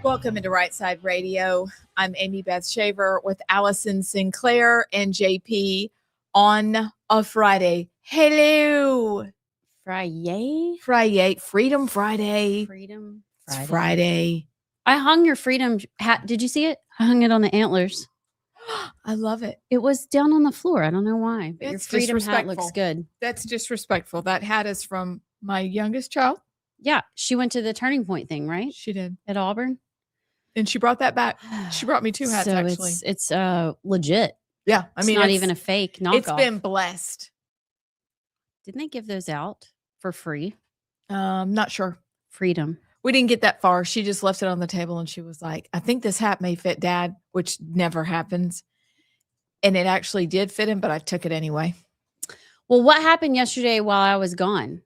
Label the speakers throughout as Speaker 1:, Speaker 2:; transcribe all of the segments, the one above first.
Speaker 1: Welcome into Rightside Radio. I'm Amy Beth Shaver with Allison Sinclair and JP on a Friday. Hello.
Speaker 2: Friday?
Speaker 1: Freedom Friday.
Speaker 2: Freedom
Speaker 1: It's
Speaker 2: Friday.
Speaker 1: Friday.
Speaker 2: I hung your freedom hat. Did you see it? I hung it on the antlers.
Speaker 1: I love it.
Speaker 2: It was down on the floor. I don't know why, but your
Speaker 1: It's
Speaker 2: freedom hat looks
Speaker 1: disrespectful.
Speaker 2: good.
Speaker 1: That's disrespectful. That hat is from my youngest child.
Speaker 2: Yeah, she went to the Turning Point thing, right?
Speaker 1: She did.
Speaker 2: At Auburn.
Speaker 1: And she brought that back. She brought me 2 hats,
Speaker 2: so
Speaker 1: actually.
Speaker 2: It's legit.
Speaker 1: Yeah. I mean,
Speaker 2: it's not even a fake knockoff.
Speaker 1: It's been blessed.
Speaker 2: Didn't they give those out for free?
Speaker 1: Not sure.
Speaker 2: Freedom.
Speaker 1: We didn't get that far. She just left it on the table and she was like, I think this hat may fit Dad, which never happens. And it actually did fit him, but I took it anyway.
Speaker 2: Well, what happened yesterday while I was gone?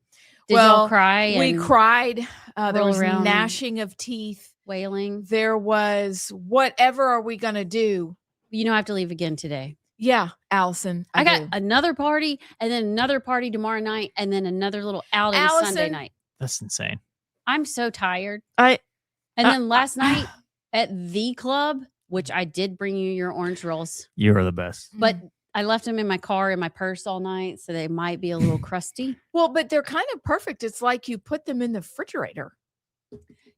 Speaker 2: Did y'all cry?
Speaker 1: We cried. There was
Speaker 2: around
Speaker 1: gnashing of teeth.
Speaker 2: Wailing.
Speaker 1: There was, whatever are we going to do?
Speaker 2: You know, I have to leave again today.
Speaker 1: Yeah, Allison.
Speaker 2: I got another party and then another party tomorrow night and then another little outing Sunday night.
Speaker 3: That's insane.
Speaker 2: I'm so tired. And then last night at the club, which I did bring you your orange rolls.
Speaker 3: You are the best.
Speaker 2: But I left them in my car in my purse all night, so they might be a little crusty.
Speaker 1: Well, but they're kind of perfect. It's like you put them in the refrigerator.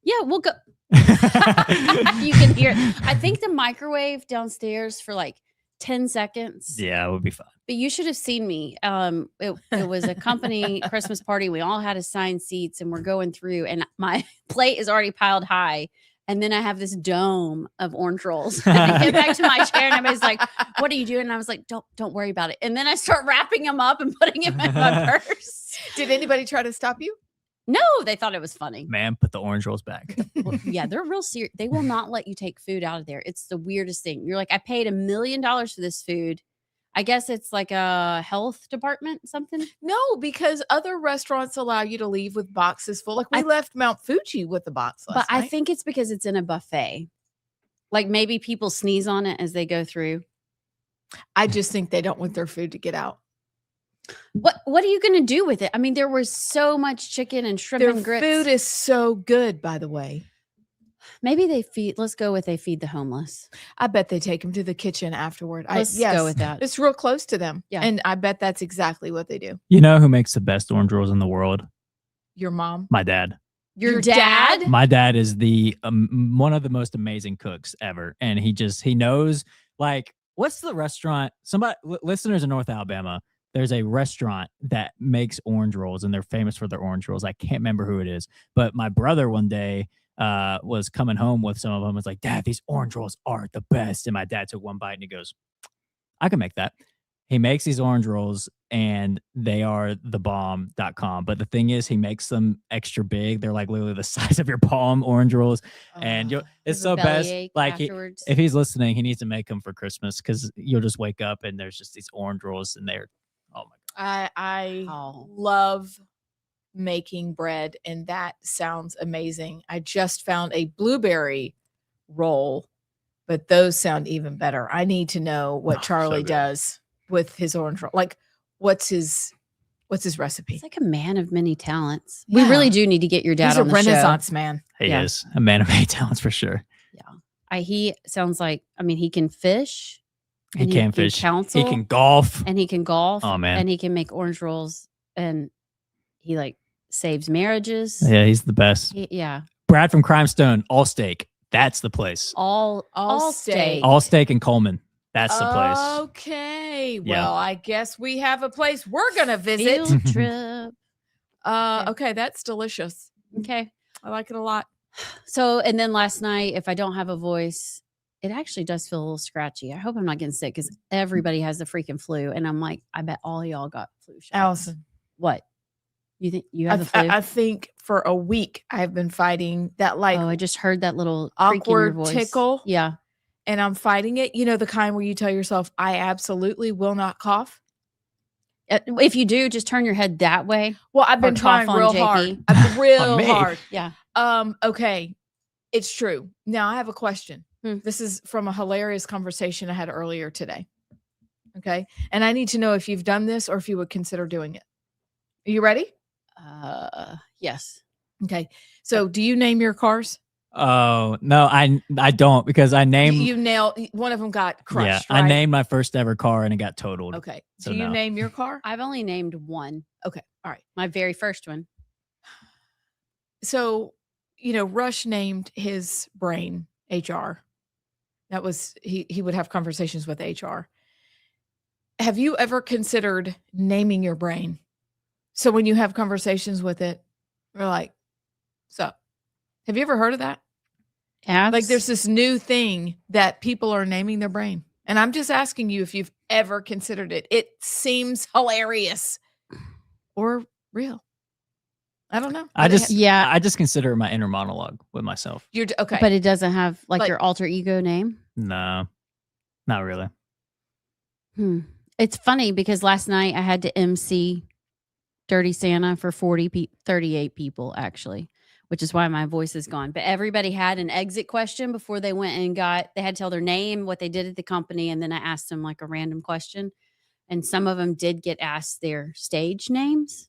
Speaker 2: Yeah, we'll go. You can hear it. I think the microwave downstairs for like 10 seconds.
Speaker 3: Yeah, it would be fun.
Speaker 2: But you should have seen me. It was a company Christmas party. We all had assigned seats and we're going through and my plate is already piled high. And then I have this dome of orange rolls. And I get back to my chair and everybody's like, what are you doing? And I was like, don't worry about it. And then I start wrapping them up and putting them in my purse.
Speaker 1: Did anybody try to stop you?
Speaker 2: No, they thought it was funny.
Speaker 3: Man, put the orange rolls back.
Speaker 2: Well, yeah, they're real serious. They will not let you take food out of there. It's the weirdest thing. You're like, I paid $1 million for this food. I guess it's like a health department, something.
Speaker 1: No, because other restaurants allow you to leave with boxes full. Like we left Mount Fuji with the box last night.
Speaker 2: I think it's because it's in a buffet. Like maybe people sneeze on it as they go through.
Speaker 1: I just think they don't want their food to get out.
Speaker 2: What are you going to do with it? I mean, there was so much chicken and shrimp and grits.
Speaker 1: Their food is so good, by the way.
Speaker 2: Maybe they feed. Let's go with they feed the homeless.
Speaker 1: I bet they take them to the kitchen afterward.
Speaker 2: Let's go with that.
Speaker 1: It's real close to them.
Speaker 2: Yeah.
Speaker 1: And I bet that's exactly what they do.
Speaker 3: You know who makes the best orange rolls in the world?
Speaker 1: Your mom?
Speaker 3: My dad.
Speaker 2: Your dad?
Speaker 3: My dad is the one of the most amazing cooks ever. And he knows, like, what's the restaurant? Listeners in North Alabama, there's a restaurant that makes orange rolls and they're famous for their orange rolls. I can't remember who it is, but my brother one day was coming home with some of them. Was like, Dad, these orange rolls are the best. And my dad took one bite and he goes, I can make that. He makes these orange rolls and they are the bomb.com. But the thing is, he makes them extra big. They're like literally the size of your palm, orange rolls. And it's so best. Like if he's listening, he needs to make them for Christmas because you'll just wake up and there's just these orange rolls and they're, oh my God.
Speaker 1: I love making bread and that sounds amazing. I just found a blueberry roll, but those sound even better. I need to know what Charlie does with his orange roll. Like what's his recipe?
Speaker 2: He's like a man of many talents. Yeah. We really do need to get your dad on the show.
Speaker 1: He's a Renaissance man.
Speaker 3: He is a man of many talents for sure.
Speaker 2: Yeah. He sounds like, I mean, he can fish.
Speaker 3: He can fish.
Speaker 2: Counsel,
Speaker 3: he can golf.
Speaker 2: And he can golf.
Speaker 3: Oh man.
Speaker 2: And he can make orange rolls and he like saves marriages.
Speaker 3: Yeah, he's the best.
Speaker 2: Yeah.
Speaker 3: Brad from Crime Stone, All Steak. That's the place.
Speaker 2: All Steak.
Speaker 3: All Steak in Coleman. That's the place.
Speaker 1: Okay. Well, I guess we have a place we're going to visit.
Speaker 2: Field trip.
Speaker 1: Okay. That's delicious.
Speaker 2: Okay.
Speaker 1: I like it a lot.
Speaker 2: So, and then last night, if I don't have a voice, it actually does feel a little scratchy. I hope I'm not getting sick because everybody has the freaking flu. And I'm like, I bet all of y'all got flu shots.
Speaker 1: Allison.
Speaker 2: What? You think you have the flu?
Speaker 1: I think for a week I've been fighting that like.
Speaker 2: Oh, I just heard that little
Speaker 1: awkward tickle.
Speaker 2: Yeah.
Speaker 1: And I'm fighting it. You know, the kind where you tell yourself, I absolutely will not cough.
Speaker 2: If you do, just turn your head that way.
Speaker 1: Well, I've been trying real hard. I've been real hard.
Speaker 2: Yeah.
Speaker 1: Okay. It's true. Now I have a question. This is from a hilarious conversation I had earlier today. Okay. And I need to know if you've done this or if you would consider doing it. Are you ready?
Speaker 2: Yes.
Speaker 1: Okay. So do you name your cars?
Speaker 3: Oh no, I don't because I named
Speaker 1: You nailed one of them. Got crushed.
Speaker 3: I
Speaker 1: right?
Speaker 3: named my first ever car and it got totaled.
Speaker 1: Okay.
Speaker 3: So
Speaker 1: Do you
Speaker 3: no.
Speaker 1: name your car?
Speaker 2: I've only named one.
Speaker 1: Okay. All right.
Speaker 2: My very first one.
Speaker 1: So, Rush named his brain HR. That was he would have conversations with HR. Have you ever considered naming your brain? So when you have conversations with it, we're like, so have you ever heard of that? Like there's this new thing that people are naming their brain. And I'm just asking you if you've ever considered it. It seems hilarious or real. I don't know.
Speaker 3: I just
Speaker 2: Yeah.
Speaker 3: I just consider it my inner monologue with myself.
Speaker 1: You're okay.
Speaker 2: But it doesn't have like
Speaker 1: Like-
Speaker 2: your alter ego name.
Speaker 3: No, not really.
Speaker 2: It's funny because last night I had to MC Dirty Santa for 38 people actually, which is why my voice is gone. But everybody had an exit question before they went and they had to tell their name, what they did at the company, and then I asked them like a random question. And some of them did get asked their stage names.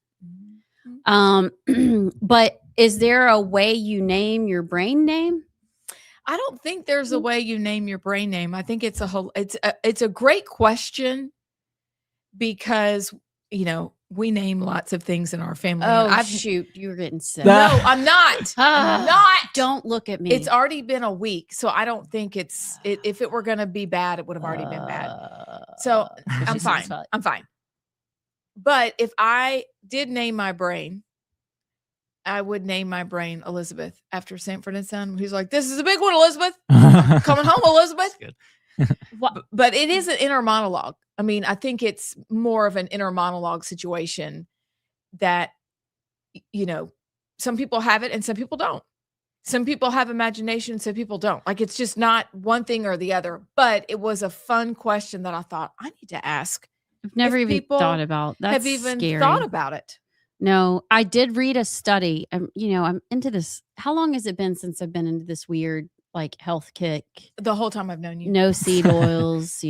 Speaker 2: But is there a way you name your brain name?
Speaker 1: I don't think there's a way you name your brain name. I think it's a great question because, we name lots of things in our family. and
Speaker 2: Oh, shoot. You were getting sick.
Speaker 1: No, I'm not. I'm not.
Speaker 2: Don't look at me.
Speaker 1: It's already been a week, so I don't think if it were going to be bad, it would have already been bad. So I'm fine. I'm fine. But if I did name my brain, I would name my brain Elizabeth after Sanford and Son. He's like, "This is a big one, Elizabeth. Coming home, Elizabeth." But it is an inner monologue. I mean, I think it's more of an inner monologue situation that, some people have it and some people don't. Some people have imagination, some people don't. Like it's just not one thing or the other. But it was a fun question that I thought I need to ask.
Speaker 2: I've never
Speaker 1: if
Speaker 2: even
Speaker 1: people
Speaker 2: thought about that.
Speaker 1: Have even
Speaker 2: scary.
Speaker 1: thought about it.
Speaker 2: No, I did read a study. I'm into this. How long has it been since I've been into this weird like health kick?
Speaker 1: The whole time I've known you.
Speaker 2: No seed oils,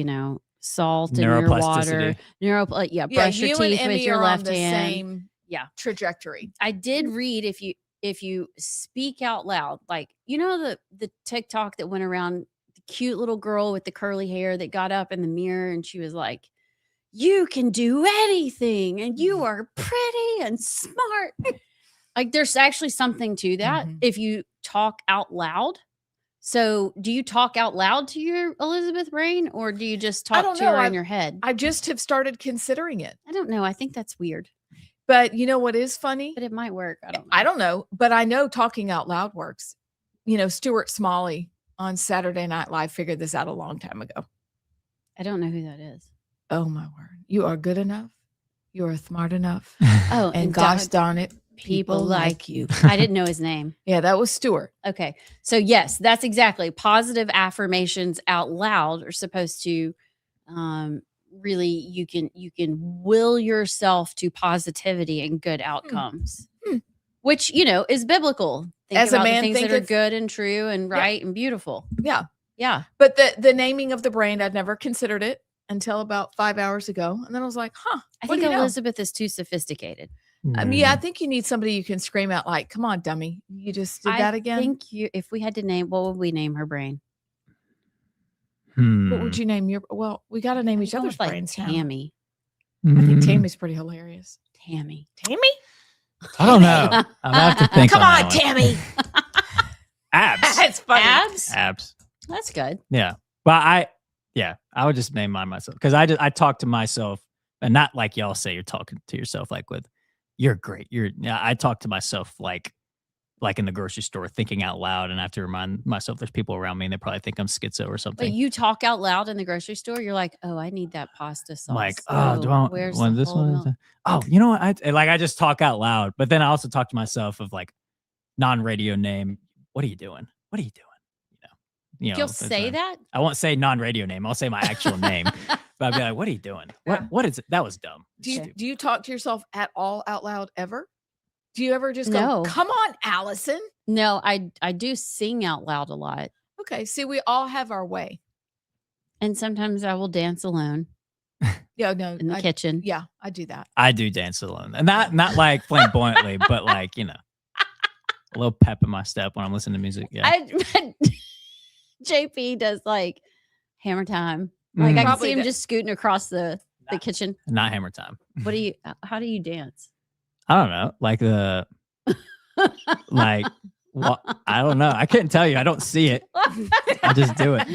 Speaker 2: salt in your water.
Speaker 3: Neuroplasticity.
Speaker 2: Brush
Speaker 1: you
Speaker 2: your
Speaker 1: and
Speaker 2: teeth
Speaker 1: Emmy
Speaker 2: with your
Speaker 1: are
Speaker 2: left
Speaker 1: on the
Speaker 2: hand.
Speaker 1: same trajectory.
Speaker 2: I did read if you speak out loud, like the TikTok that went around, the cute little girl with the curly hair that got up in the mirror and she was like, "You can do anything and you are pretty and smart." Like there's actually something to that if you talk out loud. So do you talk out loud to your Elizabeth brain or do you just talk to her in your head?
Speaker 1: I just have started considering it.
Speaker 2: I don't know. I think that's weird.
Speaker 1: But you know what is funny?
Speaker 2: But it might work.
Speaker 1: I don't know. But I know talking out loud works. Stuart Smalley on Saturday Night Live figured this out a long time ago.
Speaker 2: I don't know who that is.
Speaker 1: Oh my word. You are good enough. You are smart enough.
Speaker 2: Oh,
Speaker 1: and gosh darn it, people like you.
Speaker 2: I didn't know his name.
Speaker 1: Yeah, that was Stuart.
Speaker 2: Okay. So yes, that's exactly. Positive affirmations out loud are supposed to really you can will yourself to positivity and good outcomes. Which, is biblical. Think
Speaker 1: As a
Speaker 2: about
Speaker 1: man
Speaker 2: the things that are
Speaker 1: thinketh-
Speaker 2: good and true and right and beautiful.
Speaker 1: Yeah.
Speaker 2: Yeah.
Speaker 1: But the naming of the brain, I'd never considered it until about 5 hours ago. And then I was like,
Speaker 2: I
Speaker 1: what
Speaker 2: think
Speaker 1: do you know?
Speaker 2: Elizabeth is too sophisticated.
Speaker 1: Yeah, I think you need somebody you can scream out like, "Come on, dummy. You just did that again."
Speaker 2: I think if we had to name, what would we name her brain?
Speaker 1: What would you name your? Well, we got to name each other's
Speaker 2: like
Speaker 1: brains.
Speaker 2: Tammy.
Speaker 1: Now. I think Tammy's pretty hilarious.
Speaker 2: Tammy.
Speaker 3: I don't know. I'll have to think.
Speaker 1: Come
Speaker 3: on
Speaker 1: on,
Speaker 3: that one.
Speaker 1: Tammy.
Speaker 3: Abs.
Speaker 1: That's funny.
Speaker 2: Abs? That's good.
Speaker 3: Yeah. But I would just name mine myself because I talk to myself and not like y'all say you're talking to yourself like with you're great. I talk to myself like in the grocery store thinking out loud and I have to remind myself there's people around me and they probably think I'm schizo or something.
Speaker 2: But you talk out loud in the grocery store, you're like, "Oh, I need that pasta sauce."
Speaker 3: I'm like, oh, do I
Speaker 2: where's
Speaker 3: want
Speaker 2: the
Speaker 3: this
Speaker 2: whole
Speaker 3: one?
Speaker 2: milk?
Speaker 3: Oh, you know what? I just talk out loud, but then I also talk to myself of like non-radio name. What are you doing? What are you doing?
Speaker 2: You'll say that?
Speaker 3: I won't say non-radio name. I'll say my actual name. But I'll be like, what are you doing? What is it? That was dumb.
Speaker 1: Do you talk to yourself at all out loud ever? Do you ever just go,
Speaker 2: No.
Speaker 1: "Come on, Allison"?
Speaker 2: No, I do sing out loud a lot.
Speaker 1: Okay, see, we all have our way.
Speaker 2: And sometimes I will dance alone
Speaker 1: Yeah, no,
Speaker 2: in the kitchen.
Speaker 1: yeah, I do that.
Speaker 3: I do dance alone. And not like flamboyantly, but like, a little pep in my step when I'm listening to music. Yeah.
Speaker 2: JP does like hammer time. Like I can
Speaker 1: Probably
Speaker 2: see him
Speaker 1: does.
Speaker 2: just scooting across the kitchen.
Speaker 3: Not hammer time.
Speaker 2: What do you? How do you dance?
Speaker 3: I don't know. Like well, I don't know. I couldn't tell you. I don't see it. I just do it.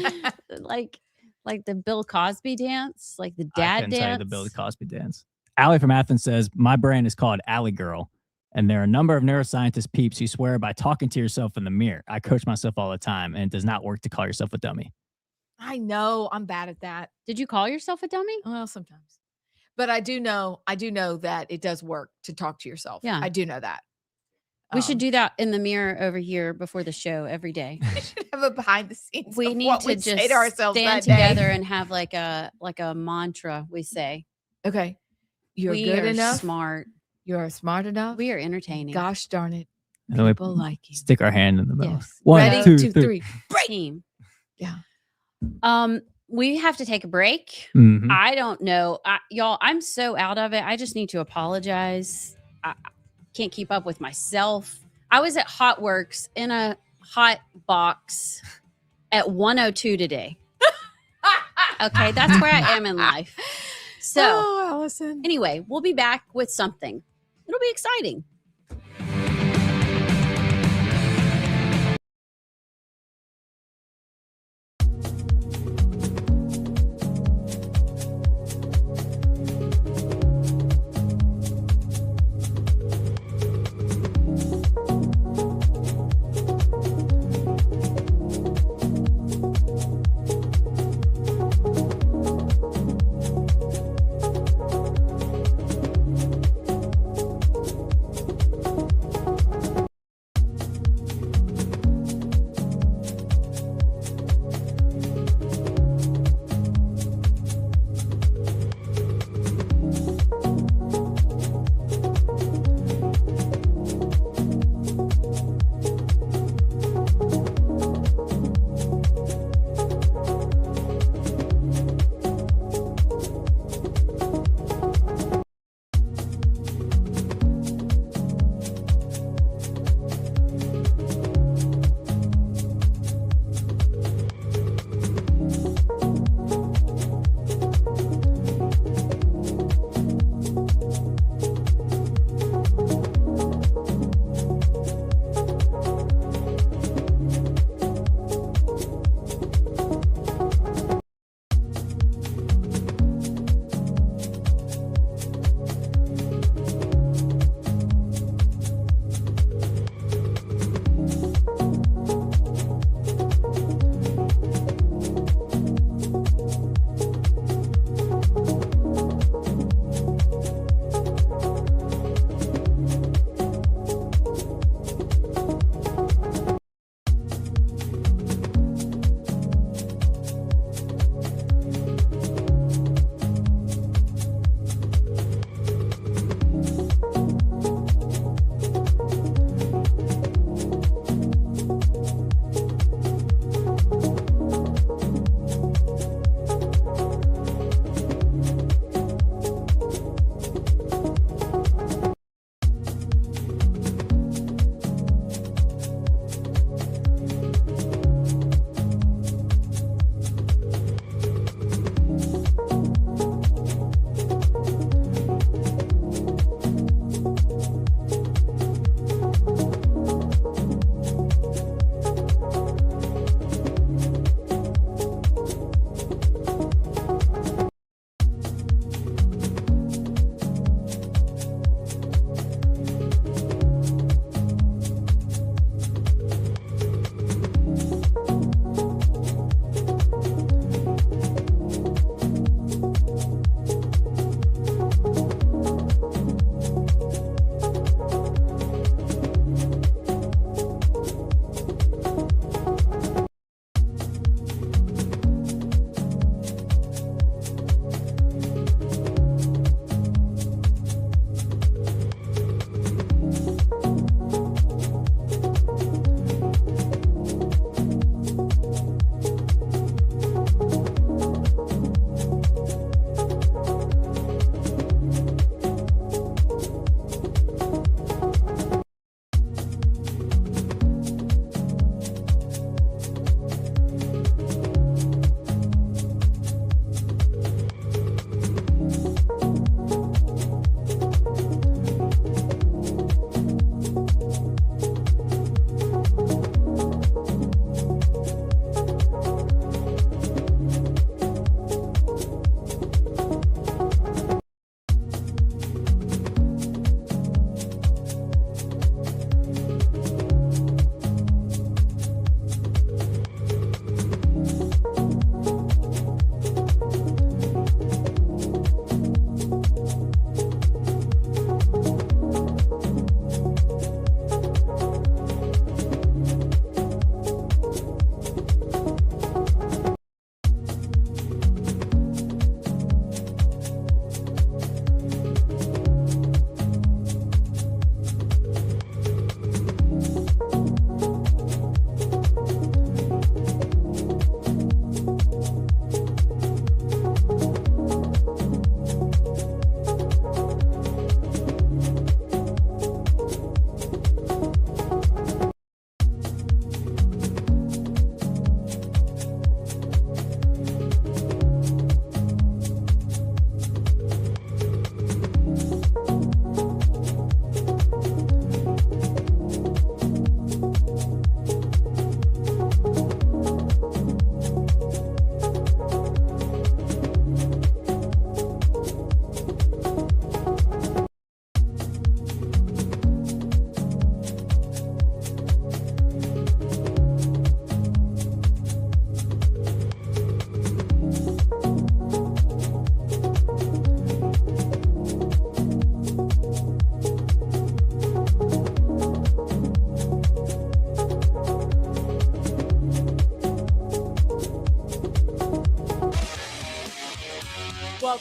Speaker 2: like the Bill Cosby dance, like the
Speaker 3: I
Speaker 2: dad
Speaker 3: couldn't tell you
Speaker 2: dance.
Speaker 3: the Bill Cosby dance. Allie from Athens says, my brand is called Alley Girl. And there are a number of neuroscientist peeps who swear by talking to yourself in the mirror. I coach myself all the time, and it does not work to call yourself a dummy.
Speaker 1: I know I'm bad at that.
Speaker 2: Did you call yourself a dummy?
Speaker 1: Well, sometimes. But I do know that it does work to talk to yourself.
Speaker 2: Yeah.
Speaker 1: I do know that.
Speaker 2: We should do that in the mirror over here before the show every day.
Speaker 1: We should have a behind the scenes.
Speaker 2: We
Speaker 1: of
Speaker 2: need
Speaker 1: what
Speaker 2: to
Speaker 1: we
Speaker 2: just
Speaker 1: say to ourselves
Speaker 2: stand
Speaker 1: that day.
Speaker 2: together and have like a mantra we say.
Speaker 1: Okay. You're
Speaker 2: we
Speaker 1: good
Speaker 2: are
Speaker 1: enough.
Speaker 2: smart.
Speaker 1: You're smart enough.
Speaker 2: We are entertaining.
Speaker 1: Gosh darn it.
Speaker 3: And then we
Speaker 1: People like you.
Speaker 3: stick our hand in the middle.
Speaker 2: Yes.
Speaker 3: One,
Speaker 1: Ready,
Speaker 3: two,
Speaker 1: two,
Speaker 3: three.
Speaker 1: three. Break.
Speaker 2: Team.
Speaker 1: Yeah.
Speaker 2: We have to take a break.
Speaker 3: Mhm.
Speaker 2: I don't know. Y'all, I'm so out of it. I just need to apologize. I can't keep up with myself. I was at Hot Works in a hot box at 102 today. Okay, that's where I am in life. So,
Speaker 1: oh, Allison.
Speaker 2: anyway, we'll be back with something. It'll be exciting.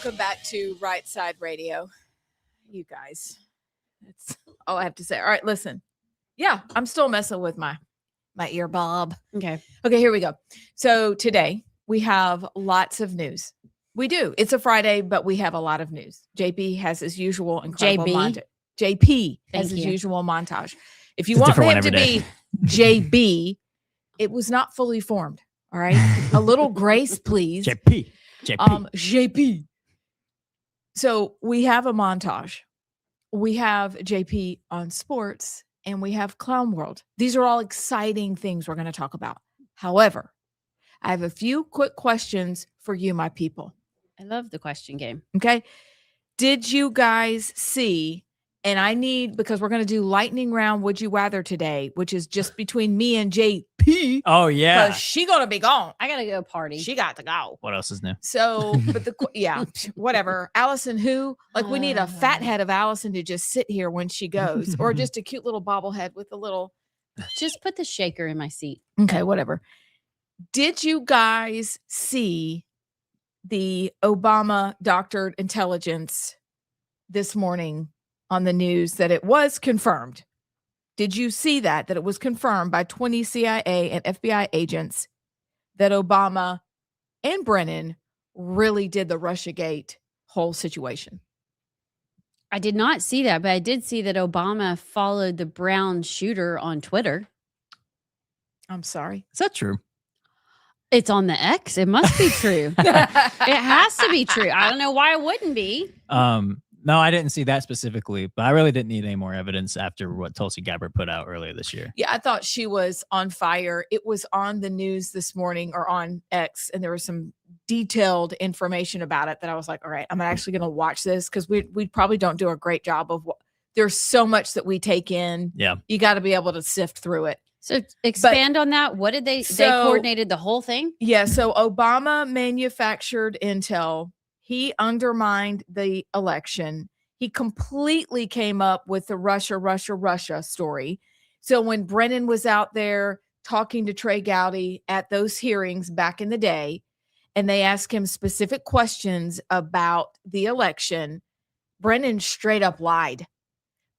Speaker 1: Welcome back to Rightside Radio. You guys, that's all I have to say. All right, listen. Yeah, I'm still messing with my ear bob.
Speaker 2: Okay.
Speaker 1: Okay, here we go. So today we have lots of news. We do. It's a Friday, but we have a lot of news. JP has his usual incredible montage. JP has his usual montage. If you want him to be JB, it was not fully formed. All right. A little grace, please.
Speaker 3: JP.
Speaker 1: JP. So we have a montage. We have JP on sports and we have Clown World. These are all exciting things we're going to talk about. However, I have a few quick questions for you, my people.
Speaker 2: I love the question game.
Speaker 1: Okay. Did you guys see? And I need, because we're going to do lightning round would you rather today, which is just between me and JP.
Speaker 3: Oh, yeah.
Speaker 1: Because she going to be gone.
Speaker 2: I got to go party.
Speaker 1: She got to go.
Speaker 3: What else is new?
Speaker 1: So, but yeah, whatever. Allison, who? Like, we need a fat head of Allison to just sit here when she goes, or just a cute little bobblehead with a little.
Speaker 2: Just put the shaker in my seat.
Speaker 1: Okay, whatever. Did you guys see the Obama doctored intelligence this morning on the news that it was confirmed? Did you see that it was confirmed by 20 CIA and FBI agents that Obama and Brennan really did the Russiagate whole situation?
Speaker 2: I did not see that, but I did see that Obama followed the brown shooter on Twitter.
Speaker 1: I'm sorry.
Speaker 3: Is that true?
Speaker 2: It's on the X. It must be true. It has to be true. I don't know why it wouldn't be.
Speaker 3: No, I didn't see that specifically, but I really didn't need any more evidence after what Tulsi Gabbard put out earlier this year.
Speaker 1: Yeah, I thought she was on fire. It was on the news this morning or on X, and there was some detailed information about it that I was like, all right, I'm actually going to watch this because we probably don't do a great job of there's so much that we take in.
Speaker 3: Yeah.
Speaker 1: You got to be able to sift through it.
Speaker 2: So expand on that. What did they coordinated the whole thing? Yeah.
Speaker 1: So Obama manufactured intel. He undermined the election. He completely came up with the Russia story. So when Brennan was out there talking to Trey Gowdy at those hearings back in the day, and they asked him specific questions about the election, Brennan straight up lied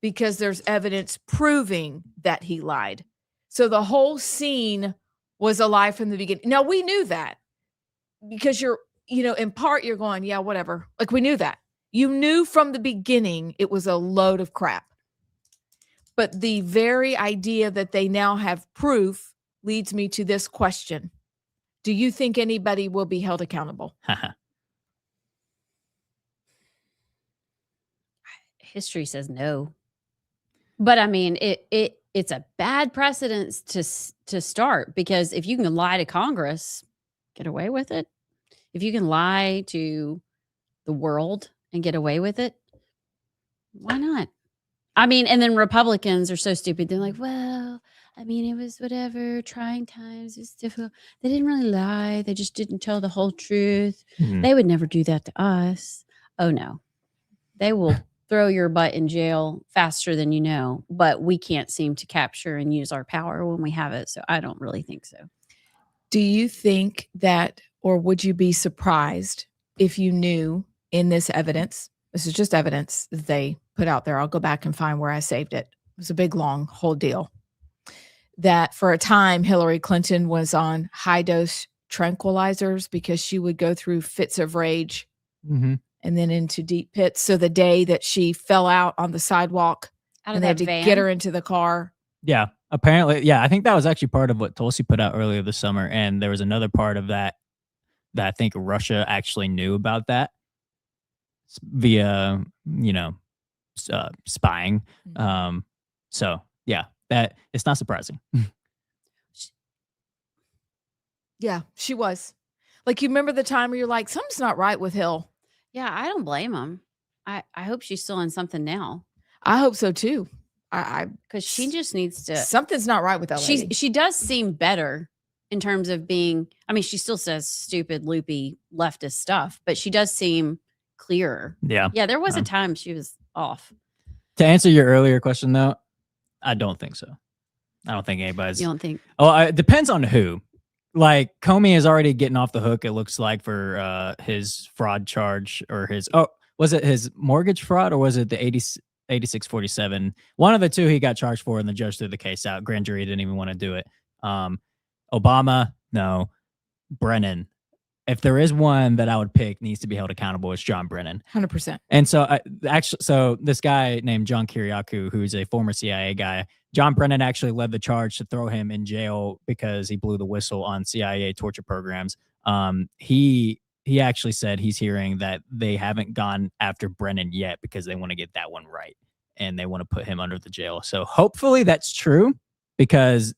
Speaker 1: because there's evidence proving that he lied. So the whole scene was a lie from the beginning. Now, we knew that because in part you're going, yeah, whatever. Like, we knew that. You knew from the beginning it was a load of crap. But the very idea that they now have proof leads me to this question. Do you think anybody will be held accountable?
Speaker 2: History says no. But I mean, it's a bad precedence to start, because if you can lie to Congress, get away with it. If you can lie to the world and get away with it, why not? I mean, and then Republicans are so stupid. They're like, well, I mean, it was whatever, trying times, it's difficult. They didn't really lie. They just didn't tell the whole truth.
Speaker 3: Mm-hmm.
Speaker 2: They would never do that to us. Oh, no. They will throw your butt in jail faster than you know, but we can't seem to capture and use our power when we have it. So I don't really think so.
Speaker 1: Do you think that, or would you be surprised if you knew in this evidence, this is just evidence that they put out there, I'll go back and find where I saved it. It was a big, long, whole deal, that for a time, Hillary Clinton was on high-dose tranquilizers because she would go through fits of rage and then into deep pits. So the day that she fell out on the sidewalk and they had to get her into the car.
Speaker 3: Yeah, apparently. Yeah, I think that was actually part of what Tulsi put out earlier this summer. And there was another part of that I think Russia actually knew about that via, spying. So yeah, that it's not surprising.
Speaker 1: Yeah, she was. Like, you remember the time where you're like, something's not right with Hill.
Speaker 2: Yeah, I don't blame him. I hope she's still in something now.
Speaker 1: I hope so too.
Speaker 2: Because she just needs to.
Speaker 1: Something's not right with that lady.
Speaker 2: She does seem better in terms of being. I mean, she still says stupid, loopy leftist stuff, but she does seem clearer.
Speaker 3: Yeah.
Speaker 2: Yeah, there was a time she was off.
Speaker 3: To answer your earlier question, though, I don't think so. I don't think anybody's.
Speaker 2: You don't think?
Speaker 3: Oh, it depends on who. like Comey is already getting off the hook, it looks like, for his fraud charge, or his, was it his mortgage fraud, or was it the 8647? One of the two he got charged for, and the judge threw the case out. Grand jury didn't even want to do it. Obama, no. Brennan, if there is one that I would pick needs to be held accountable, it's John Brennan.
Speaker 1: 100%.
Speaker 3: And so so this guy named John Kiriakou, who's a former CIA guy, John Brennan actually led the charge to throw him in jail because he blew the whistle on CIA torture programs. He actually said he's hearing that they haven't gone after Brennan yet because they want to get that one right, and they want to put him under the jail. So hopefully that's true, because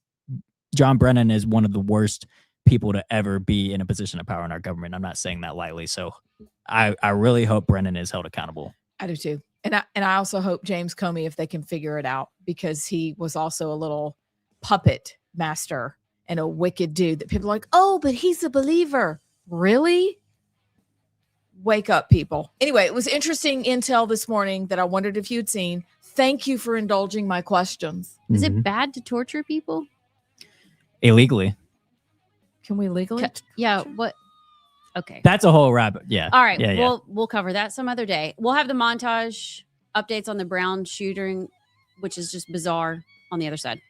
Speaker 3: John Brennan is one of the worst people to ever be in a position of power in our government. I'm not saying that lightly. So I really hope Brennan is held accountable.
Speaker 1: I do too. And I also hope James Comey, if they can figure it out, because he was also a little puppet master and a wicked dude that people are like, oh, but he's a believer. Really? Wake up, people. Anyway, it was interesting intel this morning that I wondered if you'd seen. Thank you for indulging my questions.
Speaker 2: Is it bad to torture people?
Speaker 3: Illegally.
Speaker 1: Can we legally?
Speaker 2: Yeah. What? Okay.
Speaker 3: That's a whole rabbit. Yeah.
Speaker 2: All right.
Speaker 3: Yeah.
Speaker 2: We'll cover that some other day. We'll have the montage updates on the Brown shooting, which is just bizarre, on the other side.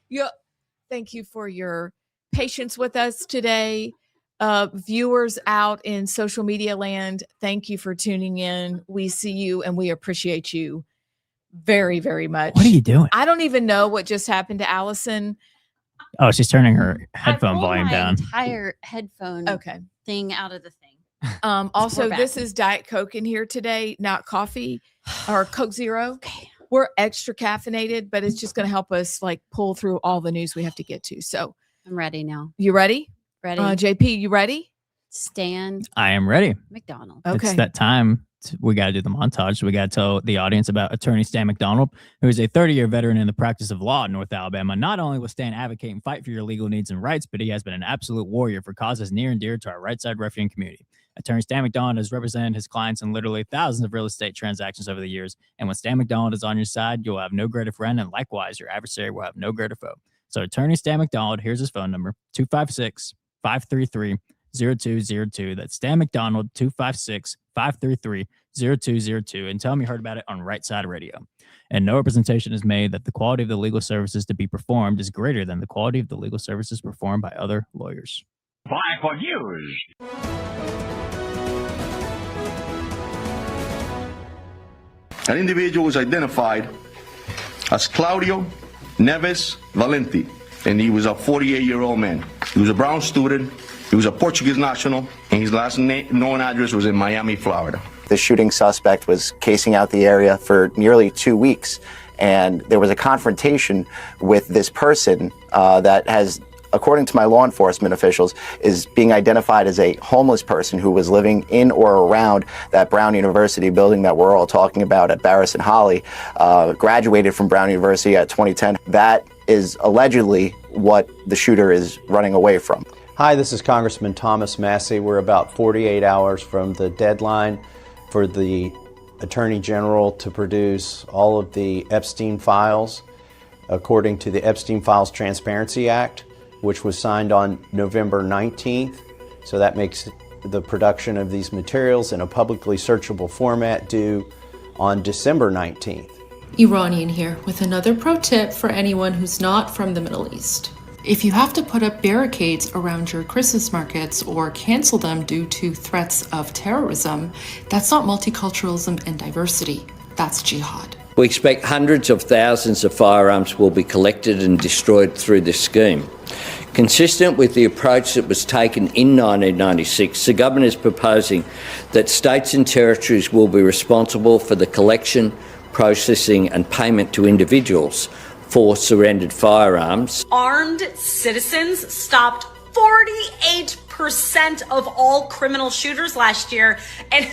Speaker 1: Yeah. Thank you for your patience with us today. Viewers out in social media land, thank you for tuning in. We see you and we appreciate you very, very much.
Speaker 3: What are you doing?
Speaker 1: I don't even know what just happened to Allison.
Speaker 3: Oh, she's turning her headphone
Speaker 2: I pulled
Speaker 3: volume
Speaker 2: my
Speaker 3: down.
Speaker 2: entire headphone
Speaker 1: Okay.
Speaker 2: thing out of the thing.
Speaker 1: Also,
Speaker 2: We're back.
Speaker 1: this is Diet Coke in here today, not coffee or Coke Zero.
Speaker 2: Okay.
Speaker 1: We're extra caffeinated, but it's just going to help us like pull through all the news we have to get to. So
Speaker 2: I'm ready now.
Speaker 1: you ready?
Speaker 2: Ready.
Speaker 1: JP, you ready?
Speaker 2: Stan
Speaker 3: I am ready.
Speaker 2: McDonald.
Speaker 1: Okay.
Speaker 3: It's that time. We got to do the montage. We got to tell the audience about attorney Stan McDonald, who is a 30-year veteran in the practice of law in North Alabama. Not only will Stan advocate and fight for your legal needs and rights, but he has been an absolute warrior for causes near and dear to our Rightside ruffian community. Attorney Stan McDonald has represented his clients in literally thousands of real estate transactions over the years. And when Stan McDonald is on your side, you'll have no greater friend. And likewise, your adversary will have no greater foe. So attorney Stan McDonald, here's his phone number, 256-533-0202. That's Stan McDonald, 256-533-0202. And tell him you heard about it on Rightside Radio. And no representation is made that the quality of the legal services to be performed is greater than the quality of the legal services performed by other lawyers.
Speaker 4: Black for News.
Speaker 5: An individual was identified as Claudio Neves Valenti, and he was a 48-year-old man. He was a Brown student, he was a Portuguese national, and his last known address was in Miami, Florida.
Speaker 6: The shooting suspect was casing out the area for nearly 2 weeks, and there was a confrontation with this person that has, according to my law enforcement officials, is being identified as a homeless person who was living in or around that Brown University building that we're all talking about at Barris and Holly, graduated from Brown University at 2010. That is allegedly what the shooter is running away from.
Speaker 7: Hi, this is Congressman Thomas Massey. We're about 48 hours from the deadline for the Attorney General to produce all of the Epstein files according to the Epstein Files Transparency Act, which was signed on November 19th. So that makes the production of these materials in a publicly searchable format due on December 19th.
Speaker 8: Iranian here with another pro tip for anyone who's not from the Middle East. If you have to put up barricades around your Christmas markets or cancel them due to threats of terrorism, that's not multiculturalism and diversity, that's jihad.
Speaker 9: We expect hundreds of thousands of firearms will be collected and destroyed through this scheme. Consistent with the approach that was taken in 1996, the government is proposing that states and territories will be responsible for the collection, processing and payment to individuals for surrendered firearms.
Speaker 10: Armed citizens stopped 48% of all criminal shooters last year, and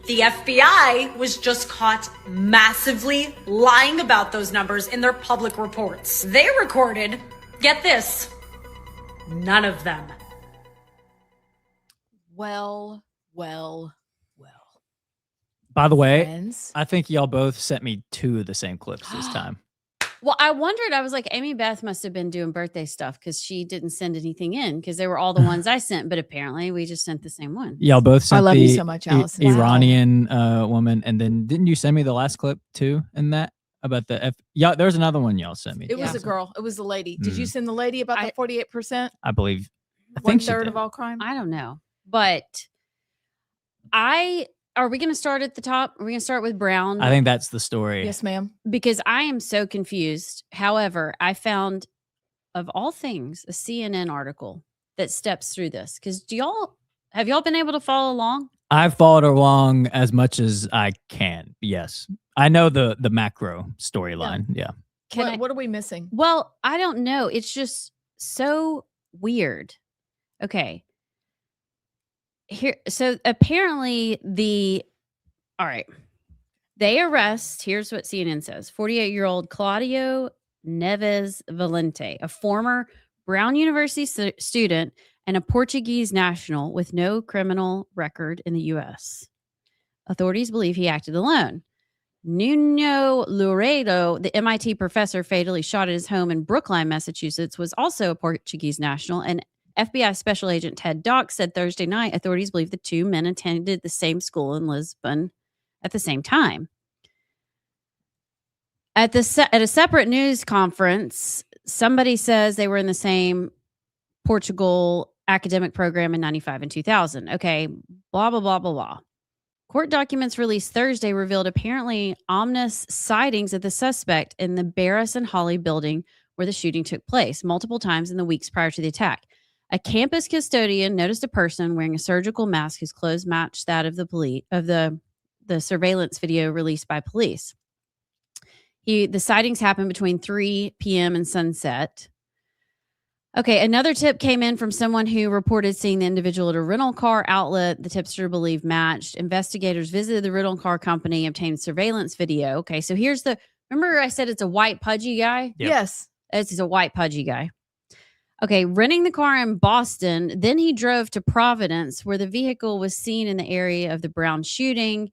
Speaker 10: the FBI was just caught massively lying about those numbers in their public reports. They recorded, get this, none of them.
Speaker 1: Well.
Speaker 3: By the way,
Speaker 1: Friends.
Speaker 3: I think y'all both sent me 2 of the same clips this time.
Speaker 2: Well, I wondered, I was like, Amy Beth must have been doing birthday stuff because she didn't send anything in because they were all the ones I sent, but apparently we just sent the same one.
Speaker 3: Y'all both sent
Speaker 1: love
Speaker 3: the
Speaker 1: you so much, Allison. Wow.
Speaker 3: Iranian woman, and then didn't you send me the last clip too in that about the yeah, there's another one y'all sent me.
Speaker 1: It was a girl. It was the lady. Did you send the lady about the 48%?
Speaker 3: I believe. I
Speaker 1: One
Speaker 3: think she
Speaker 1: third
Speaker 3: did.
Speaker 1: of all crime?
Speaker 2: I don't know, but are we going to start at the top? Are we going to start with Brown?
Speaker 3: I think that's the story.
Speaker 1: Yes, ma'am.
Speaker 2: Because I am so confused. However, I found, of all things, a CNN article that steps through this. Because have y'all been able to follow along?
Speaker 3: I've followed along as much as I can. Yes, I know the macro storyline. Yeah.
Speaker 1: What are we missing?
Speaker 2: Well, I don't know. It's just so weird. Okay. Here, so apparently all right, they arrest, here's what CNN says, 48-year-old Claudio Neves Valente, a former Brown University student and a Portuguese national with no criminal record in the U.S. Authorities believe he acted alone. Nuno Loureiro, the MIT professor fatally shot at his home in Brookline, Massachusetts, was also a Portuguese national, and FBI Special Agent Ted Dock said Thursday night authorities believe the 2 men attended the same school in Lisbon at the same time. At a separate news conference, somebody says they were in the same Portugal academic program in 95 and 2000. Okay, blah, blah, blah, blah, blah. Court documents released Thursday revealed apparently ominous sightings of the suspect in the Barris and Holly building where the shooting took place multiple times in the weeks prior to the attack. A campus custodian noticed a person wearing a surgical mask whose clothes matched that of the surveillance video released by police. The sightings happened between 3 p.m. and sunset. Okay, another tip came in from someone who reported seeing the individual at a rental car outlet. The tipster believed matched. Investigators visited the rental car company, obtained surveillance video. Okay, so remember I said it's a white pudgy guy?
Speaker 3: Yep.
Speaker 1: Yes.
Speaker 2: It's a white pudgy guy. Okay, renting the car in Boston. Then he drove to Providence, where the vehicle was seen in the area of the Brown shooting.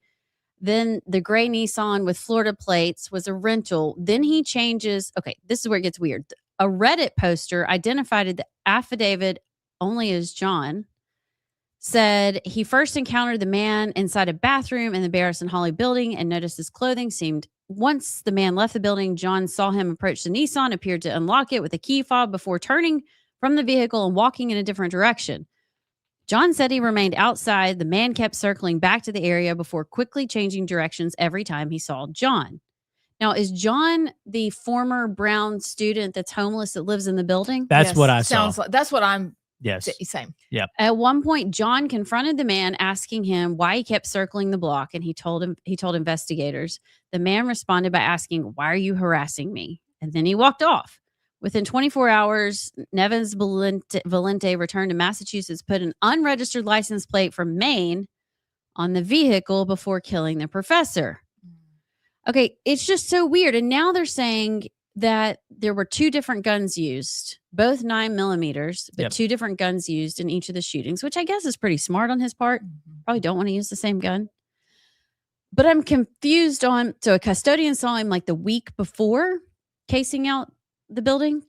Speaker 2: Then the gray Nissan with Florida plates was a rental. Then he changes. Okay, this is where it gets weird. A Reddit poster identified the affidavit only as John, said he first encountered the man inside a bathroom in the Barris and Holly building and noticed his clothing seemed. Once the man left the building, John saw him approach the Nissan, appeared to unlock it with a key fob before turning from the vehicle and walking in a different direction. John said he remained outside. The man kept circling back to the area before quickly changing directions every time he saw John. Now, is John the former Brown student that's homeless that lives in the building?
Speaker 3: That's
Speaker 1: Yes.
Speaker 3: what I
Speaker 1: Sounds
Speaker 3: saw.
Speaker 1: like that's what I'm
Speaker 3: Yes.
Speaker 1: saying.
Speaker 2: At one point, John confronted the man, asking him why he kept circling the block, and he told investigators. The man responded by asking, "Why are you harassing me?" And then he walked off. Within 24 hours, Nevins Valente returned to Massachusetts, put an unregistered license plate from Maine on the vehicle before killing the professor. Okay, it's just so weird. And now they're saying that there were two different guns used, both 9mm, but
Speaker 3: Yep.
Speaker 2: two different guns used in each of the shootings, which I guess is pretty smart on his part. Probably don't want to use the same gun. But I'm confused on, so a custodian saw him like the week before casing out the building.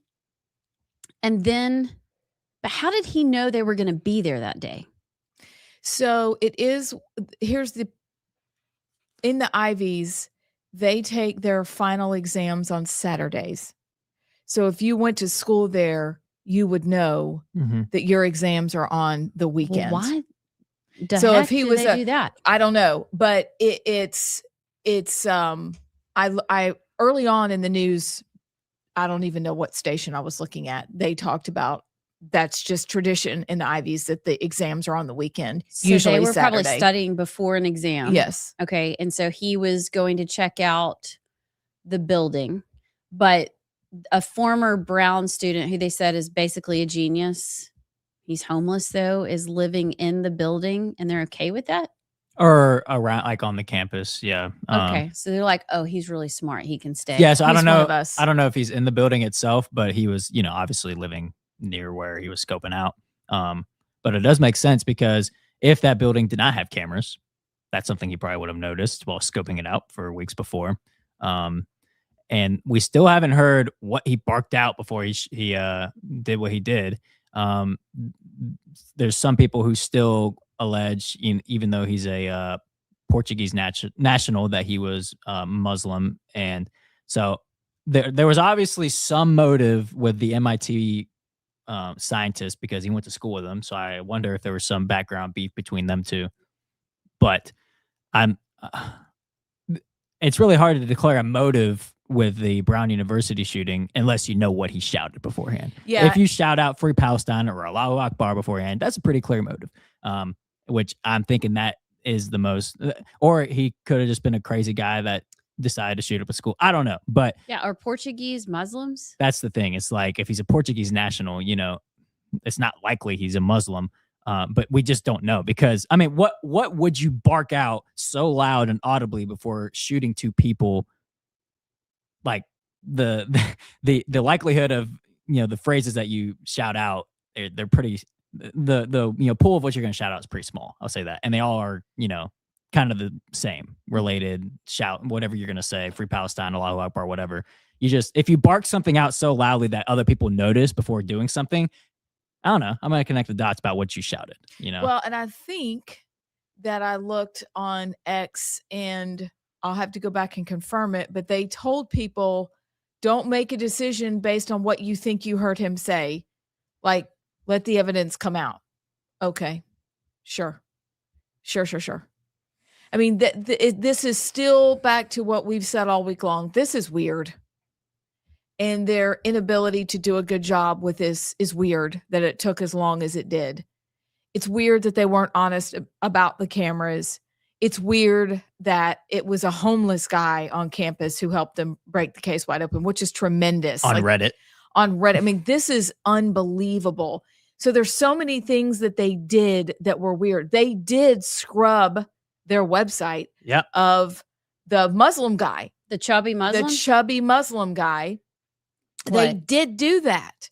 Speaker 2: And then, but how did he know they were going to be there that day?
Speaker 1: So it is, in the Ivies, they take their final exams on Saturdays. So if you went to school there, you would know
Speaker 3: Mhm.
Speaker 1: that your exams are on the weekends.
Speaker 2: Well, why? The
Speaker 1: So
Speaker 2: heck
Speaker 1: if he
Speaker 2: did
Speaker 1: was
Speaker 2: they do that?
Speaker 1: I don't know, but it's I early on in the news, I don't even know what station I was looking at. They talked about that's just tradition in the Ivies that the exams are on the weekend.
Speaker 2: So
Speaker 1: usually
Speaker 2: they were
Speaker 1: Saturday.
Speaker 2: probably studying before an exam.
Speaker 1: Yes.
Speaker 2: Okay. And so he was going to check out the building, but a former Brown student who they said is basically a genius, he's homeless though, is living in the building, and they're okay with that?
Speaker 3: Or around, like on the campus. Yeah.
Speaker 2: Okay. So they're like, oh, he's really smart. He can stay.
Speaker 3: Yeah. So I
Speaker 1: He's
Speaker 3: don't
Speaker 1: one
Speaker 3: know.
Speaker 1: of us.
Speaker 3: I don't know if he's in the building itself, but he was, obviously living near where he was scoping out. But it does make sense because if that building did not have cameras, that's something he probably would have noticed while scoping it out for weeks before. And we still haven't heard what he barked out before he did what he did. There's some people who still allege, even though he's a Portuguese national, that he was Muslim, and so there was obviously some motive with the MIT scientist because he went to school with them. So I wonder if there was some background beef between them two. But it's really hard to declare a motive with the Brown University shooting unless you know what he shouted beforehand.
Speaker 1: Yeah.
Speaker 3: If you shout out Free Palestine or Allahu Akbar beforehand, that's a pretty clear motive. Which I'm thinking that is the most, or he could have just been a crazy guy that decided to shoot up a school. I don't know, but
Speaker 2: Yeah. Are Portuguese Muslims?
Speaker 3: that's the thing. It's like if he's a Portuguese national, it's not likely he's a Muslim. But we just don't know because I mean, what would you bark out so loud and audibly before shooting two people? Like the likelihood of the phrases that you shout out, they're pretty. The pool of what you're going to shout out is pretty small. I'll say that, and they all are kind of the same related shout whatever you're going to say, Free Palestine, Allahu Akbar, whatever. If you bark something out so loudly that other people notice before doing something, I don't know. I'm going to connect the dots about what you shouted,
Speaker 1: Well, and I think that I looked on X, and I'll have to go back and confirm it, but they told people Don't make a decision based on what you think you heard him say. Like, let the evidence come out. Okay. Sure. I mean, this is still back to what we've said all week long. This is weird. And their inability to do a good job with this is weird, that it took as long as it did. It's weird that they weren't honest about the cameras. It's weird that it was a homeless guy on campus who helped them break the case wide open, which is tremendous.
Speaker 3: On Reddit.
Speaker 1: On Reddit. I mean, this is unbelievable. So there's so many things that they did that were weird. They did scrub their website of the Muslim guy.
Speaker 2: The chubby Muslim?
Speaker 1: The chubby Muslim guy.
Speaker 2: What?
Speaker 1: They did do that.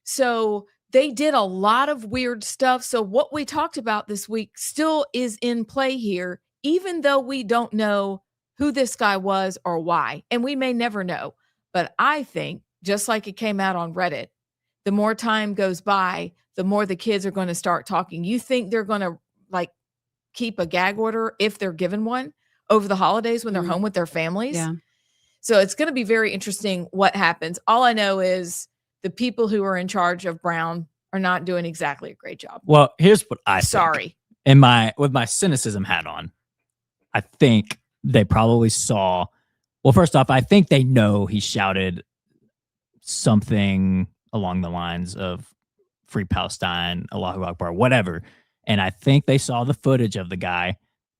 Speaker 1: So they did a lot of weird stuff. So what we talked about this week still is in play here, even though we don't know who this guy was or why. And we may never know. But I think, just like it came out on Reddit, the more time goes by, the more the kids are going to start talking. You think they're going to like keep a gag order if they're given one over the holidays when they're home with their families?
Speaker 2: Yeah.
Speaker 1: So it's going to be very interesting what happens. All I know is the people who are in charge of Brown are not doing exactly a great job.
Speaker 3: Well, here's what I think.
Speaker 1: Sorry.
Speaker 3: With my cynicism hat on, I think they probably saw. Well, first off, I think they know he shouted something along the lines of "Free Palestine," "Allahu Akbar," whatever. And I think they saw the footage of the guy,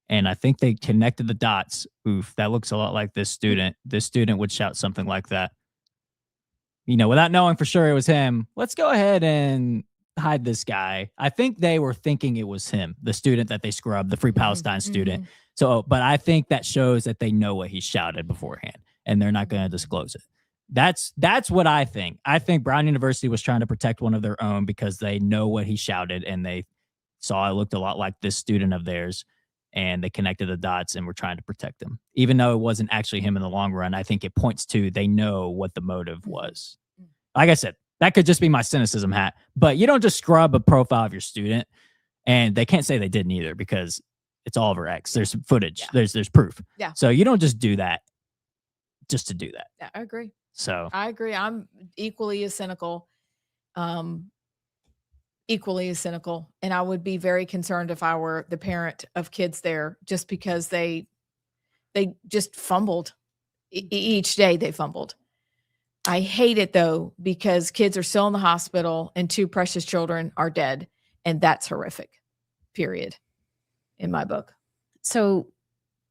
Speaker 3: and I think they connected the dots. Oof, that looks a lot like this student. This student would shout something like that. You know, without knowing for sure it was him, let's go ahead and hide this guy. I think they were thinking it was him, the student that they scrubbed, the Free Palestine student. So, but I think that shows that they know what he shouted beforehand, and they're not going to disclose it. That's what I think. I think Brown University was trying to protect one of their own because they know what he shouted, and they saw it looked a lot like this student of theirs, and they connected the dots and were trying to protect him. Even though it wasn't actually him in the long run, I think it points to they know what the motive was. Like I said, that could just be my cynicism hat, but you don't just scrub a profile of your student, and they can't say they didn't either because it's all over X. There's footage. Yeah. There's proof.
Speaker 1: Yeah.
Speaker 3: So you don't just do that just to do that.
Speaker 1: Yeah, I agree.
Speaker 3: So
Speaker 1: I agree. I'm equally as cynical. And I would be very concerned if I were the parent of kids there, just because they just fumbled. Each day they fumbled. I hate it though, because kids are still in the hospital and 2 precious children are dead. And that's horrific, period, in my book.
Speaker 2: So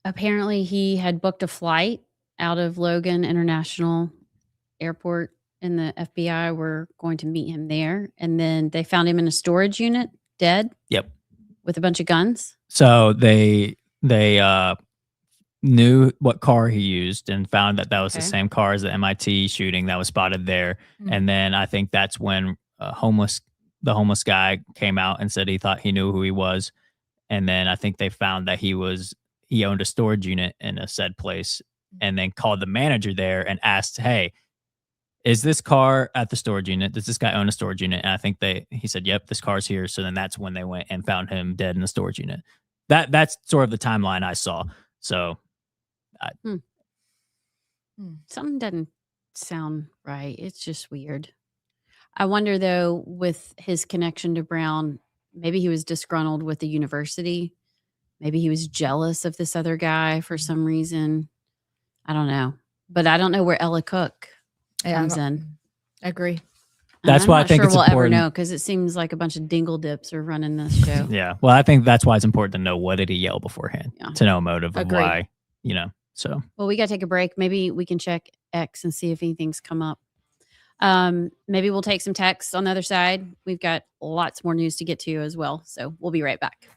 Speaker 2: apparently he had booked a flight out of Logan International Airport, and the FBI were going to meet him there. And then they found him in a storage unit, dead.
Speaker 3: Yep.
Speaker 2: With a bunch of guns.
Speaker 3: So they knew what car he used and found that was the same car as the MIT shooting that was spotted there. And then I think that's when the homeless guy came out and said he thought he knew who he was. And then I think they found that he owned a storage unit in a said place, and then called the manager there and asked, "Hey, is this car at the storage unit? Does this guy own a storage unit?" And I think he said, "Yep, this car's here." So then that's when they went and found him dead in the storage unit. That's sort of the timeline I saw. So
Speaker 2: something doesn't sound right. It's just weird. I wonder though, with his connection to Brown, maybe he was disgruntled with the university. Maybe he was jealous of this other guy for some reason. I don't know. But I don't know where Ella Cook comes in.
Speaker 1: I agree.
Speaker 3: That's why I think
Speaker 2: sure
Speaker 3: it's
Speaker 2: we'll
Speaker 3: important.
Speaker 2: ever know, because it seems like a bunch of dingle dips are running this show.
Speaker 3: Yeah. Well, I think that's why it's important to know what did he yell beforehand, to know a motive of
Speaker 2: Agreed.
Speaker 3: why, so.
Speaker 2: Well, we got to take a break. Maybe we can check X and see if anything's come up. Maybe we'll take some texts on the other side. We've got lots more news to get to as well. So we'll be right back.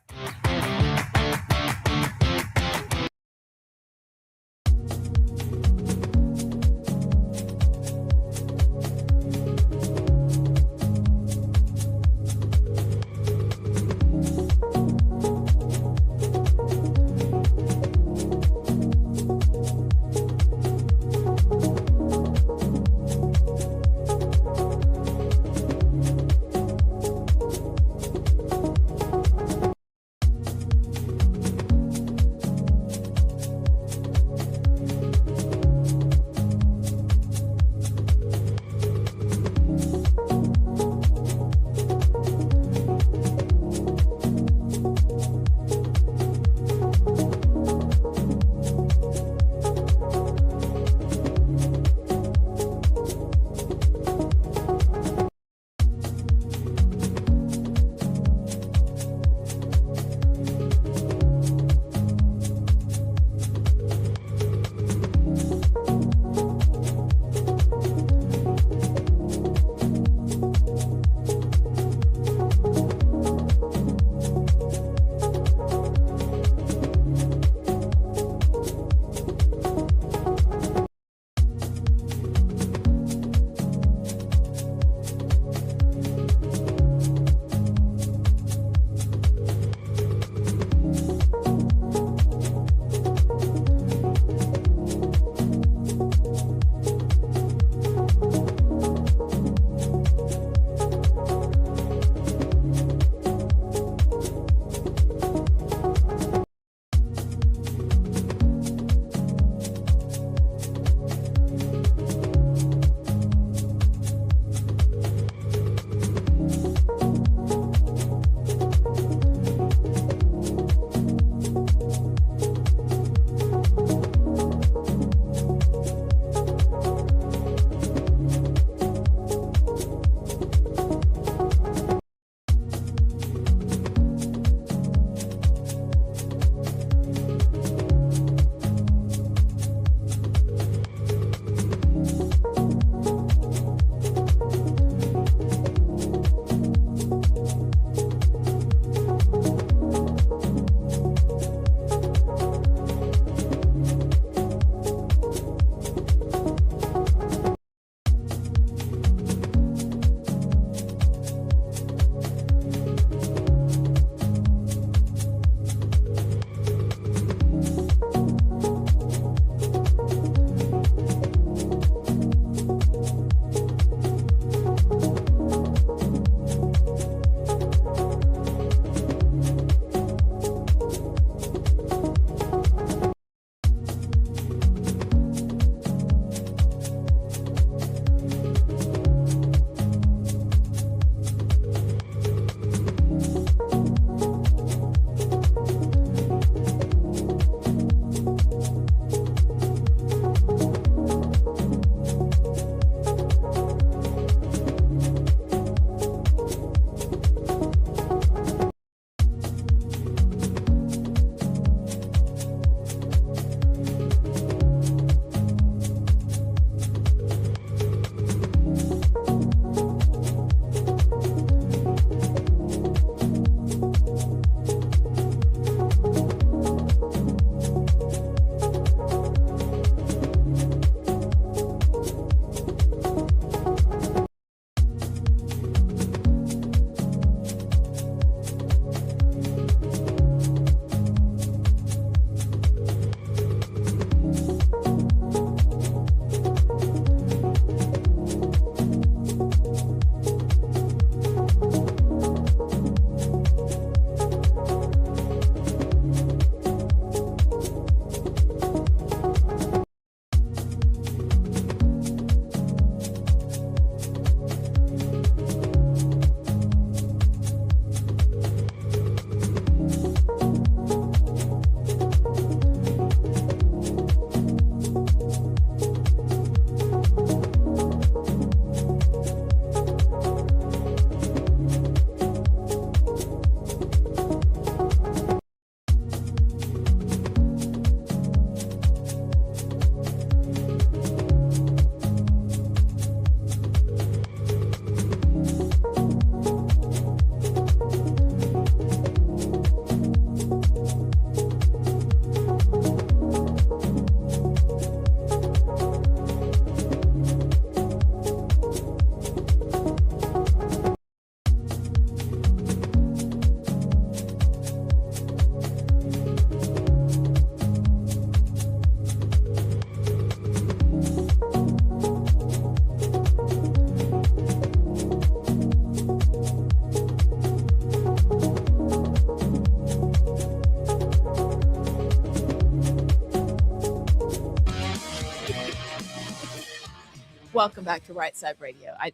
Speaker 1: Welcome back to Rightside Radio. I'm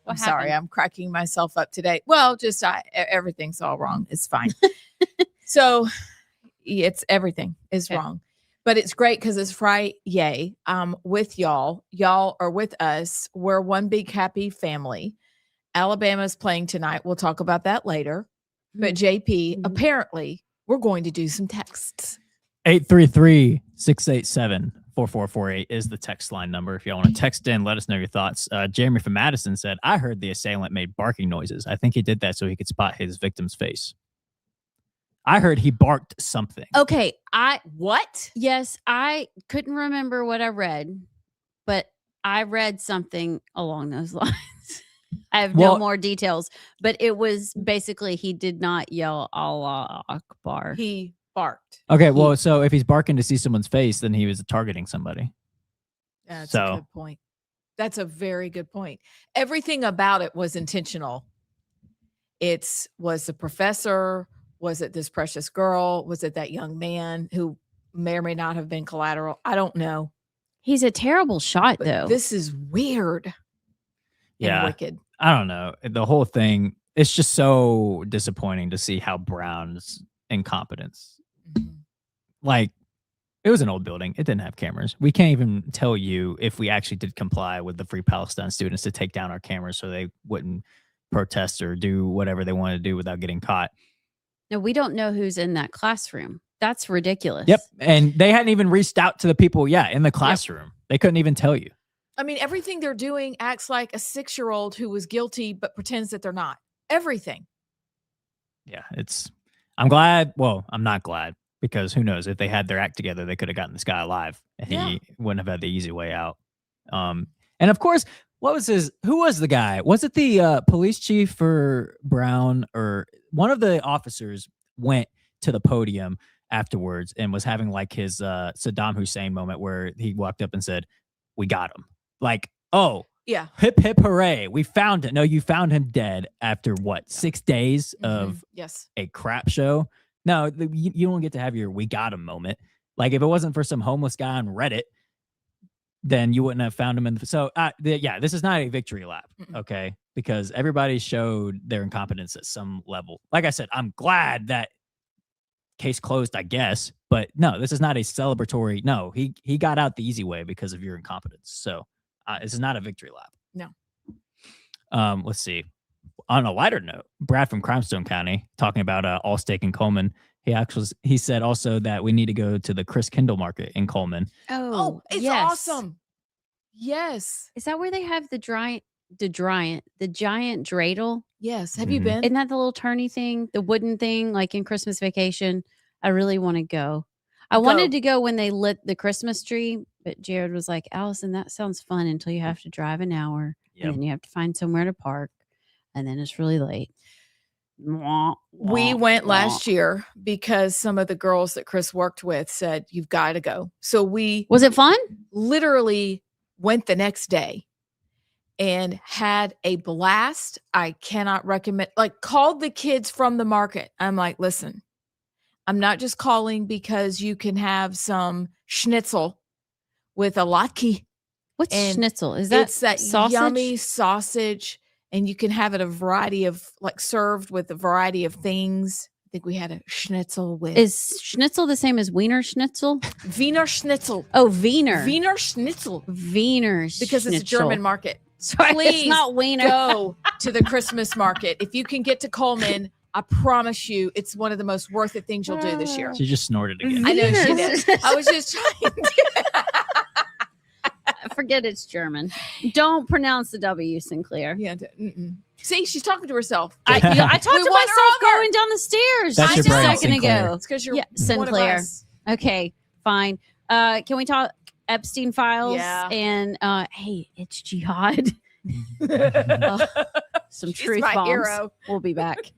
Speaker 2: What
Speaker 1: sorry,
Speaker 2: happened?
Speaker 1: I'm cracking myself up today. Well, just everything's all wrong. It's fine. So it's everything is
Speaker 2: Okay.
Speaker 1: wrong, but it's great because it's Friday. With y'all. Y'all are with us. We're one big happy family. Alabama's playing tonight. We'll talk about that later. But JP, apparently, we're going to do some texts.
Speaker 3: 833-687-4448 is the text line number. If y'all want to text in, let us know your thoughts. Jeremy from Madison said, I heard the assailant made barking noises. I think he did that so he could spot his victim's face. I heard he barked something.
Speaker 2: Okay,
Speaker 1: What?
Speaker 2: yes, I couldn't remember what I read, but I read something along those lines. I have no
Speaker 3: Well-
Speaker 2: more details, but it was basically he did not yell Allah Akbar.
Speaker 1: He barked.
Speaker 3: Okay, well, so if he's barking to see someone's face, then he was targeting somebody.
Speaker 1: That's
Speaker 3: So-
Speaker 1: a good point. That's a very good point. Everything about it was intentional. Was the professor? Was it this precious girl? Was it that young man who may or may not have been collateral? I don't know.
Speaker 2: He's a terrible shot,
Speaker 1: But
Speaker 2: though.
Speaker 1: this is weird and
Speaker 3: Yeah.
Speaker 1: wicked.
Speaker 3: I don't know. The whole thing, it's just so disappointing to see how Brown's incompetence.
Speaker 1: Mhm.
Speaker 3: Like, it was an old building. It didn't have cameras. We can't even tell you if we actually did comply with the Free Palestine students to take down our cameras so they wouldn't protest or do whatever they wanted to do without getting caught.
Speaker 2: No, we don't know who's in that classroom. That's ridiculous.
Speaker 3: Yep. And they hadn't even reached out to the people, in the classroom. They couldn't even tell you.
Speaker 1: I mean, everything they're doing acts like a 6-year-old who was guilty but pretends that they're not. Everything.
Speaker 3: Yeah, I'm glad. Well, I'm not glad because who knows if they had their act together, they could have gotten this guy alive and he wouldn't have had the easy way out. And of course, who was the guy? Was it the police chief for Brown or one of the officers went to the podium afterwards and was having like his Saddam Hussein moment where he walked up and said, "We got him." Like, oh,
Speaker 1: Yeah.
Speaker 3: hip, hip, hooray. We found it. No, you found him dead after what, 6 days of
Speaker 1: Yes.
Speaker 3: a crap show? No, you don't get to have your "we got him" moment. Like, if it wasn't for some homeless guy on Reddit, then you wouldn't have found him so this is not a victory lap. Okay, because everybody showed their incompetence at some level. Like I said, I'm glad that case closed, I guess, but no, this is not a celebratory. No, he got out the easy way because of your incompetence. So this is not a victory lap.
Speaker 1: No.
Speaker 3: Let's see. On a lighter note, Brad from Crimestone County talking about Allstake in Coleman. He said also that we need to go to the Chris Kindle Market in Coleman.
Speaker 1: Oh, it's
Speaker 2: yes.
Speaker 1: awesome. Yes.
Speaker 2: Is that where they have the giant dreidel?
Speaker 1: Yes. Have you
Speaker 3: Mhm.
Speaker 1: been?
Speaker 2: Isn't that the little turny thing, the wooden thing, like in Christmas Vacation? I really want to go. I wanted to go when they lit the Christmas tree, but Jared was like, Allison, that sounds fun until you have to drive an hour
Speaker 3: Yep.
Speaker 2: and then you have to find somewhere to park and then it's really late.
Speaker 1: We went last year because some of the girls that Chris worked with said, you've got to go. So we
Speaker 2: Was it fun?
Speaker 1: literally went the next day and had a blast. I cannot recommend, called the kids from the market. I'm like, listen, I'm not just calling because you can have some schnitzel with a latke.
Speaker 2: What's
Speaker 1: And
Speaker 2: schnitzel? Is that
Speaker 1: It's that
Speaker 2: sausage?
Speaker 1: yummy sausage, and you can have it a variety of served with a variety of things. I think we had a schnitzel with
Speaker 2: Is schnitzel the same as Wiener Schnitzel?
Speaker 1: Wiener Schnitzel.
Speaker 2: Oh, Wiener.
Speaker 1: Wiener Schnitzel.
Speaker 2: Wiener
Speaker 1: Because it's a
Speaker 2: Schnitzel.
Speaker 1: German market.
Speaker 2: Sorry,
Speaker 1: Please
Speaker 2: it's not Wiener.
Speaker 1: Go to the Christmas market. If you can get to Coleman, I promise you it's one of the most worth it things you'll do this year.
Speaker 3: She just snorted again.
Speaker 1: I know she
Speaker 2: Wiener.
Speaker 1: did. I was just trying to.
Speaker 2: Forget it's German. Don't pronounce the W, Sinclair.
Speaker 1: Yeah. See, she's talking to herself.
Speaker 2: I talked
Speaker 1: We
Speaker 2: to
Speaker 1: want her
Speaker 2: myself
Speaker 1: over.
Speaker 2: going down the stairs
Speaker 3: That's
Speaker 2: just
Speaker 3: your
Speaker 2: a
Speaker 3: brain,
Speaker 2: second
Speaker 3: Sinclair.
Speaker 2: ago.
Speaker 1: It's because you're
Speaker 2: Yeah,
Speaker 1: one of
Speaker 2: Sinclair.
Speaker 1: us.
Speaker 2: Okay, fine. Can we talk Epstein files?
Speaker 1: Yeah.
Speaker 2: And hey, it's jihad. Some
Speaker 1: She's
Speaker 2: truth
Speaker 1: my
Speaker 2: bombs.
Speaker 1: hero.
Speaker 2: We'll be back.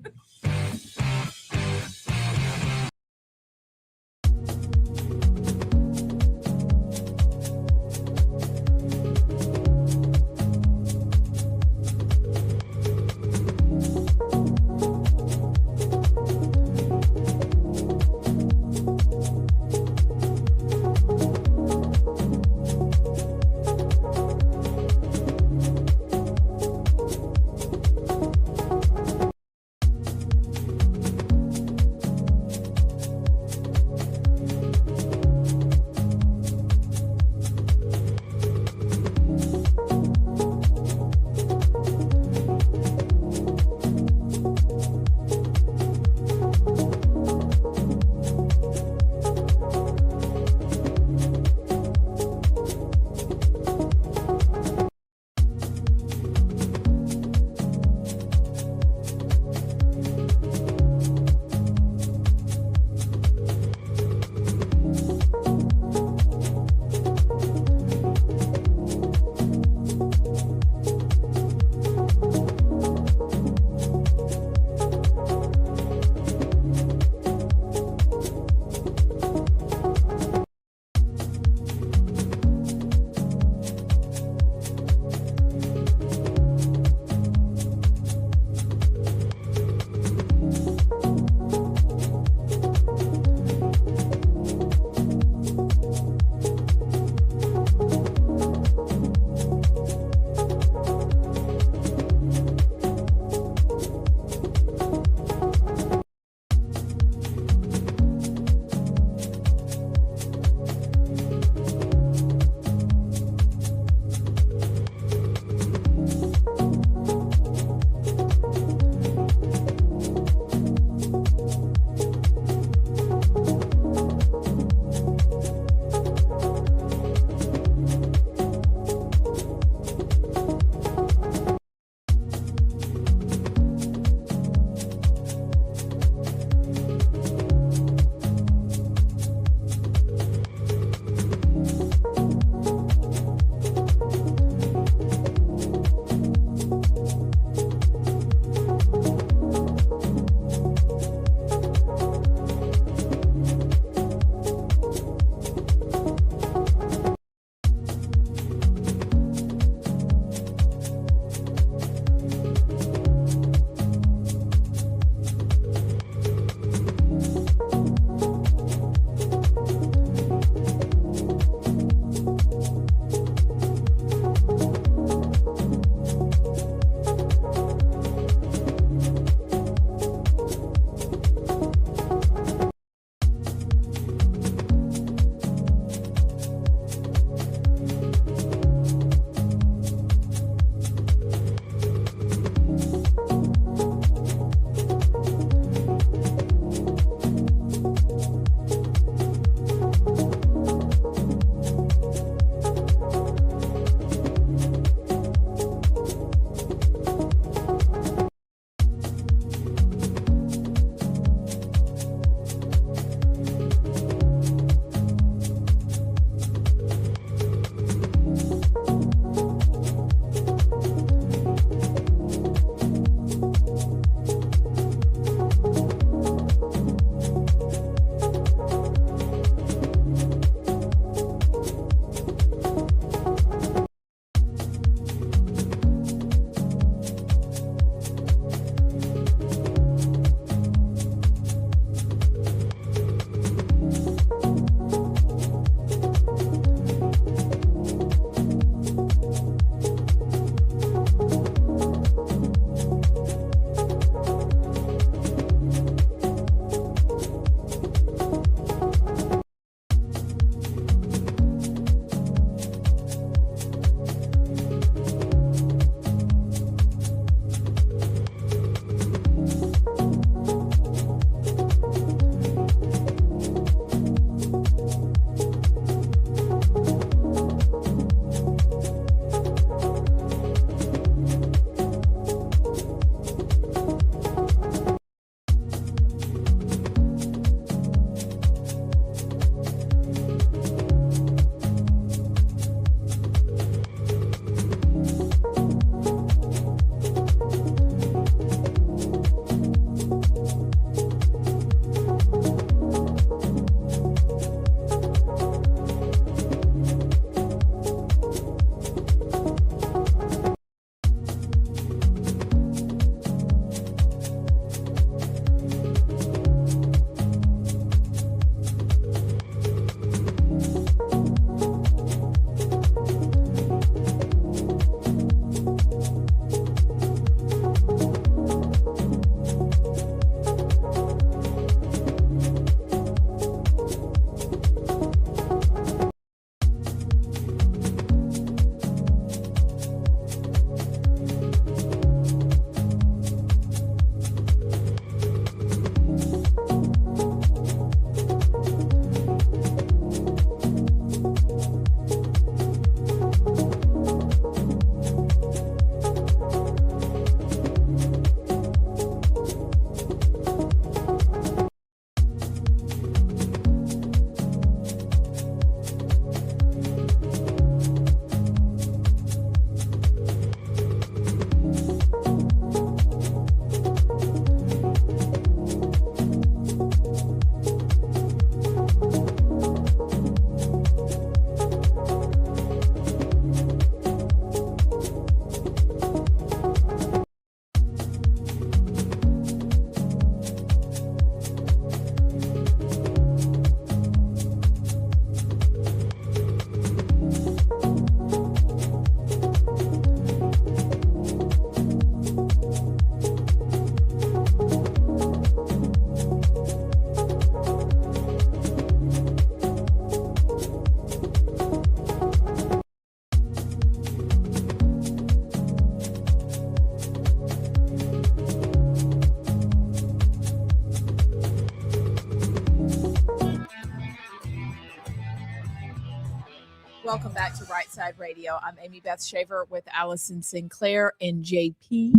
Speaker 1: Welcome back to Rightside Radio. I'm Amy Beth Shaver with Allison Sinclair and JP.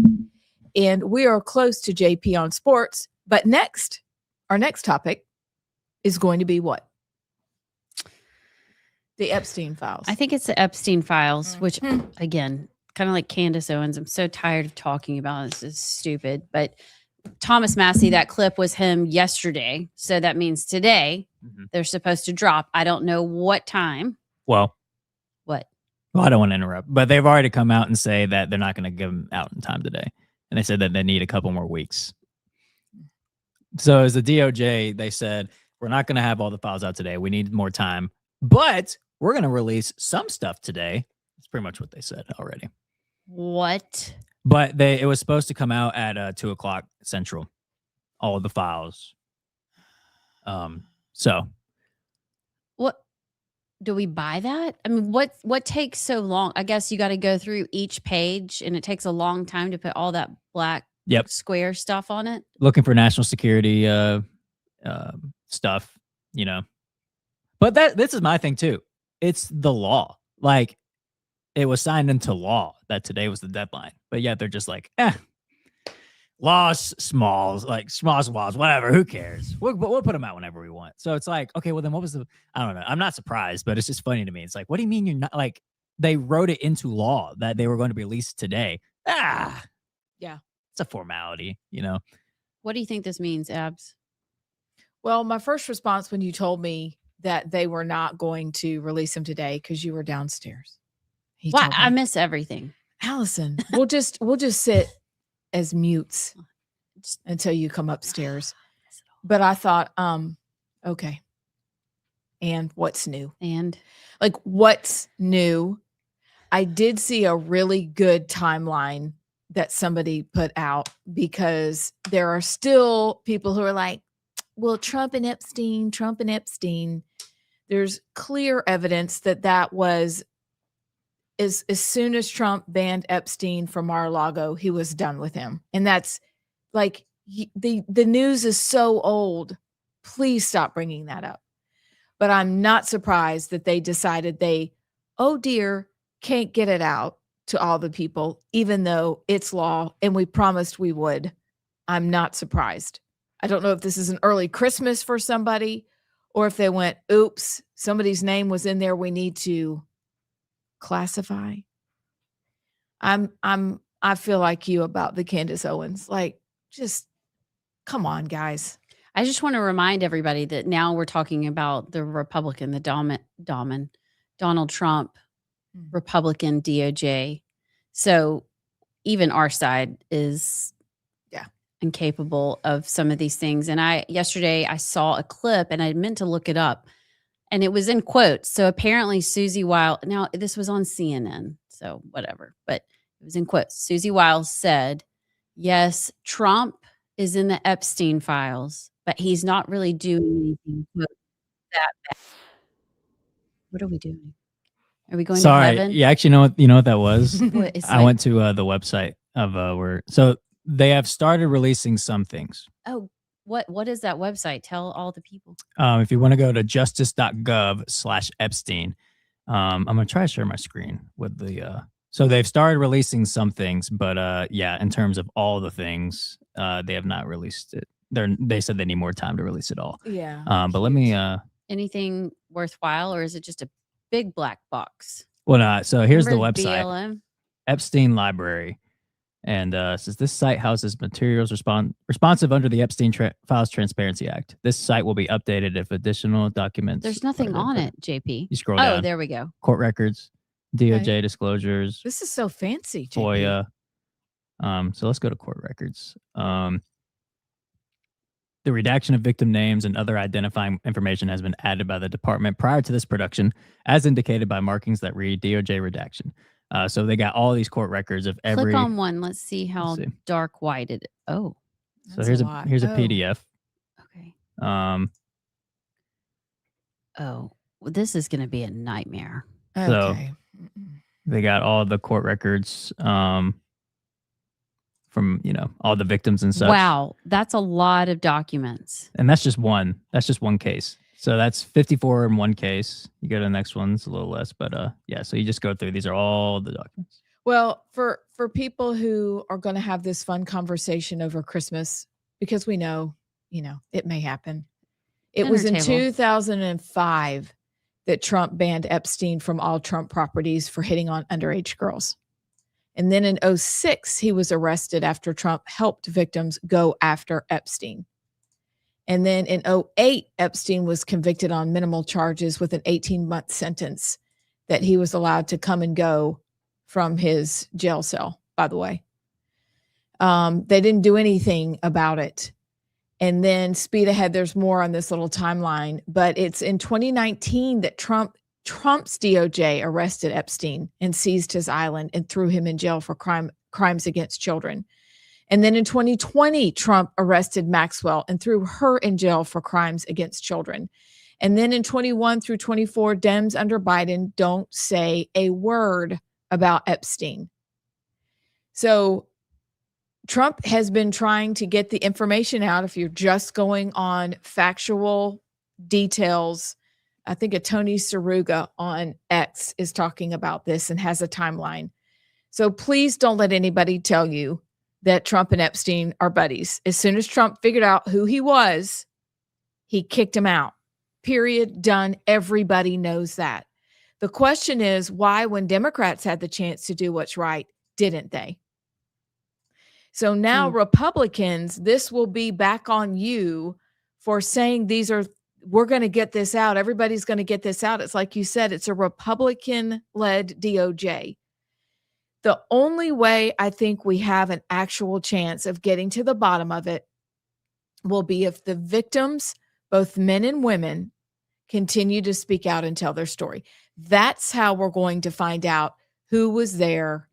Speaker 1: And we are close to JP on sports. But next, our next topic is going to be what? The Epstein files.
Speaker 2: I think it's the Epstein files, which, again, kind of like Candace Owens. I'm so tired of talking about it. This is stupid. But Thomas Massey, that clip was him yesterday. So that means today they're supposed to drop. I don't know what time.
Speaker 3: Well,
Speaker 2: what?
Speaker 3: Well, I don't want to interrupt, but they've already come out and say that they're not going to give them out in time today. And they said that they need a couple more weeks. So as the DOJ, they said, we're not going to have all the files out today. We need more time, but we're going to release some stuff today. That's pretty much what they said already.
Speaker 2: What?
Speaker 3: But it was supposed to come out at 2:00 Central, all of the files. So
Speaker 2: what do we buy that? I mean, what takes so long? I guess you got to go through each page, and it takes a long time to put all that black square stuff on it.
Speaker 3: Looking for national security stuff, you know. But this is my thing too. It's the law. Like, it was signed into law that today was the deadline. But yet they're just like, laws, smalls, like small laws, whatever. Who cares? We'll put them out whenever we want. So it's like, okay, well then what was I don't know. I'm not surprised, but it's just funny to me. It's like, what do you mean you're not, like, they wrote it into law that they were going to be released today. Yeah. It's a formality, you know.
Speaker 2: What do you think this means, Abs?
Speaker 1: Well, my first response when you told me that they were not going to release them today, because you were downstairs.
Speaker 2: Why? I miss everything.
Speaker 1: Allison, we'll just sit as mutes until you come upstairs. But I thought, okay. And what's new?
Speaker 2: And
Speaker 1: like, what's new? I did see a really good timeline that somebody put out, because there are still people who are like, well, Trump and Epstein. There's clear evidence that was as soon as Trump banned Epstein from Mar-a-Lago, he was done with him. And that's like, the news is so old. Please stop bringing that up. But I'm not surprised that they decided oh dear, can't get it out to all the people, even though it's law and we promised we would. I'm not surprised. I don't know if this is an early Christmas for somebody, or if they went, oops, somebody's name was in there, we need to classify. I feel like you about the Candace Owens. Like, just come on, guys.
Speaker 2: I just want to remind everybody that now we're talking about the Republican, Donald Trump, Republican DOJ. So even our side is incapable of some of these things. And yesterday I saw a clip, and I meant to look it up, and it was in quotes. So apparently Susie Wiles, now this was on CNN, so whatever, but it was in quotes. Susie Wiles said, yes, Trump is in the Epstein files, but he's not really doing anything that bad. What are we doing? Are we going to heaven?
Speaker 3: Yeah, actually, you know what that was? I went to the website of so they have started releasing some things.
Speaker 2: Oh, what is that website? Tell all the people.
Speaker 3: If you want to go to justice.gov/Epstein, I'm gonna try to share my screen with the. So they've started releasing some things, but in terms of all the things, they have not released it. They said they need more time to release it all.
Speaker 1: Yeah.
Speaker 3: But let me.
Speaker 2: Anything worthwhile, or is it just a big black box?
Speaker 3: Well, so here's the
Speaker 2: Remember
Speaker 3: website.
Speaker 2: BLM?
Speaker 3: Epstein Library. And says this site houses materials responsive under the Epstein Files Transparency Act. This site will be updated if additional documents.
Speaker 2: There's nothing on it, JP.
Speaker 3: You scroll down.
Speaker 2: Oh, there we go.
Speaker 3: Court records, DOJ disclosures.
Speaker 1: This is so fancy, JP.
Speaker 3: FOIA. So let's go to court records. The redaction of victim names and other identifying information has been added by the department prior to this production, as indicated by markings that read DOJ redaction. So they got all these court records of every.
Speaker 2: Click on one. Let's see how dark white it is. Oh,
Speaker 3: so here's a PDF.
Speaker 2: Okay.
Speaker 3: Oh,
Speaker 2: well, this is going to be a nightmare.
Speaker 1: Okay.
Speaker 3: So they got all the court records from all the victims and such.
Speaker 2: Wow, that's a lot of documents.
Speaker 3: And that's just one. That's just one case. So that's 54 in one case. You go to the next one, it's a little less, but yeah. So you just go through. These are all the documents.
Speaker 1: Well, for people who are going to have this fun conversation over Christmas, because we know, it may happen. It was in 2005 that Trump banned Epstein from all Trump properties for hitting on underage girls. And then in 2006, he was arrested after Trump helped victims go after Epstein. And then in 2008, Epstein was convicted on minimal charges with an 18-month sentence that he was allowed to come and go from his jail cell, by the way. They didn't do anything about it. And then speed ahead, there's more on this little timeline, but it's in 2019 that Trump's DOJ arrested Epstein and seized his island and threw him in jail for crimes against children. And then in 2020, Trump arrested Maxwell and threw her in jail for crimes against children. And then in 21 through 24, Dems under Biden don't say a word about Epstein. So Trump has been trying to get the information out. If you're just going on factual details, I think a Tony Saruga on X is talking about this and has a timeline. So please don't let anybody tell you that Trump and Epstein are buddies. As soon as Trump figured out who he was, he kicked him out. Period. Done. Everybody knows that. The question is, why, when Democrats had the chance to do what's right, didn't they? So now Republicans, this will be back on you for saying we're going to get this out. Everybody's going to get this out. It's like you said, it's a Republican-led DOJ. The only way I think we have an actual chance of getting to the bottom of it will be if the victims, both men and women, continue to speak out and tell their story. That's how we're going to find out who was there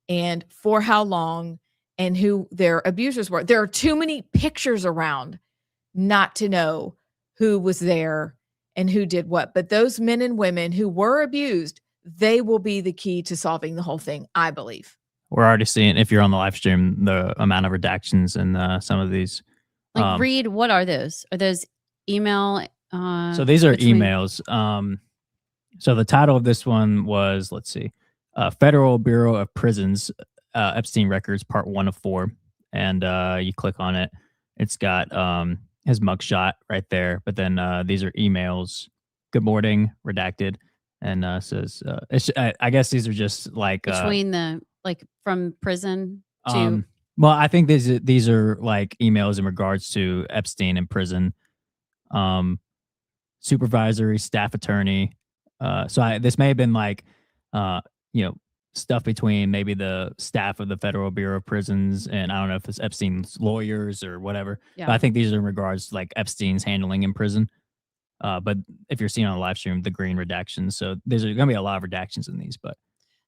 Speaker 1: and for how long and who their abusers were. There are too many pictures around not to know who was there and who did what. But those men and women who were abused, they will be the key to solving the whole thing, I believe.
Speaker 3: We're already seeing, if you're on the live stream, the amount of redactions in some of these.
Speaker 2: Read, what are those? Are those email?
Speaker 3: So these are emails. So the title of this one was, let's see, Federal Bureau of Prisons, Epstein Records, Part 1 of 4. And you click on it. It's got his mugshot right there. But then these are emails. Good morning, redacted. And says, I guess these are just like
Speaker 2: between from prison to.
Speaker 3: Well, I think these are like emails in regards to Epstein in prison, supervisory staff attorney. So this may have been like, stuff between maybe the staff of the Federal Bureau of Prisons and I don't know if it's Epstein's lawyers or whatever.
Speaker 2: Yeah.
Speaker 3: But I think these are in regards to like Epstein's handling in prison. But if you're seeing on the live stream, the green redactions. So there's going to be a lot of redactions in these, but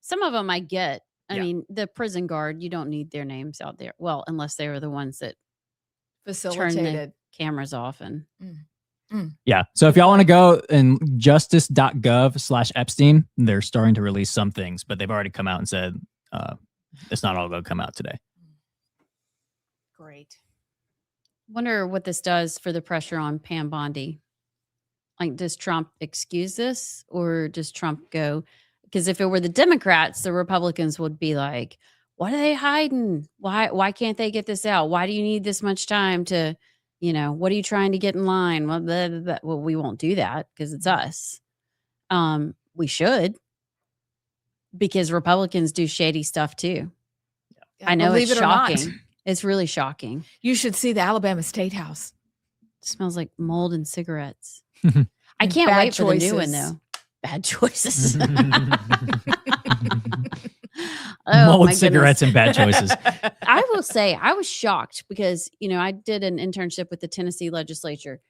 Speaker 2: some of them I get. I mean, the prison guard, you don't need their names out there. Well, unless they were the ones that
Speaker 1: facilitated
Speaker 2: turn the cameras off and.
Speaker 3: Yeah. So if y'all want to go and justice.gov/Epstein, they're starting to release some things, but they've already come out and said it's not all going to come out today.
Speaker 1: Great.
Speaker 2: Wonder what this does for the pressure on Pam Bondi. Like, does Trump excuse this or does Trump go? Because if it were the Democrats, the Republicans would be like, what are they hiding? Why can't they get this out? Why do you need this much time to, what are you trying to get in line? Well, blah, blah, blah. Well, we won't do that because it's us. We should, because Republicans do shady stuff too.
Speaker 1: Yeah,
Speaker 2: I know it's shocking.
Speaker 1: Not.
Speaker 2: It's really shocking.
Speaker 1: You should see the Alabama State House.
Speaker 2: It smells like mold and cigarettes. I can't wait for the new one though. Bad choices.
Speaker 3: Mold, cigarettes, and bad choices.
Speaker 2: I will say I was shocked because, I did an internship with the Tennessee legislature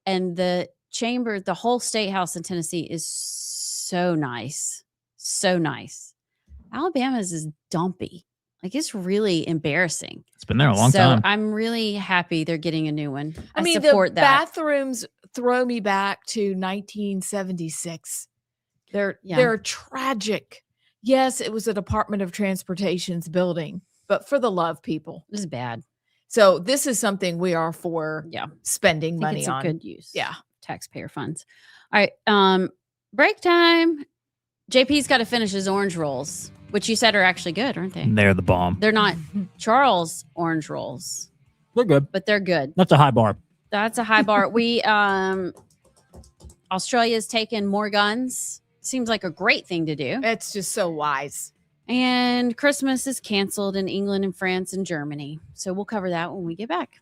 Speaker 2: and the chamber, the whole state house in Tennessee is so nice. So nice. Alabama's is dumpy. Like, it's really embarrassing.
Speaker 3: It's been there a long time.
Speaker 2: So I'm really happy they're getting a new one.
Speaker 1: I mean,
Speaker 2: support
Speaker 1: the
Speaker 2: that.
Speaker 1: bathrooms throw me back to 1976. They're tragic. Yes, it was a Department of Transportation's building, but for the love, people.
Speaker 2: This is bad.
Speaker 1: So this is something we are for spending money
Speaker 2: it's
Speaker 1: on.
Speaker 2: A good use.
Speaker 1: Yeah,
Speaker 2: taxpayer funds. All right. Break time. JP's got to finish his orange rolls, which you said are actually good, aren't they?
Speaker 3: They're the bomb.
Speaker 2: They're not Charles orange rolls,
Speaker 3: They're good.
Speaker 2: but they're good.
Speaker 3: That's a high bar.
Speaker 2: That's a high bar. Australia's taken more guns. Seems like a great thing to do.
Speaker 1: It's just so wise.
Speaker 2: And Christmas is canceled in England and France and Germany. So we'll cover that when we get back.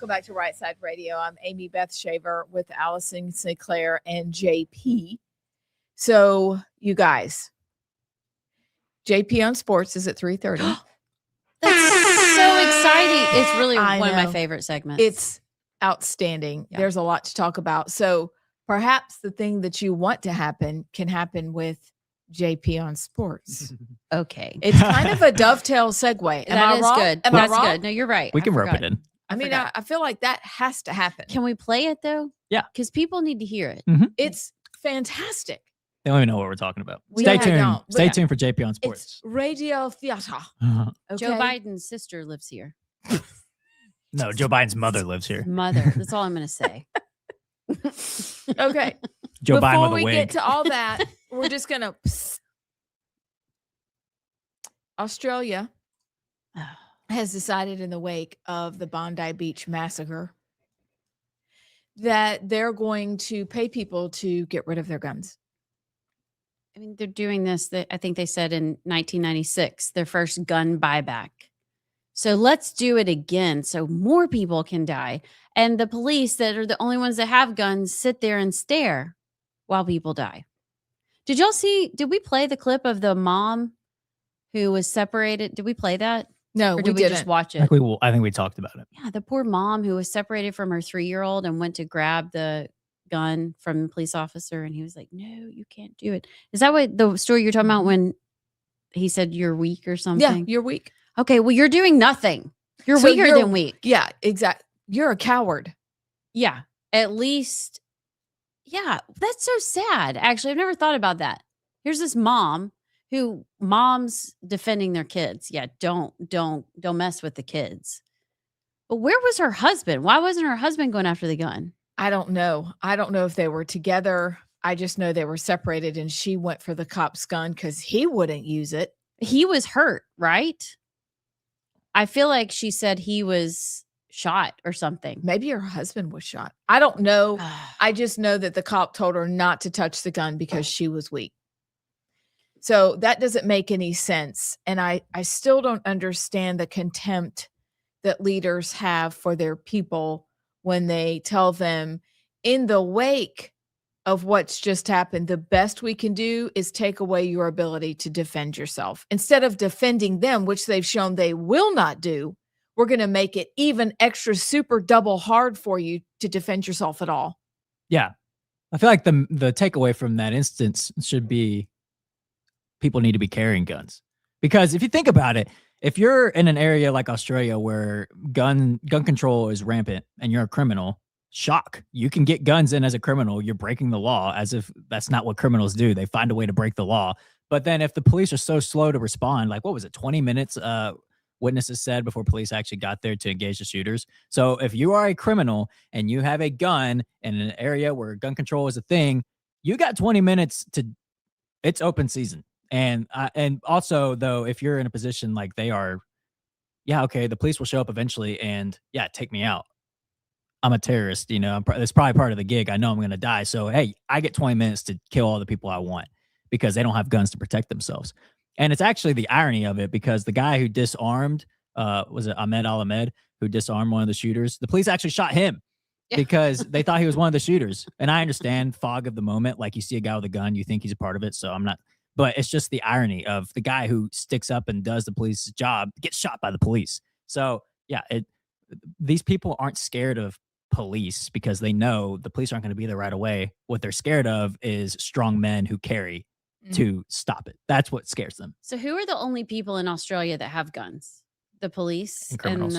Speaker 1: Welcome back to Rightside Radio. I'm Amy Beth Shaver with Allison Sinclair and JP. So, you guys, JP on Sports is at 3:30.
Speaker 2: That's so exciting. It's really
Speaker 1: I
Speaker 2: one of my
Speaker 1: know.
Speaker 2: favorite segments.
Speaker 1: It's outstanding.
Speaker 2: Yeah.
Speaker 1: There's a lot to talk about. So, perhaps the thing that you want to happen can happen with JP on Sports.
Speaker 2: okay.
Speaker 1: It's kind of a dovetail segue. Am
Speaker 2: That
Speaker 1: I
Speaker 2: is
Speaker 1: wrong?
Speaker 2: good.
Speaker 1: Am
Speaker 2: That's
Speaker 1: I wrong?
Speaker 2: good. No, you're right.
Speaker 3: We
Speaker 2: I
Speaker 3: can rope
Speaker 2: forgot.
Speaker 3: it in.
Speaker 1: I mean,
Speaker 2: forgot.
Speaker 1: I feel like that has to happen.
Speaker 2: Can we play it though?
Speaker 3: Yeah.
Speaker 2: Because people need to hear it.
Speaker 1: It's fantastic.
Speaker 3: They don't even know what we're talking about.
Speaker 1: We
Speaker 3: Stay
Speaker 1: don't.
Speaker 3: tuned.
Speaker 1: Don't.
Speaker 3: Stay
Speaker 1: Yeah.
Speaker 3: tuned for JP on
Speaker 1: It's
Speaker 3: Sports.
Speaker 1: radio theater.
Speaker 3: Uh-huh.
Speaker 1: Okay?
Speaker 2: Joe Biden's sister lives here.
Speaker 3: No, Joe Biden's mother lives here.
Speaker 2: Mother. That's all I'm going to say.
Speaker 1: Okay.
Speaker 3: Joe Biden
Speaker 1: Before
Speaker 3: with a
Speaker 1: we
Speaker 3: wig.
Speaker 1: get to all that, we're just going to. Australia has decided in the wake of the Bondi Beach massacre that they're going to pay people to get rid of their guns.
Speaker 2: I mean, they're doing this, I think they said in 1996, their first gun buyback. So let's do it again so more people can die. And the police that are the only ones that have guns sit there and stare while people die. Did we play the clip of the mom who was separated? Did we play that?
Speaker 1: No,
Speaker 2: Or
Speaker 1: we
Speaker 2: did we
Speaker 1: didn't.
Speaker 2: just watch
Speaker 3: I
Speaker 2: it?
Speaker 3: think we talked about it.
Speaker 2: Yeah, the poor mom who was separated from her 3-year-old and went to grab the gun from the police officer. And he was like, no, you can't do it. Is that what the story you're talking about when he said you're weak or something?
Speaker 1: Yeah, you're weak.
Speaker 2: Okay, well, you're doing nothing. You're
Speaker 1: So
Speaker 2: weaker than weak.
Speaker 1: Yeah, exactly. You're a coward.
Speaker 2: Yeah, at least. Yeah, that's so sad. Actually, I've never thought about that. Here's this moms defending their kids. Yeah, don't mess with the kids. But where was her husband? Why wasn't her husband going after the gun?
Speaker 1: I don't know. I don't know if they were together. I just know they were separated and she went for the cop's gun because he wouldn't use it.
Speaker 2: He was hurt, right? I feel like she said he was shot or something.
Speaker 1: Maybe her husband was shot. I don't know. I just know that the cop told her not to touch the gun because she was weak. So that doesn't make any sense. And I still don't understand the contempt that leaders have for their people when they tell them in the wake of what's just happened, the best we can do is take away your ability to defend yourself. Instead of defending them, which they've shown they will not do, we're going to make it even extra super double hard for you to defend yourself at all.
Speaker 3: Yeah. I feel like the takeaway from that instance should be people need to be carrying guns. Because if you think about it, if you're in an area like Australia where gun control is rampant and you're a criminal, shock. You can get guns in as a criminal. You're breaking the law, as if that's not what criminals do. They find a way to break the law. But then if the police are so slow to respond, like what was it, 20 minutes witnesses said before police actually got there to engage the shooters. So if you are a criminal and you have a gun in an area where gun control is a thing, you got 20 minutes to, it's open season. And also though, if you're in a position like they are, yeah, okay, the police will show up eventually and yeah, take me out. I'm a terrorist, you know, that's probably part of the gig. I know I'm going to die. So, hey, I get 20 minutes to kill all the people I want because they don't have guns to protect themselves. And it's actually the irony of it because the guy who disarmed, was it Ahmed, who disarmed one of the shooters? The police actually shot him because they thought he was one of the shooters. And I understand fog of the moment. Like you see a guy with a gun, you think he's a part of it. So I'm not, but it's just the irony of the guy who sticks up and does the police's job gets shot by the police. So yeah, these people aren't scared of police because they know the police aren't going to be there right away. What they're scared of is strong men who carry to stop it. That's what scares them.
Speaker 2: So who are the only people in Australia that have guns? The police and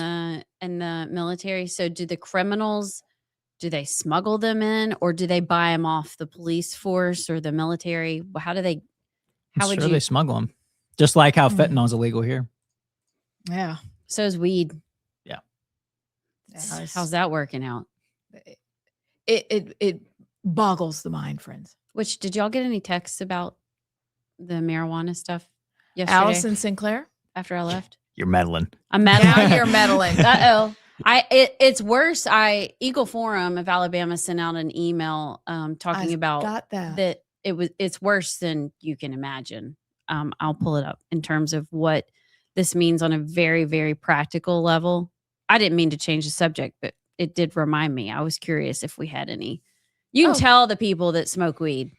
Speaker 2: the military. So do the criminals, do they smuggle them in or do they buy them off the police force or the military? How do they,
Speaker 3: they smuggle them? Just like how fentanyl is illegal here.
Speaker 1: Yeah.
Speaker 2: So is weed.
Speaker 3: Yeah.
Speaker 2: How's that working out?
Speaker 1: It boggles the mind, friends.
Speaker 2: Which, did y'all get any texts about the marijuana stuff yesterday?
Speaker 1: Allison Sinclair?
Speaker 2: After I left?
Speaker 3: You're meddling.
Speaker 2: I'm meddling.
Speaker 1: Now you're meddling.
Speaker 2: Uh-oh. It's worse. Eagle Forum of Alabama sent out an email talking about that it's worse than you can imagine. I'll pull it up in terms of what this means on a very, very practical level. I didn't mean to change the subject, but it did remind me. I was curious if we had any. You can
Speaker 1: Oh.
Speaker 2: tell the people that smoke weed.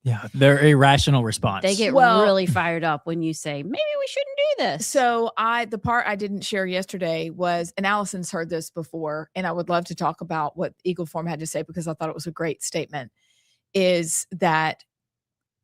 Speaker 3: Yeah, their irrational response.
Speaker 2: They get
Speaker 1: Well-
Speaker 2: really fired up when you say, maybe we shouldn't do this.
Speaker 1: So the part I didn't share yesterday was, and Allison's heard this before, and I would love to talk about what Eagle Form had to say because I thought it was a great statement, is that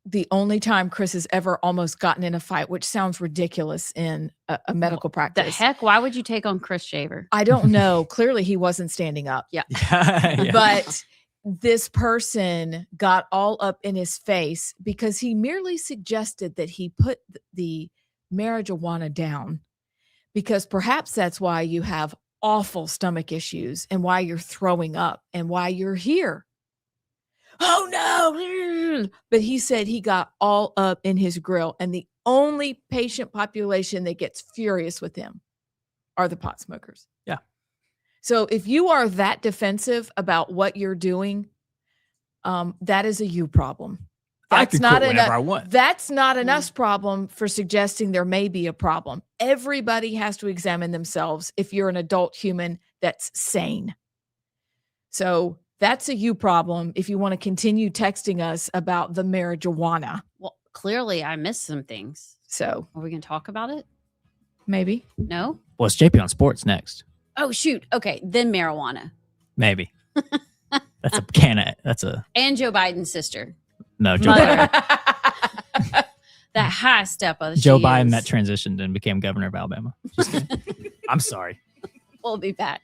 Speaker 1: the only time Chris has ever almost gotten in a fight, which sounds ridiculous in a medical
Speaker 2: the
Speaker 1: practice.
Speaker 2: heck? Why would you take on Chris Shaver?
Speaker 1: I don't know. Clearly he wasn't standing up.
Speaker 2: Yeah.
Speaker 3: Yeah.
Speaker 1: But this person got all up in his face because he merely suggested that he put the marijuana down, because perhaps that's why you have awful stomach issues and why you're throwing up and why you're here. Oh no. But he said he got all up in his grill, and the only patient population that gets furious with him are the pot smokers.
Speaker 3: Yeah.
Speaker 1: So if you are that defensive about what you're doing, that is a you problem.
Speaker 3: I
Speaker 1: That's
Speaker 3: can
Speaker 1: not
Speaker 3: quit
Speaker 1: an
Speaker 3: whenever I want.
Speaker 1: that's not an us problem for suggesting there may be a problem. Everybody has to examine themselves if you're an adult human that's sane. So that's a you problem if you want to continue texting us about the marijuana.
Speaker 2: Well, clearly I missed some things.
Speaker 1: So
Speaker 2: Are we going to talk about it?
Speaker 1: maybe.
Speaker 2: No?
Speaker 3: Well, it's JP on Sports next.
Speaker 2: Oh, shoot. Okay. Then marijuana.
Speaker 3: Maybe. That's a can. That's a
Speaker 2: And Joe Biden's sister.
Speaker 3: no. Joe
Speaker 2: Mother.
Speaker 3: Biden.
Speaker 2: That high step of
Speaker 3: Joe Biden that transitioned and became governor of Alabama. Just kidding.
Speaker 2: transition.
Speaker 3: I'm sorry.
Speaker 2: We'll be back.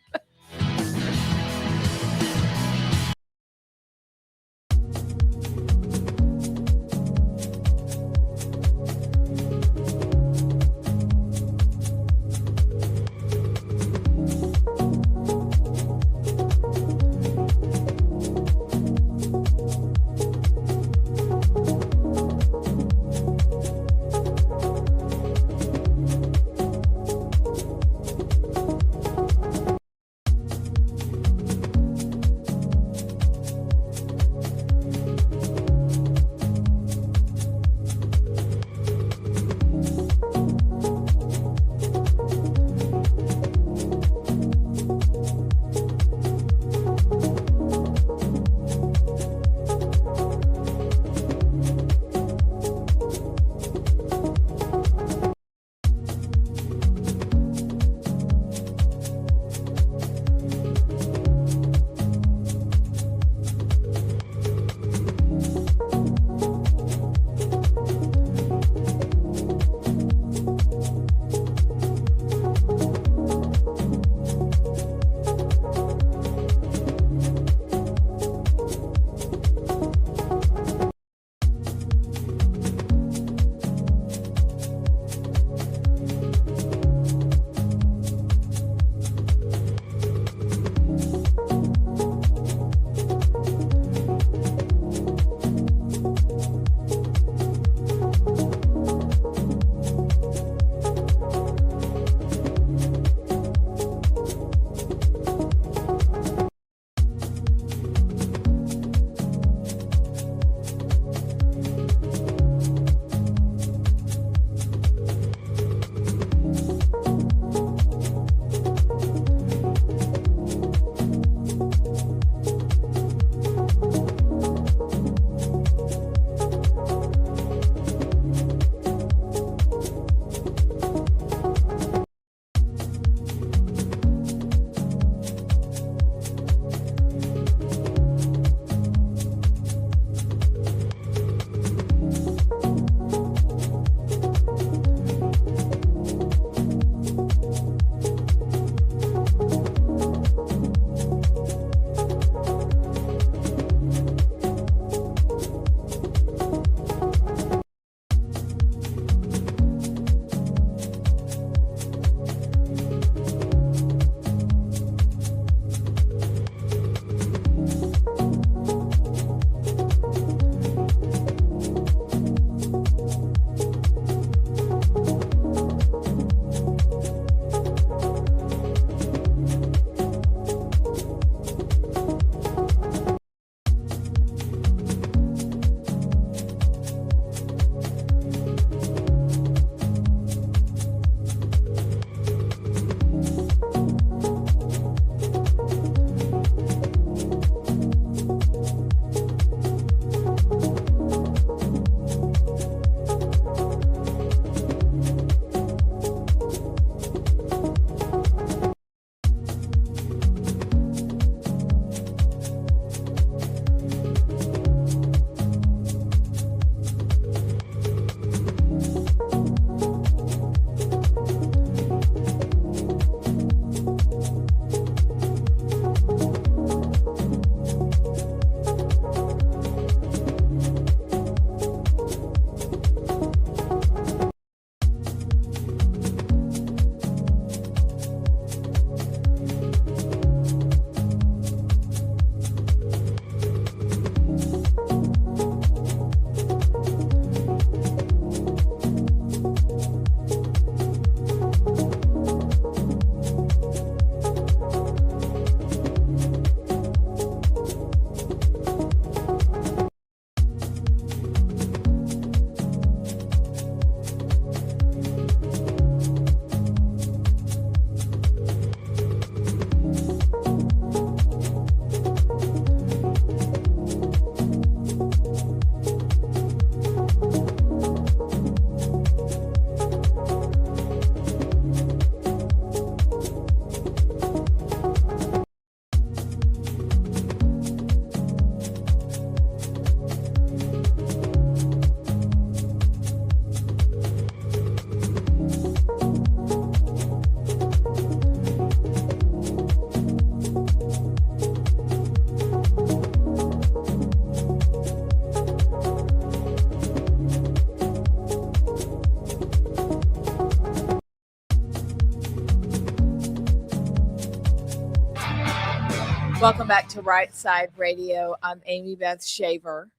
Speaker 1: Welcome back to Rightside Radio. I'm Amy Beth Shaver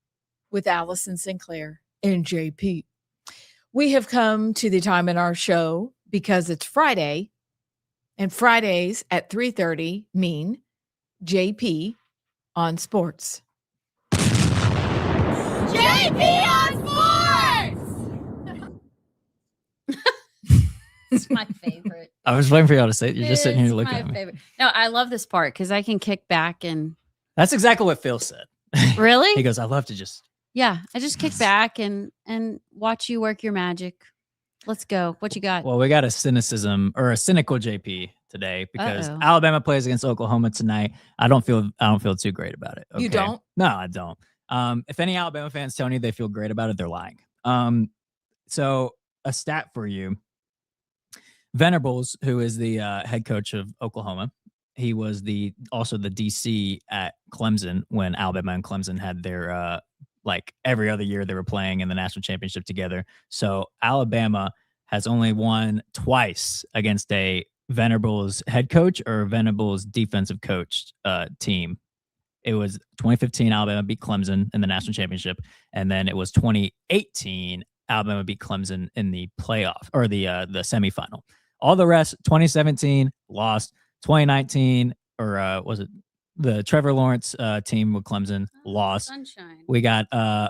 Speaker 1: with Allison Sinclair and JP. We have come to the time in our show because it's Friday, and Fridays at 3:30 mean JP on sports.
Speaker 2: JP on sports. It's my favorite.
Speaker 3: I was waiting for y'all to say it. You're just sitting here
Speaker 2: It's
Speaker 3: looking
Speaker 2: my
Speaker 3: at me.
Speaker 2: favorite. No, I love this part because I can kick back and
Speaker 3: That's exactly what Phil said.
Speaker 2: really,
Speaker 3: He goes, I love to just.
Speaker 2: yeah, I just kick back and watch you work your magic. Let's go. What you got?
Speaker 3: Well, we got a cynical JP today because
Speaker 2: Uh-oh.
Speaker 3: Alabama plays against Oklahoma tonight. I don't feel too great about it.
Speaker 1: You
Speaker 3: okay?
Speaker 1: don't?
Speaker 3: No, I don't. If any Alabama fans tell me they feel great about it, they're lying. So a stat for you. Venables, who is the head coach of Oklahoma, he was also the DC at Clemson when Alabama and Clemson had their like every other year they were playing in the national championship together. So Alabama has only won twice against a Venables head coach or Venables defensive coach team. It was 2015 Alabama beat Clemson in the national championship, and then it was 2018 Alabama beat Clemson in the playoff or the semifinal. All the rest, 2017 lost, 2019 or was it the Trevor Lawrence team with Clemson lost.
Speaker 2: Sunshine.
Speaker 3: We got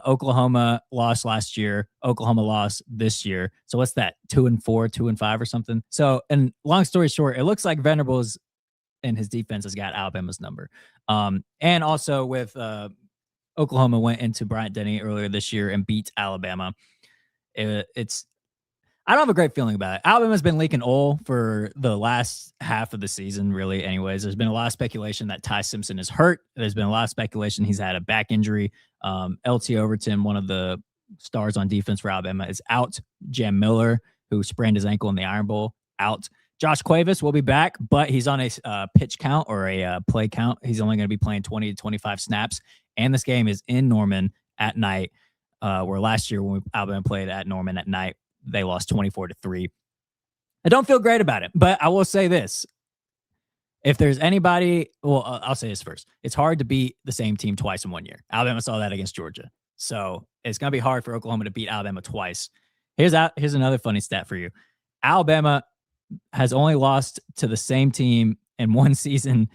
Speaker 3: Oklahoma lost last year. Oklahoma lost this year. So what's that? 2-4, 2-5 or something. So, and long story short, it looks like Venables and his defense has got Alabama's number. And also with Oklahoma went into Bryant-Denny earlier this year and beat Alabama. I don't have a great feeling about it. Alabama's been leaking oil for the last half of the season, really, anyways. There's been a lot of speculation that Ty Simpson is hurt. There's been a lot of speculation he's had a back injury. LT Overton, one of the stars on defense for Alabama, is out. Jam Miller, who sprained his ankle in the Iron Bowl, out. Josh Cuevas will be back, but he's on a pitch count or a play count. He's only going to be playing 20 to 25 snaps. And this game is in Norman at night, where last year when Alabama played at Norman at night, they lost 24-3. I don't feel great about it, but I will say this. If there's anybody, well, I'll say this first. It's hard to beat the same team twice in 1 year. Alabama saw that against Georgia. So it's going to be hard for Oklahoma to beat Alabama twice. Here's another funny stat for you. Alabama has only lost to the same team in one season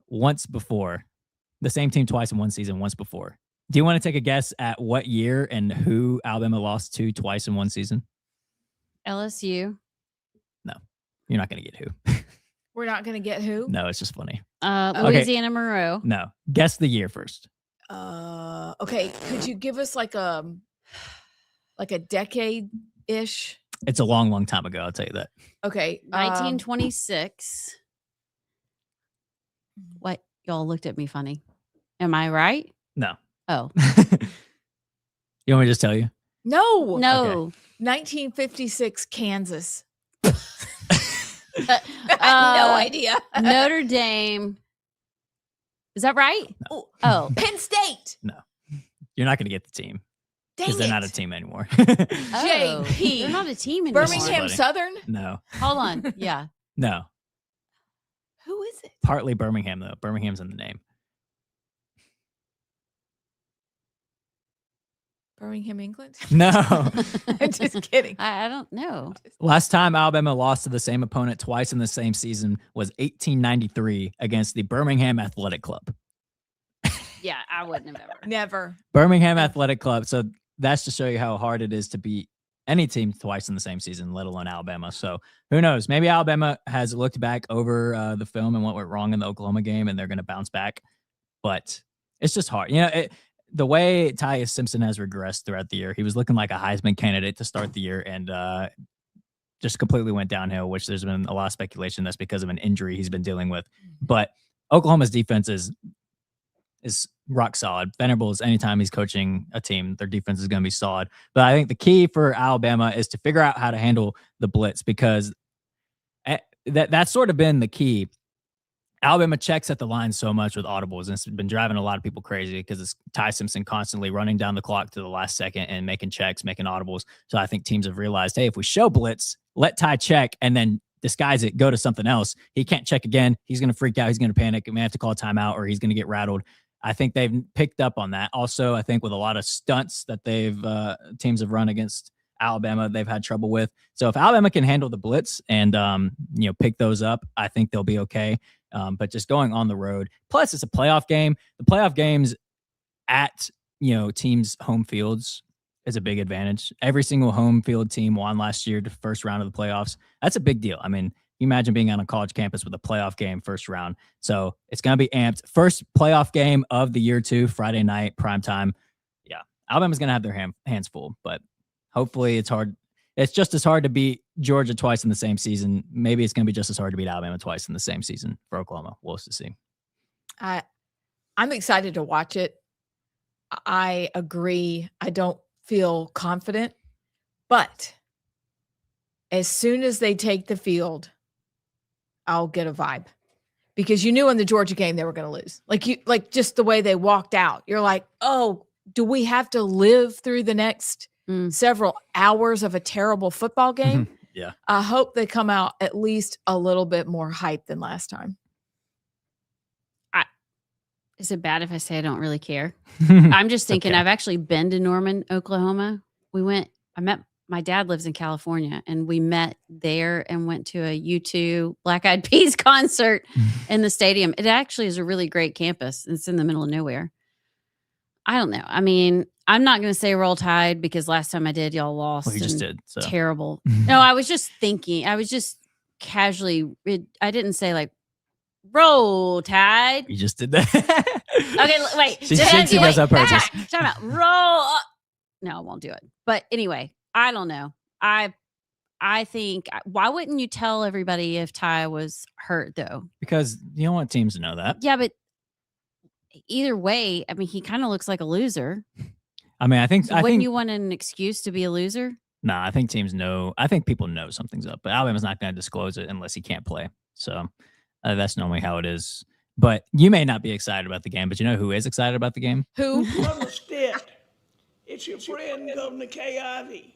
Speaker 3: once before. The same team twice in one season once before. Do you want to take a guess at what year and who Alabama lost to twice in one season?
Speaker 2: LSU.
Speaker 3: No, you're not going to get who.
Speaker 1: We're not going to get who?
Speaker 3: No, it's just funny.
Speaker 2: Louisiana Monroe.
Speaker 3: No, guess the year first.
Speaker 1: Okay. Could you give us like a decade-ish?
Speaker 3: It's a long, long time ago. I'll tell you that.
Speaker 1: Okay.
Speaker 2: 1926. What? Y'all looked at me funny. Am I right?
Speaker 3: No.
Speaker 2: Oh.
Speaker 3: You want me to just tell you?
Speaker 1: No.
Speaker 2: No.
Speaker 1: 1956 Kansas.
Speaker 2: I
Speaker 1: have no idea.
Speaker 2: Notre Dame. Is that right?
Speaker 3: No.
Speaker 2: Oh.
Speaker 1: Penn State.
Speaker 3: No. You're not going to get the team.
Speaker 1: Dang
Speaker 3: Because they're
Speaker 1: it.
Speaker 3: not a team anymore.
Speaker 2: Oh.
Speaker 1: JP.
Speaker 2: They're not a team anymore.
Speaker 1: Birmingham
Speaker 3: funny.
Speaker 1: Southern.
Speaker 3: No.
Speaker 2: Hold on. Yeah.
Speaker 3: No.
Speaker 1: Who is it?
Speaker 3: Partly Birmingham, though. Birmingham's in the name.
Speaker 1: Birmingham, England.
Speaker 3: No.
Speaker 1: I'm just kidding.
Speaker 2: I don't know.
Speaker 3: Last time Alabama lost to the same opponent twice in the same season was 1893 against the Birmingham Athletic Club.
Speaker 2: Yeah, I wouldn't have ever.
Speaker 1: Never.
Speaker 3: Birmingham Athletic Club. So that's to show you how hard it is to beat any team twice in the same season, let alone Alabama. So who knows? Maybe Alabama has looked back over the film and what went wrong in the Oklahoma game, and they're going to bounce back. But it's just hard. You know, the way Ty Simpson has regressed throughout the year, he was looking like a Heisman candidate to start the year and just completely went downhill, which there's been a lot of speculation that's because of an injury he's been dealing with. But Oklahoma's defense is rock solid. Venables, anytime he's coaching a team, their defense is going to be solid. But I think the key for Alabama is to figure out how to handle the blitz, because that's sort of been the key. Alabama checks at the line so much with audibles, and it's been driving a lot of people crazy because it's Ty Simpson constantly running down the clock to the last second and making checks, making audibles. So I think teams have realized, hey, if we show blitz, let Ty check, and then disguise it, go to something else. He can't check again. He's going to freak out. He's going to panic. He may have to call a timeout or he's going to get rattled. I think they've picked up on that. Also, I think with a lot of stunts that teams have run against Alabama, they've had trouble with. So if Alabama can handle the blitz and pick those up, I think they'll be okay. But just going on the road, plus it's a playoff game. The playoff games at teams' home fields is a big advantage. Every single home field team won last year, the first round of the playoffs. That's a big deal. I mean, you imagine being on a college campus with a playoff game first round. So it's going to be amped. First playoff game of the year too, Friday night, primetime. Yeah, Alabama's going to have their hands full, but hopefully it's hard. It's just as hard to beat Georgia twice in the same season. Maybe it's going to be just as hard to beat Alabama twice in the same season for Oklahoma. We'll see.
Speaker 1: I'm excited to watch it. I agree. I don't feel confident, but as soon as they take the field, I'll get a vibe, because you knew in the Georgia game they were going to lose. Like just the way they walked out, you're like, oh, do we have to live through the next several hours of a terrible football game?
Speaker 3: Yeah.
Speaker 1: I hope they come out at least a little bit more hyped than last time.
Speaker 2: Is it bad if I say I don't really care? I'm just thinking, okay. I've actually been to Norman, Oklahoma. My dad lives in California, and we met there and went to a U2 Black Eyed Peas concert in the stadium. It actually is a really great campus. It's in the middle of nowhere. I don't know. I mean, I'm not going to say Roll Tide, because last time I did, y'all lost.
Speaker 3: Well, you just did. So.
Speaker 2: Terrible. No, I was just thinking. I was just casually. I didn't say like, Roll Tide.
Speaker 3: You just did that.
Speaker 2: Okay, wait.
Speaker 3: She does on purpose.
Speaker 2: Time out. Roll. No, I won't do it. But anyway, I don't know. I think, why wouldn't you tell everybody if Ty was hurt though?
Speaker 3: Because you don't want teams to know that.
Speaker 2: Yeah, but either way, I mean, he kind of looks like a loser.
Speaker 3: I mean, I think
Speaker 2: you want an excuse to be a loser?
Speaker 3: No, I think teams know. I think people know something's up, but Alabama's not going to disclose it unless he can't play. So that's normally how it is. But you may not be excited about the game, but you know who is excited about the game?
Speaker 1: Who?
Speaker 11: From the state, it's your friend Governor KIV.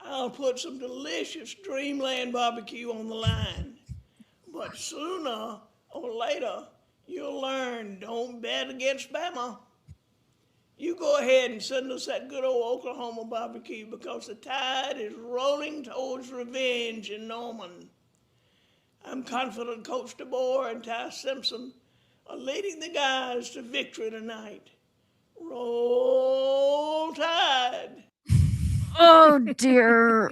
Speaker 11: I'll put some delicious Dreamland barbecue on the line. But sooner or later, you'll learn, don't bet against Bama. You go ahead and send us that good old Oklahoma barbecue, because the tide is rolling towards revenge in Norman. I'm confident Coach DeBoer and Ty Simpson are leading the guys to victory tonight. Roll Tide.
Speaker 2: Oh, dear.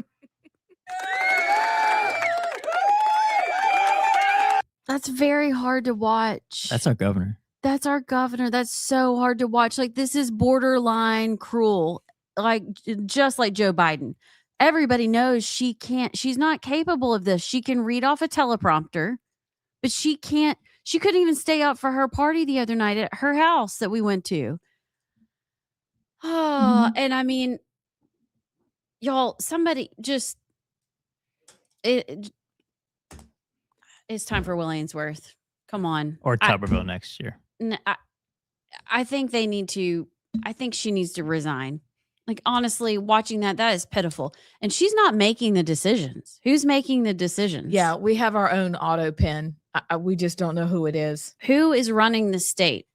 Speaker 2: That's very hard to watch.
Speaker 3: That's our governor.
Speaker 2: That's our governor. That's so hard to watch. Like, this is borderline cruel. Like, just like Joe Biden. Everybody knows she's not capable of this. She can read off a teleprompter, but she couldn't even stay up for her party the other night at her house that we went to. Oh, and I mean, y'all, somebody just, it's time for Will Ainsworth. Come on.
Speaker 3: Or Tuberville next year.
Speaker 2: I think she needs to resign. Like, honestly, watching that is pitiful. And she's not making the decisions. Who's making the decisions?
Speaker 1: Yeah, we have our own auto pen. We just don't know who it is.
Speaker 2: Who is running the state?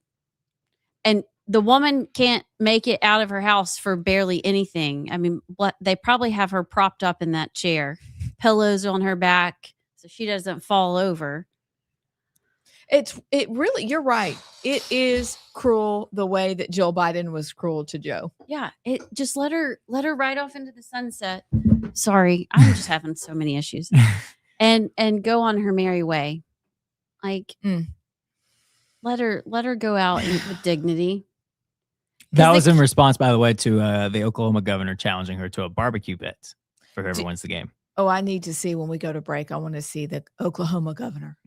Speaker 2: And the woman can't make it out of her house for barely anything. I mean, they probably have her propped up in that chair, pillows on her back so she doesn't fall over.
Speaker 1: It really, you're right. It is cruel the way that Joe Biden was cruel to Joe.
Speaker 2: Yeah, it just let her ride off into the sunset. Sorry, I'm just having so many issues. And go on her merry way. Like, let her go out with dignity.
Speaker 3: That was in response, by the way, to the Oklahoma governor challenging her to a barbecue bet for whoever wins the game.
Speaker 1: Oh, I need to see when we go to break. I want to see the Oklahoma governor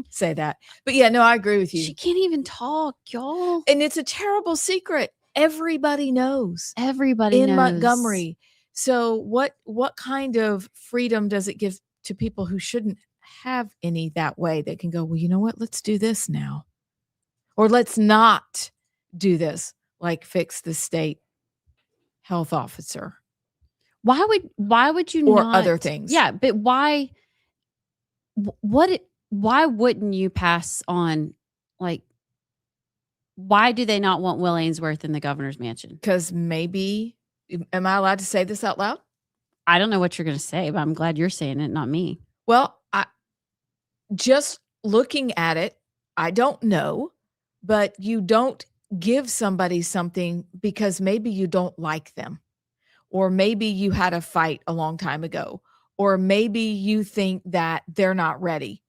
Speaker 1: say that. But yeah, no, I agree with you.
Speaker 2: She can't even talk, y'all.
Speaker 1: And it's a terrible secret. Everybody knows.
Speaker 2: Everybody knows.
Speaker 1: In Montgomery. So what kind of freedom does it give to people who shouldn't have any that way? They can go, well, you know what? Let's do this now. Or let's not do this, like fix the state health officer.
Speaker 2: Why would you
Speaker 1: or
Speaker 2: not?
Speaker 1: Other things?
Speaker 2: Yeah, but why? why wouldn't you pass on, like, why do they not want Will Ainsworth in the governor's mansion?
Speaker 1: Because maybe, am I allowed to say this out loud?
Speaker 2: I don't know what you're going to say, but I'm glad you're saying it, not me.
Speaker 1: Well, just looking at it, I don't know, but you don't give somebody something because maybe you don't like them, or maybe you had a fight a long time ago, or maybe you think that they're not ready.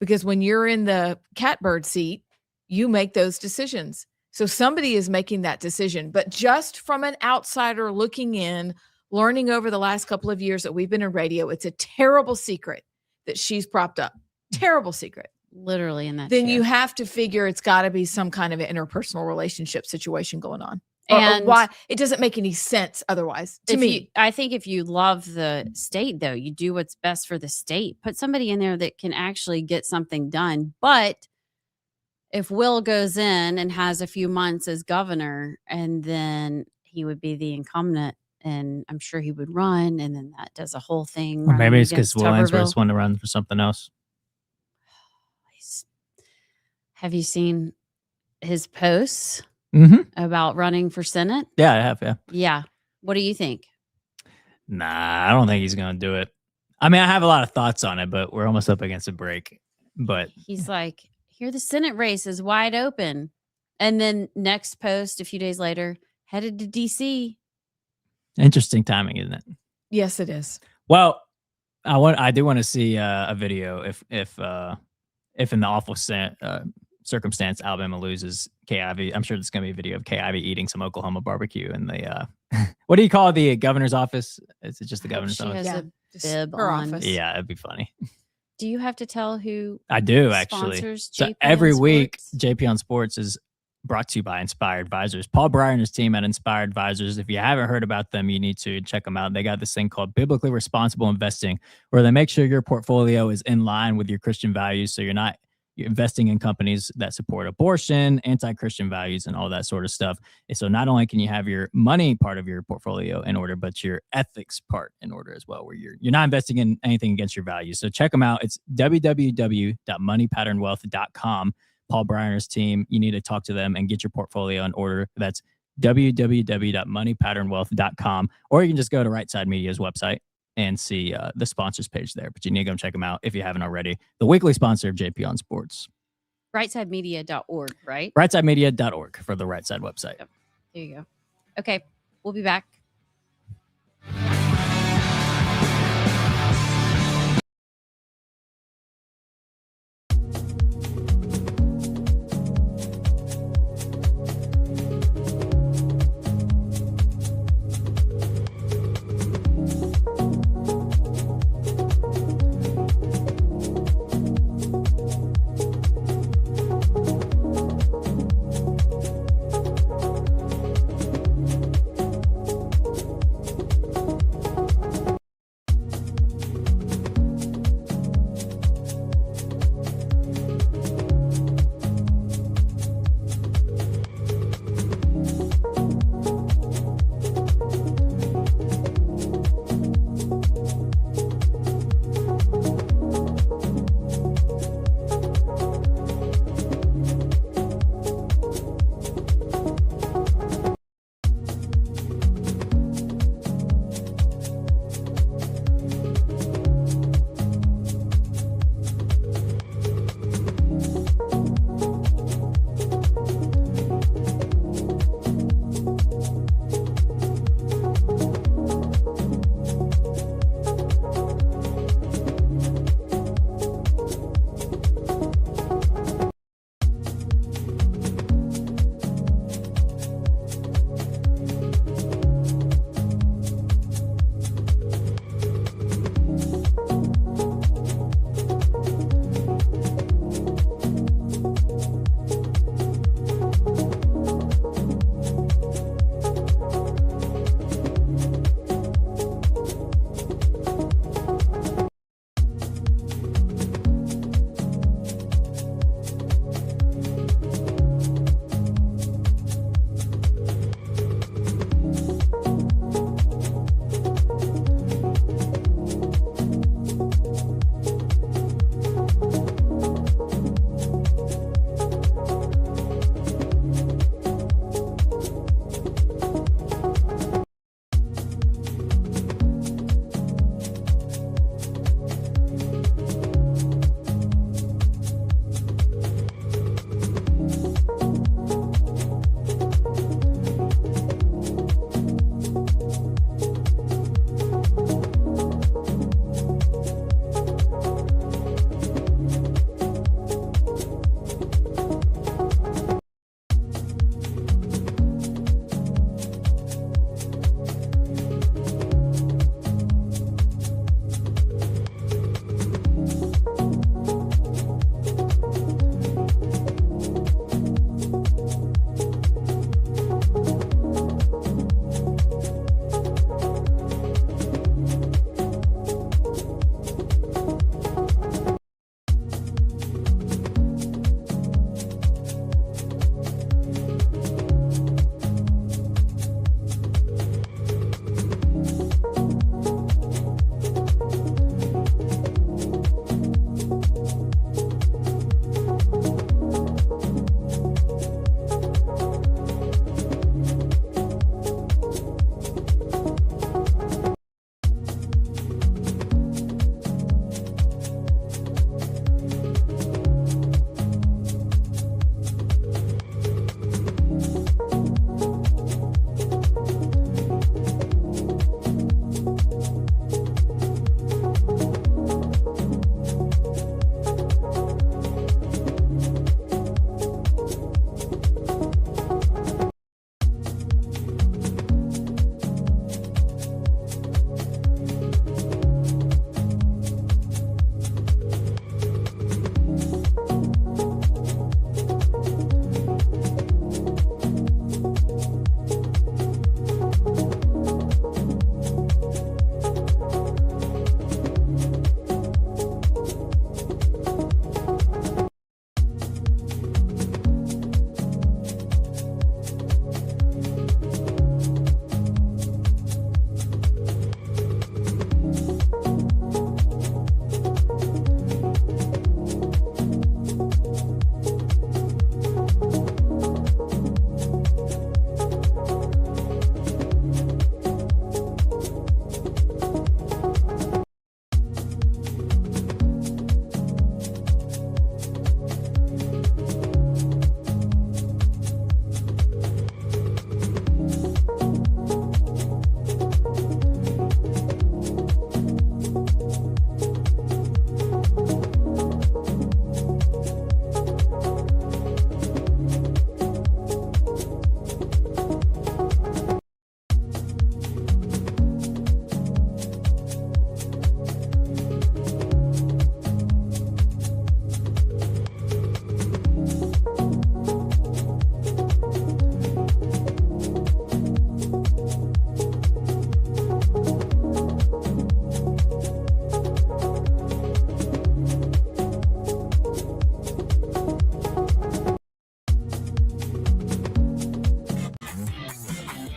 Speaker 1: Because when you're in the catbird seat, you make those decisions. So somebody is making that decision. But just from an outsider looking in, learning over the last couple of years that we've been in radio, it's a terrible secret that she's propped up. Terrible secret.
Speaker 2: Literally in that
Speaker 1: Then
Speaker 2: chair.
Speaker 1: you have to figure it's got to be some kind of an interpersonal relationship situation going on. Or
Speaker 2: And
Speaker 1: why it doesn't make any sense otherwise to me.
Speaker 2: I think if you love the state, though, you do what's best for the state. Put somebody in there that can actually get something done. But if Will goes in and has a few months as governor, and then he would be the incumbent, and I'm sure he would run, and then that does a whole thing.
Speaker 3: Or maybe
Speaker 2: running
Speaker 3: it's because
Speaker 2: against
Speaker 3: Will Ainsworth
Speaker 2: Tuberville.
Speaker 3: wanted to run for something else.
Speaker 2: Have you seen his posts
Speaker 3: Mm-hmm.
Speaker 2: about running for Senate?
Speaker 3: Yeah, I have. Yeah.
Speaker 2: Yeah. What do you think?
Speaker 3: Nah, I don't think he's going to do it. I mean, I have a lot of thoughts on it, but we're almost up against a break. But
Speaker 2: He's like, here, the Senate race is wide open. And then next post, a few days later, headed to DC.
Speaker 3: interesting timing, isn't it?
Speaker 1: Yes, it is.
Speaker 3: Well, I do want to see a video if in the awful circumstance Alabama loses, Kay Ivey. I'm sure there's going to be a video of Kay Ivey eating some Oklahoma barbecue in the what do you call the governor's office? Is it just the governor's
Speaker 2: She
Speaker 3: office?
Speaker 2: has
Speaker 1: Just
Speaker 2: a bib
Speaker 1: her
Speaker 2: on.
Speaker 1: office.
Speaker 3: Yeah, it'd be funny.
Speaker 2: Do you have to tell who
Speaker 3: I do actually.
Speaker 2: sponsors
Speaker 3: So
Speaker 2: JP
Speaker 3: every
Speaker 2: on
Speaker 3: week,
Speaker 2: Sports?
Speaker 3: JP on Sports is brought to you by Inspired Advisors. Paul Breyer and his team at Inspired Advisors. If you haven't heard about them, you need to check them out. They got this thing called Biblically Responsible Investing, where they make sure your portfolio is in line with your Christian values. So you're investing in companies that support abortion, anti-Christian values, and all that sort of stuff. And so not only can you have your money part of your portfolio in order, but your ethics part in order as well, where you're not investing in anything against your values. So check them out. It's www.moneypatternwealth.com. Paul Breyer's team, you need to talk to them and get your portfolio in order. That's www.moneypatternwealth.com. Or you can just go to Rightside Media's website and see the sponsors page there. But you need to go check them out if you haven't already. The weekly sponsor of JP on Sports.
Speaker 2: Rightsidemedia.org, right?
Speaker 3: Rightsidemedia.org for the Rightside website.
Speaker 2: Yep. There you go. Okay. We'll be back.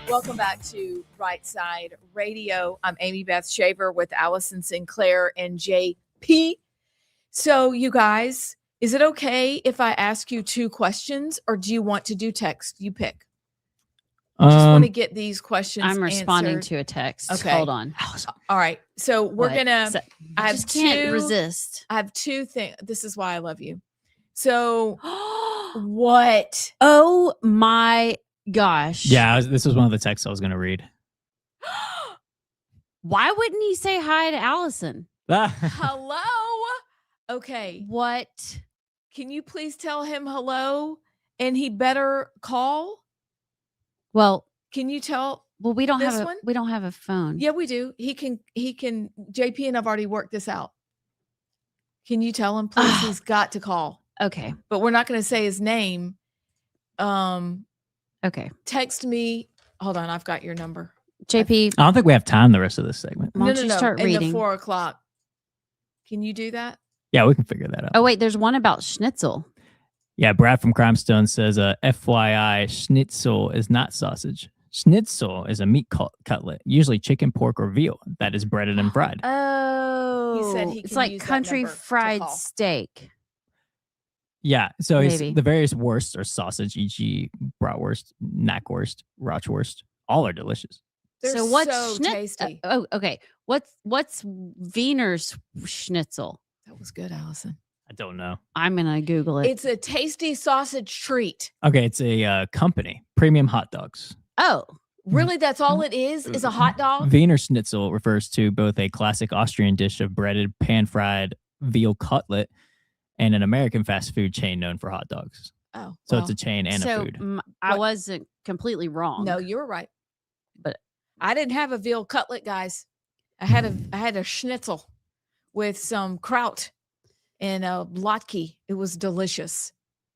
Speaker 1: Welcome back to Rightside Radio. I'm Amy Beth Shaver with Allison Sinclair and JP. So, you guys, is it okay if I ask you 2 questions, or do you want to do text? You pick. I just want to get these questions
Speaker 2: I'm responding
Speaker 1: answered.
Speaker 2: to a text.
Speaker 1: Okay.
Speaker 2: Hold on.
Speaker 1: All right. So we're
Speaker 2: What?
Speaker 1: gonna.
Speaker 2: So-
Speaker 1: I have
Speaker 2: just can't
Speaker 1: 2
Speaker 2: resist.
Speaker 1: I have 2 things. This is why I love you. So what?
Speaker 2: Oh my gosh.
Speaker 3: Yeah, this was one of the texts I was going to read.
Speaker 2: Why wouldn't he say hi to Allison?
Speaker 1: Hello. Okay.
Speaker 2: What?
Speaker 1: Can you please tell him hello? And he better call.
Speaker 2: Well,
Speaker 1: Can you tell?
Speaker 2: we don't
Speaker 1: This
Speaker 2: have
Speaker 1: one?
Speaker 2: we don't have a phone.
Speaker 1: Yeah, we do. He can. JP and I've already worked this out. Can you tell him, please? He's got to call.
Speaker 2: Okay.
Speaker 1: But we're not going to say his name.
Speaker 2: Okay.
Speaker 1: Text me. Hold on, I've got your number.
Speaker 2: JP,
Speaker 3: I don't think we have time the rest of this segment.
Speaker 2: why don't you start
Speaker 1: in
Speaker 2: reading?
Speaker 1: the 4 o'clock. Can you do that?
Speaker 3: Yeah, we can figure that out.
Speaker 2: Oh wait, there's one about schnitzel.
Speaker 3: Yeah, Brad from Crimestone says, FYI, schnitzel is not sausage. Schnitzel is a meat cutlet, usually chicken, pork, or veal, that is breaded and fried.
Speaker 2: Oh,
Speaker 1: said he
Speaker 2: it's
Speaker 1: can
Speaker 2: like
Speaker 1: use that
Speaker 2: country
Speaker 1: number to
Speaker 2: fried
Speaker 1: call.
Speaker 2: steak.
Speaker 3: Yeah, so
Speaker 2: Maybe.
Speaker 3: the various wursts are sausage, e.g., bratwurst, knackwurst, rotwurst. All are delicious.
Speaker 1: They're
Speaker 2: so what's
Speaker 1: so tasty.
Speaker 2: oh, okay. What's Wiener's schnitzel?
Speaker 1: That was good, Allison.
Speaker 3: I don't know.
Speaker 2: I'm gonna Google it.
Speaker 1: It's a tasty sausage treat.
Speaker 3: Okay, it's a company, Premium Hot Dogs.
Speaker 2: Oh,
Speaker 1: Really, that's all it is a hot dog?
Speaker 3: Wiener Schnitzel refers to both a classic Austrian dish of breaded, pan-fried veal cutlet and an American fast food chain known for hot dogs.
Speaker 1: Oh,
Speaker 3: So
Speaker 1: well,
Speaker 3: it's a chain and a food.
Speaker 2: I
Speaker 1: What?
Speaker 2: wasn't completely wrong.
Speaker 1: No, you were right.
Speaker 2: But
Speaker 1: I didn't have a veal cutlet, guys. I had a schnitzel with some kraut and a latke. It was delicious.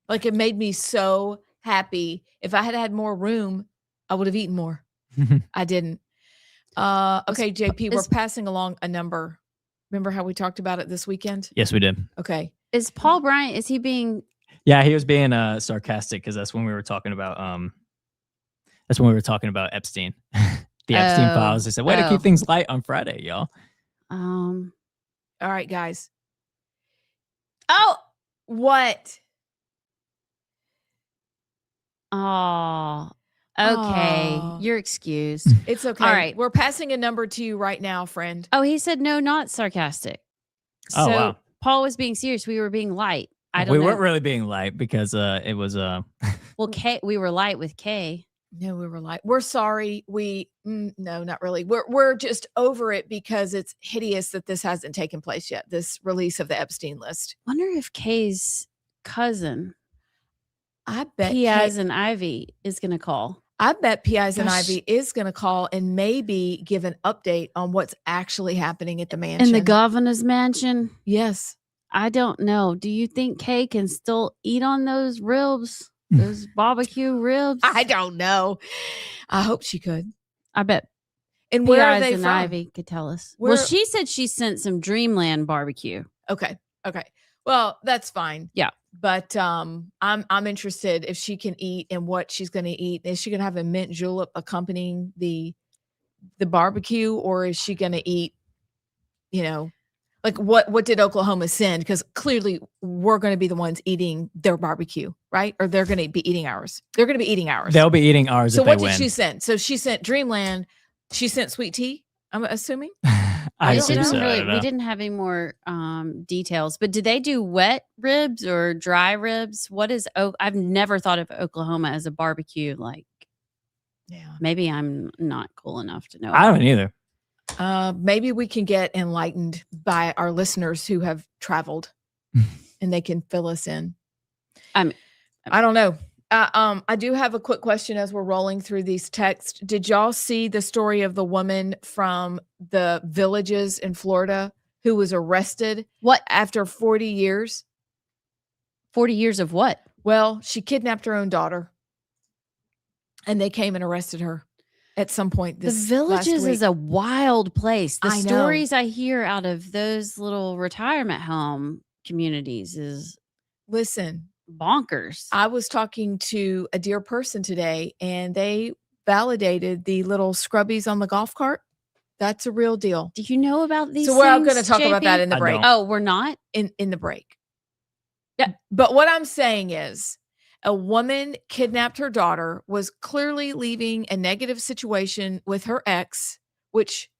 Speaker 1: Like, it made me so happy. If I had had more room, I would have eaten more. I didn't. Okay, JP, we're passing along a number. Remember how we talked about it this weekend?
Speaker 3: Yes, we did.
Speaker 1: Okay.
Speaker 2: is Paul Bryant? Is he being?
Speaker 3: Yeah, he was being sarcastic because that's when we were talking about Epstein. The Epstein files. They said, way to keep things light on Friday, y'all.
Speaker 1: All right, guys.
Speaker 2: Oh,
Speaker 1: what?
Speaker 2: Oh, okay.
Speaker 1: Aw.
Speaker 2: You're excused.
Speaker 1: It's okay.
Speaker 2: All right.
Speaker 1: We're passing a number to you right now, friend.
Speaker 2: Oh, he said no, not sarcastic.
Speaker 3: Oh,
Speaker 2: So
Speaker 3: wow.
Speaker 2: Paul was being serious. We were being light. I don't
Speaker 3: We
Speaker 2: know.
Speaker 3: weren't really being light because it was
Speaker 2: Well, K. We were light with K.
Speaker 1: No, we were like, we're sorry. No, not really. We're just over it because it's hideous that this hasn't taken place yet. This release of the Epstein list.
Speaker 2: Wonder if K's cousin,
Speaker 1: I bet
Speaker 2: Piaz and Ivy, is going to call.
Speaker 1: I bet Piaz and
Speaker 2: Gosh.
Speaker 1: Ivy is going to call and maybe give an update on what's actually happening at the mansion.
Speaker 2: In the governor's mansion.
Speaker 1: Yes.
Speaker 2: I don't know. Do you think Kay can still eat on those ribs? Those barbecue ribs?
Speaker 1: I don't know. I hope she could.
Speaker 2: I bet
Speaker 1: And where are
Speaker 2: Piaz
Speaker 1: they
Speaker 2: and
Speaker 1: from?
Speaker 2: Ivy could tell us.
Speaker 1: Where-
Speaker 2: Well, she said she sent some Dreamland barbecue.
Speaker 1: Okay. Well, that's fine.
Speaker 2: Yeah.
Speaker 1: But I'm interested if she can eat and what she's going to eat. Is she going to have a mint julep accompanying the barbecue, or is she going to eat, like what did Oklahoma send? Because clearly we're going to be the ones eating their barbecue, right? Or they're going to be eating ours. They're going to be eating ours.
Speaker 3: they'll be eating ours
Speaker 1: So
Speaker 3: if they
Speaker 1: what
Speaker 3: win.
Speaker 1: did she send? So she sent Dreamland. She sent sweet tea, I'm assuming.
Speaker 3: I
Speaker 2: We
Speaker 3: assume
Speaker 2: didn't
Speaker 3: so. I don't
Speaker 2: we
Speaker 3: know.
Speaker 2: didn't have any more details, but did they do wet ribs or dry ribs? What is I've never thought of Oklahoma as a barbecue. Like,
Speaker 1: Yeah.
Speaker 2: maybe I'm not cool enough to know.
Speaker 3: I haven't either.
Speaker 1: Maybe we can get enlightened by our listeners who have traveled and they can fill us in. I don't know. I do have a quick question as we're rolling through these texts. Did y'all see the story of the woman from the Villages in Florida who was arrested?
Speaker 2: What?
Speaker 1: After 40 years?
Speaker 2: 40 years of what?
Speaker 1: Well, she kidnapped her own daughter and they came and arrested her at some point
Speaker 2: The
Speaker 1: this
Speaker 2: Villages
Speaker 1: last week.
Speaker 2: is a wild place. The
Speaker 1: I know.
Speaker 2: stories I hear out of those little retirement home communities is
Speaker 1: Listen,
Speaker 2: bonkers.
Speaker 1: I was talking to a dear person today and they validated the little scrubbies on the golf cart. That's a real deal.
Speaker 2: Do you know about these?
Speaker 1: So we're
Speaker 2: things,
Speaker 1: going to talk about that
Speaker 2: JP?
Speaker 1: in the
Speaker 3: I
Speaker 1: break.
Speaker 3: don't.
Speaker 2: Oh, we're not.
Speaker 1: In the break. Yeah. But what I'm saying is a woman kidnapped her daughter, was clearly leaving a negative situation with her ex, which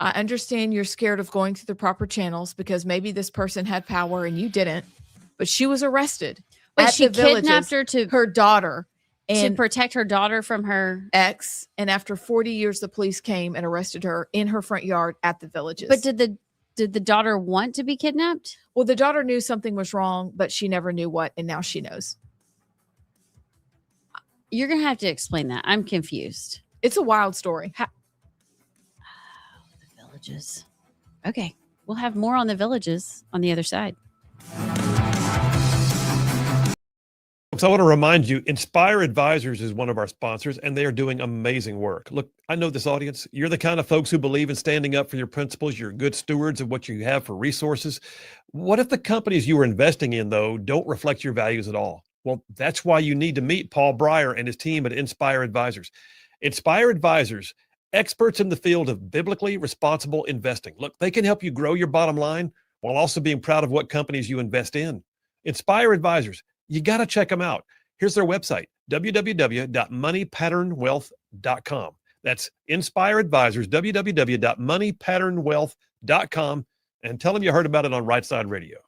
Speaker 1: I understand you're scared of going through the proper channels because maybe this person had power and you didn't, but she was arrested.
Speaker 2: Wait,
Speaker 1: at
Speaker 2: she
Speaker 1: the Villages,
Speaker 2: kidnapped her to
Speaker 1: her daughter and
Speaker 2: protect her daughter from her
Speaker 1: ex. And after 40 years, the police came and arrested her in her front yard at the Villages.
Speaker 2: But did the daughter want to be kidnapped?
Speaker 1: Well, the daughter knew something was wrong, but she never knew what, and now she knows.
Speaker 2: You're gonna have to explain that. I'm confused.
Speaker 1: It's a wild story.
Speaker 2: The Villages. Okay, we'll have more on the Villages on the other side.
Speaker 12: So I want to remind you, Inspire Advisors is one of our sponsors, and they are doing amazing work. Look, I know this audience. You're the kind of folks who believe in standing up for your principles. You're good stewards of what you have for resources. What if the companies you are investing in, though, don't reflect your values at all? Well, that's why you need to meet Paul Breyer and his team at Inspire Advisors. Inspire Advisors, experts in the field of biblically responsible investing. Look, they can help you grow your bottom line while also being proud of what companies you invest in. Inspire Advisors, you got to check them out. Here's their website, www.moneypatternwealth.com. That's Inspire Advisors, www.moneypatternwealth.com, and tell them you heard about it on Rightside Radio.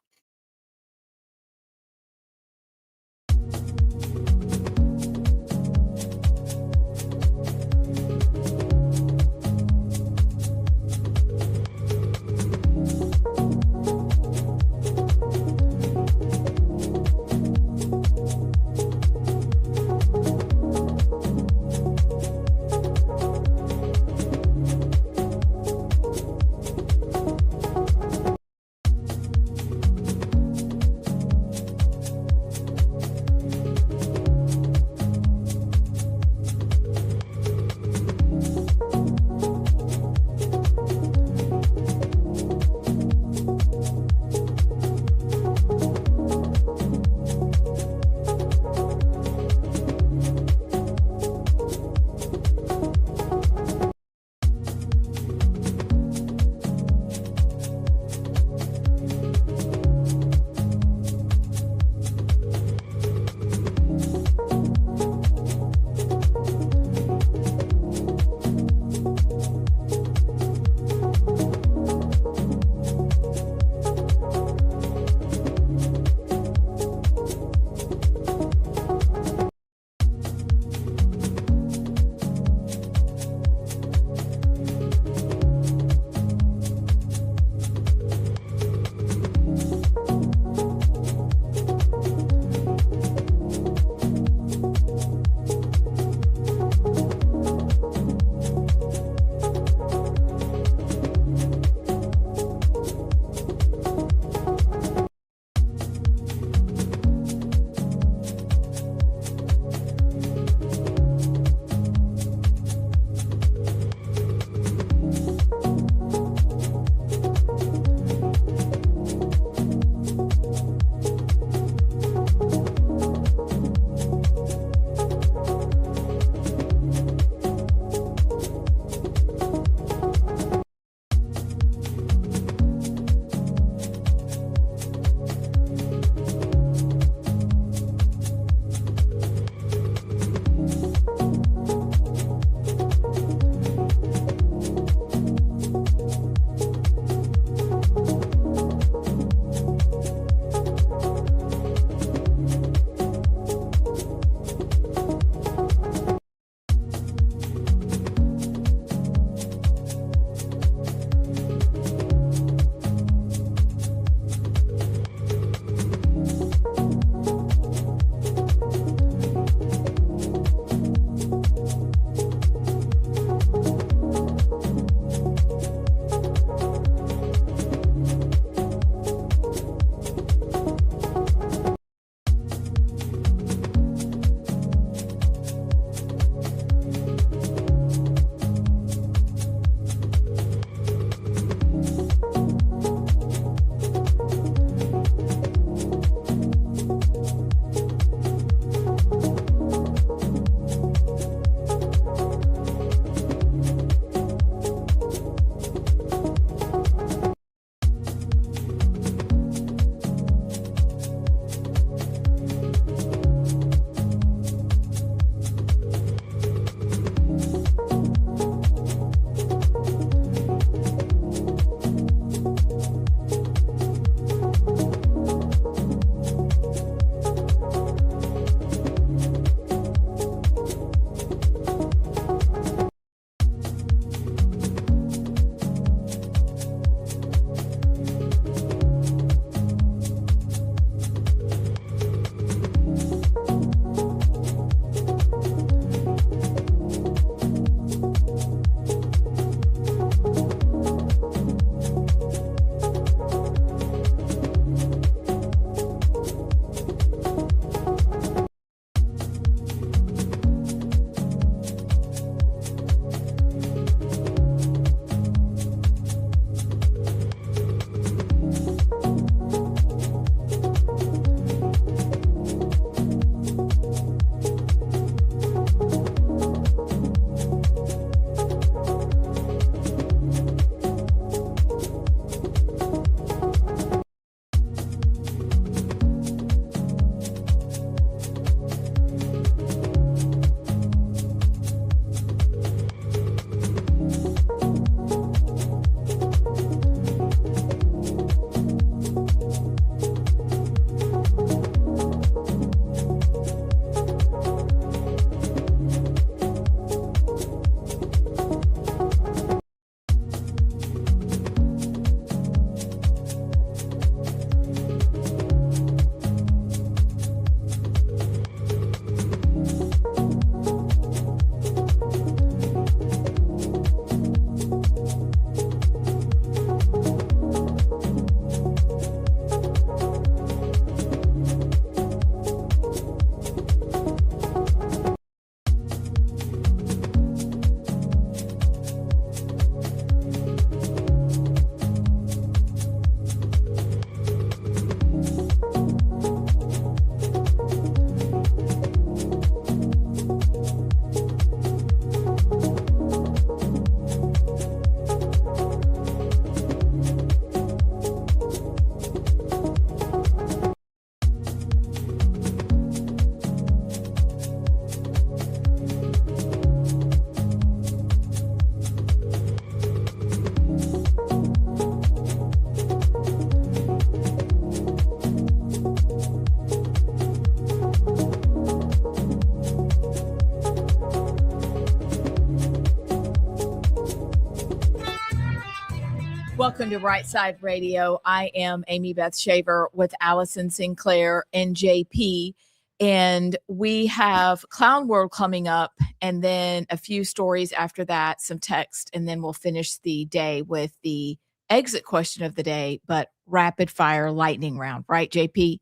Speaker 1: Welcome to Rightside Radio. I am Amy Beth Shaver with Allison Sinclair and JP. And we have Clown World coming up, and then a few stories after that, some text, and then we'll finish the day with the exit question of the day, but rapid fire lightning round, right, JP?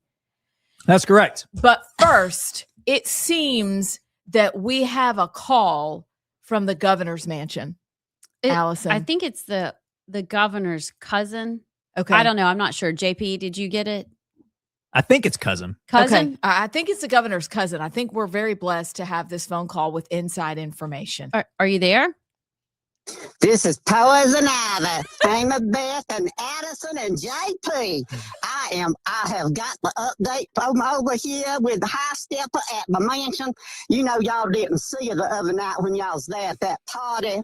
Speaker 3: That's correct.
Speaker 1: But first, it seems that we have a call from the governor's mansion. Allison,
Speaker 2: I think it's the governor's cousin.
Speaker 1: Okay.
Speaker 2: I don't know. I'm not sure. JP, did you get it?
Speaker 3: I think it's cousin.
Speaker 2: Cousin?
Speaker 1: Okay. I think it's the governor's cousin. I think we're very blessed to have this phone call with inside information.
Speaker 2: Are you there?
Speaker 13: This is Poison Ivy, Amy Beth, and Addison and JP. I have got the update from over here with the high stepper at my mansion. You know, y'all didn't see her the other night when y'all was there at that party.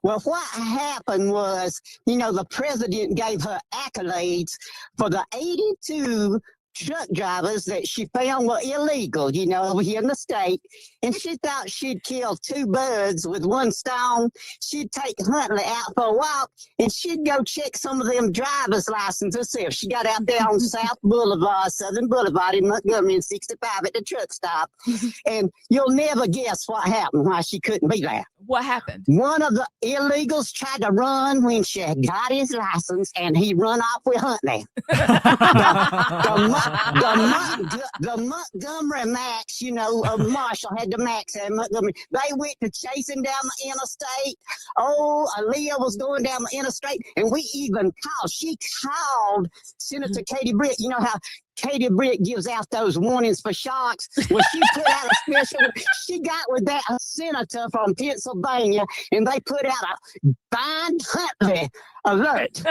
Speaker 13: Well, what happened was, you know, the president gave her accolades for the 82 truck drivers that she found were illegal, you know, over here in the state. And she thought she'd kill two birds with one stone. She'd take Huntley out for a walk, and she'd go check some of them driver's licenses. See if she got out there on South Boulevard, Southern Boulevard in Montgomery and 65 at the truck stop. And you'll never guess what happened, why she couldn't be there.
Speaker 1: What happened?
Speaker 13: One of the illegals tried to run when she got his license, and he run off with Huntley. The Montgomery Max, you know, Marshall had the Max at Montgomery. They went to chasing down the interstate. Oh, Aaliyah was going down the interstate, and she called Senator Katie Britt. You know how Katie Britt gives out those warnings for sharks? Well, she put out a special, she got with that senator from Pennsylvania, and they put out a Find Huntley alert.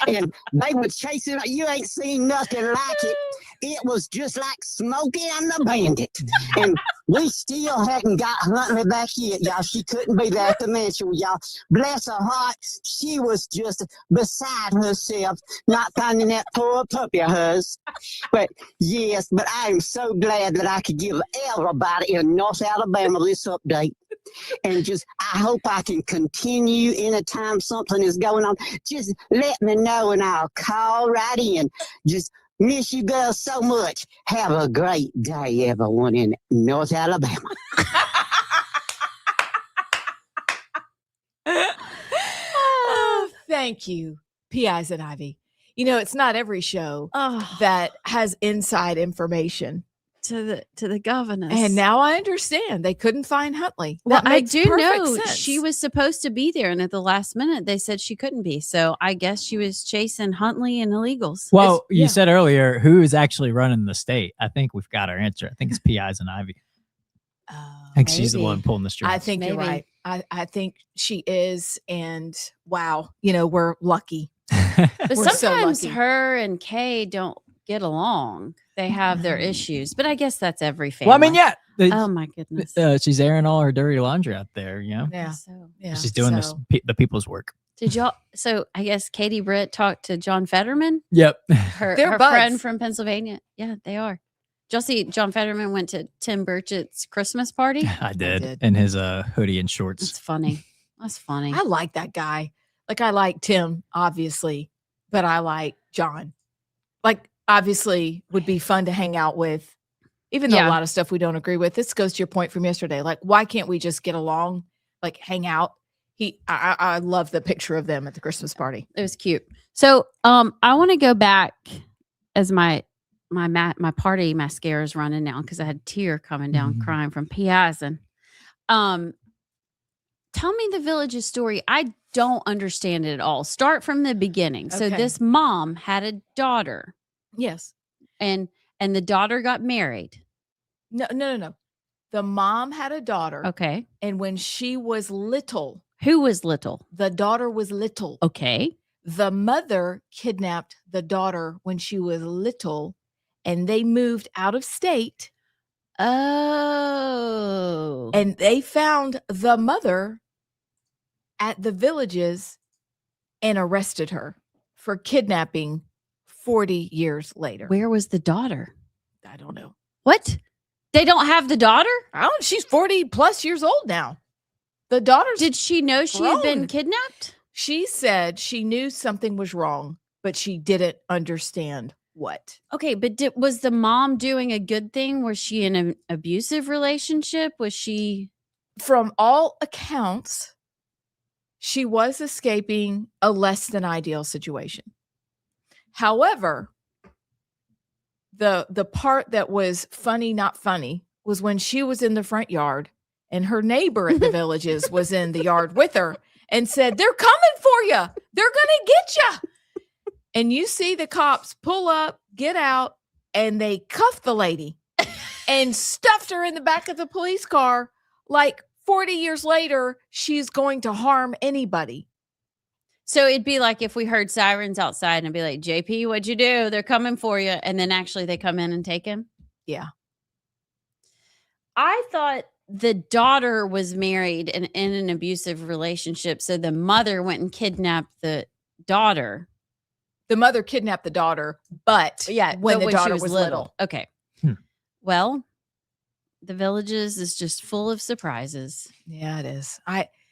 Speaker 13: And they were chasing, you ain't seen nothing like it. It was just like Smokey and the Bandit. And we still hadn't got Huntley back yet, y'all. She couldn't be there at the mansion with y'all. Bless her heart, she was just beside herself, not finding that poor puppy of hers. But yes, but I am so glad that I could give everybody in North Alabama this update. And just, I hope I can continue anytime something is going on. Just let me know and I'll call right in. Just miss you girls so much. Have a great day, everyone in North Alabama.
Speaker 1: Oh, thank you, P.I.s and Ivy. You know, it's not every show that has inside information
Speaker 2: to the governor.
Speaker 1: And now I understand they couldn't find Huntley.
Speaker 2: Well,
Speaker 1: That
Speaker 2: I
Speaker 1: makes
Speaker 2: do
Speaker 1: perfect
Speaker 2: know
Speaker 1: sense.
Speaker 2: she was supposed to be there, and at the last minute they said she couldn't be. So I guess she was chasing Huntley and illegals.
Speaker 3: Well, you said earlier who is actually running the state. I think we've got our answer. I think it's P.I.s and Ivy. I think she's the one pulling the strings.
Speaker 1: I think you're right. I think she is, and wow, you know, we're lucky.
Speaker 2: But
Speaker 1: We're so
Speaker 2: sometimes
Speaker 1: lucky.
Speaker 2: her and Kay don't get along. They have their issues, but I guess that's every family.
Speaker 3: Well, I mean, yeah.
Speaker 2: Oh my goodness.
Speaker 3: She's airing all her dirty laundry out there, you know?
Speaker 1: Yeah.
Speaker 2: Yeah.
Speaker 3: She's doing the people's work.
Speaker 2: Did y'all? So I guess Katie Britt talked to John Fetterman.
Speaker 3: Yep.
Speaker 1: They're
Speaker 2: her
Speaker 1: buds.
Speaker 2: friend from Pennsylvania. Yeah, they are. Did y'all see John Fetterman went to Tim Burchett's Christmas party?
Speaker 3: I did. In his hoodie and shorts.
Speaker 2: It's funny. That's funny.
Speaker 1: I like that guy. Like, I like Tim, obviously, but I like John. Like, obviously, would be fun to hang out with, even though a lot of stuff we don't agree with. This goes to your point from yesterday. Like, why can't we just get along, like hang out? I love the picture of them at the Christmas party.
Speaker 2: It was cute. So, I want to go back as my party mascara is running now because I had a tear coming down crying from P.I.s. And tell me the Village's story. I don't understand it at all. Start from the beginning. So
Speaker 1: Okay.
Speaker 2: this mom had a daughter.
Speaker 1: Yes.
Speaker 2: And the daughter got married.
Speaker 1: No. The mom had a daughter.
Speaker 2: Okay.
Speaker 1: And when she was little.
Speaker 2: Who was little?
Speaker 1: The daughter was little.
Speaker 2: Okay.
Speaker 1: The mother kidnapped the daughter when she was little, and they moved out of state.
Speaker 2: Oh.
Speaker 1: And they found the mother at the Villages and arrested her for kidnapping 40 years later.
Speaker 2: Where was the daughter?
Speaker 1: I don't know.
Speaker 2: What? They don't have the daughter?
Speaker 1: She's 40 plus years old now. The daughter.
Speaker 2: Did she know she had been
Speaker 1: grown.
Speaker 2: kidnapped?
Speaker 1: She said she knew something was wrong, but she didn't understand what.
Speaker 2: Okay, but was the mom doing a good thing? Was she in an abusive relationship? Was she?
Speaker 1: From all accounts, she was escaping a less than ideal situation. However, the part that was funny, not funny, was when she was in the front yard and her neighbor at the Villages was in the yard with her and said, "They're coming for you. They're gonna get you." And you see the cops pull up, get out, and they cuffed the lady and stuffed her in the back of the police car. Like 40 years later, she's going to harm anybody.
Speaker 2: So it'd be like if we heard sirens outside and it'd be like, JP, what'd you do? They're coming for you. And then actually they come in and take him.
Speaker 1: Yeah.
Speaker 2: I thought the daughter was married and in an abusive relationship. So the mother went and kidnapped the daughter.
Speaker 1: The mother kidnapped the daughter, but when the daughter
Speaker 2: she
Speaker 1: was little.
Speaker 2: Okay. Well, the Villages is just full of surprises.
Speaker 1: Yeah, it is.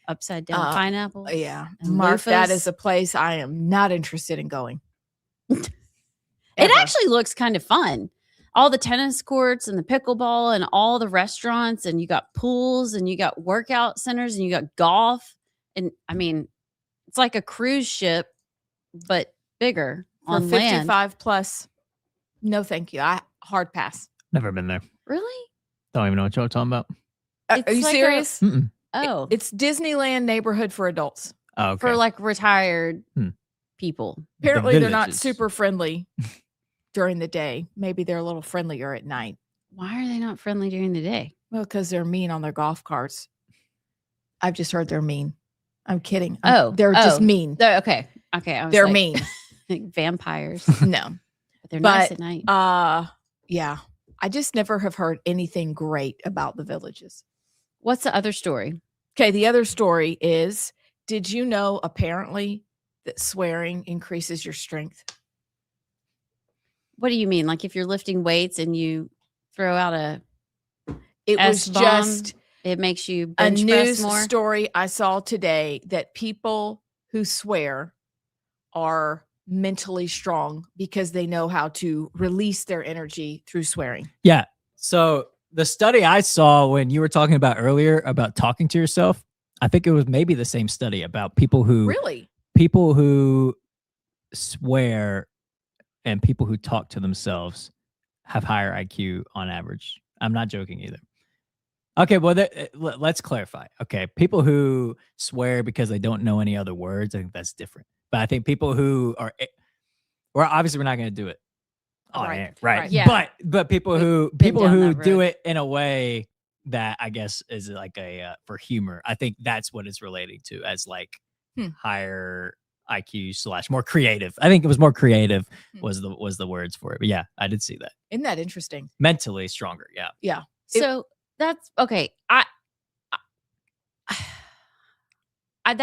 Speaker 2: Upside down pineapples.
Speaker 1: Yeah.
Speaker 2: and
Speaker 1: Mark, that
Speaker 2: loofahs.
Speaker 1: is a place I am not interested in going.
Speaker 2: It
Speaker 1: Ever.
Speaker 2: actually looks kind of fun. All the tennis courts and the pickleball and all the restaurants, and you got pools and you got workout centers and you got golf. And I mean, it's like a cruise ship, but bigger
Speaker 1: For
Speaker 2: on land.
Speaker 1: 55 plus. No, thank you. Hard pass.
Speaker 3: Never been there.
Speaker 2: Really?
Speaker 3: Don't even know what you're talking about.
Speaker 1: Are
Speaker 2: It's
Speaker 1: you
Speaker 2: like
Speaker 1: serious?
Speaker 3: Mm-mm.
Speaker 2: Oh,
Speaker 1: It's Disneyland neighborhood for adults.
Speaker 3: Oh, okay.
Speaker 2: for like retired
Speaker 3: Hmm.
Speaker 2: people.
Speaker 1: Apparently, they're not
Speaker 3: Villages.
Speaker 1: super friendly during the day. Maybe they're a little friendlier at night.
Speaker 2: Why are they not friendly during the day?
Speaker 1: Well, because they're mean on their golf carts. I've just heard they're mean. I'm kidding. They're just mean.
Speaker 2: Okay. I was
Speaker 1: They're
Speaker 2: like,
Speaker 1: mean.
Speaker 2: like vampires.
Speaker 1: No.
Speaker 2: But they're nice at night.
Speaker 1: Yeah. I just never have heard anything great about the Villages.
Speaker 2: What's the other story?
Speaker 1: Okay, the other story is, did you know apparently that swearing increases your strength?
Speaker 2: What do you mean? Like if you're lifting weights and you throw out
Speaker 1: It was
Speaker 2: S-bomb,
Speaker 1: just
Speaker 2: it makes you
Speaker 1: a
Speaker 2: bench press
Speaker 1: news
Speaker 2: more?
Speaker 1: story I saw today that people who swear are mentally strong because they know how to release their energy through swearing.
Speaker 3: Yeah. So the study I saw when you were talking about earlier about talking to yourself, I think it was maybe the same study about people who swear and people who talk to themselves have higher IQ on average. I'm not joking either. Okay, well, let's clarify. Okay, people who swear because they don't know any other words, I think that's different. But I think people who are, well, obviously we're not going to do it on air, right?
Speaker 2: Yeah.
Speaker 3: But people who do it in a way that I guess is like a for humor. I think that's what it's relating to as like higher IQ / more creative. I think it was more creative was the words for it. But yeah, I did see that.
Speaker 1: Isn't that interesting?
Speaker 3: Mentally stronger. Yeah.
Speaker 1: Yeah.
Speaker 2: So that's okay. That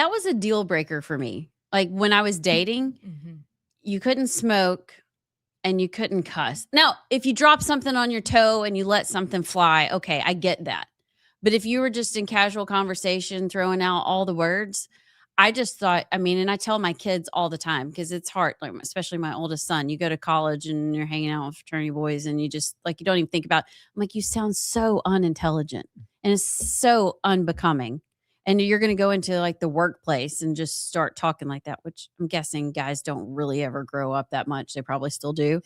Speaker 2: was a deal breaker for me. Like when I was dating, you couldn't smoke and you couldn't cuss. Now, if you drop something on your toe and you let something fly, okay, I get that. But if you were just in casual conversation throwing out all the words, I just thought, I mean, and I tell my kids all the time because it's hard, like especially my oldest son. You go to college and you're hanging out with fraternity boys and you just like, you don't even think about, I'm like, you sound so unintelligent and it's so unbecoming. And you're going to go into like the workplace and just start talking like that, which I'm guessing guys don't really ever grow up that much. They probably still do.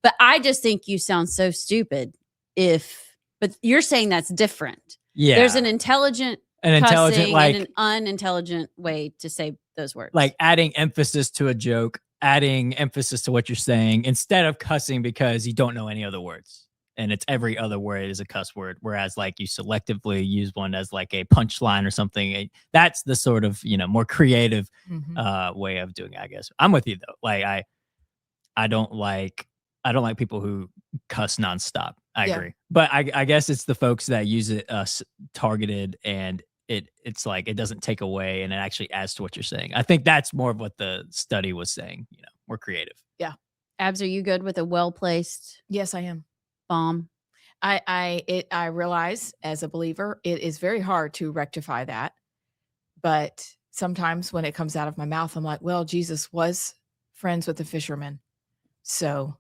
Speaker 2: But I just think you sound so stupid but you're saying that's different.
Speaker 3: Yeah.
Speaker 2: There's an intelligent
Speaker 3: like
Speaker 2: and an unintelligent way to say those words.
Speaker 3: Like adding emphasis to a joke, adding emphasis to what you're saying instead of cussing because you don't know any other words. And it's every other word is a cuss word. Whereas like you selectively use one as like a punchline or something. That's the sort of, more creative way of doing it, I guess. I'm with you though. Like I don't like people who cuss nonstop. I agree. But I guess it's the folks that use it targeted and it's like it doesn't take away and it actually adds to what you're saying. I think that's more of what the study was saying, more creative.
Speaker 1: Yeah.
Speaker 2: Abs, are you good with a well-placed
Speaker 1: Yes, I am.
Speaker 2: bomb?
Speaker 1: I realize as a believer, it is very hard to rectify that. But sometimes when it comes out of my mouth, I'm like, well, Jesus was friends with the fishermen. So,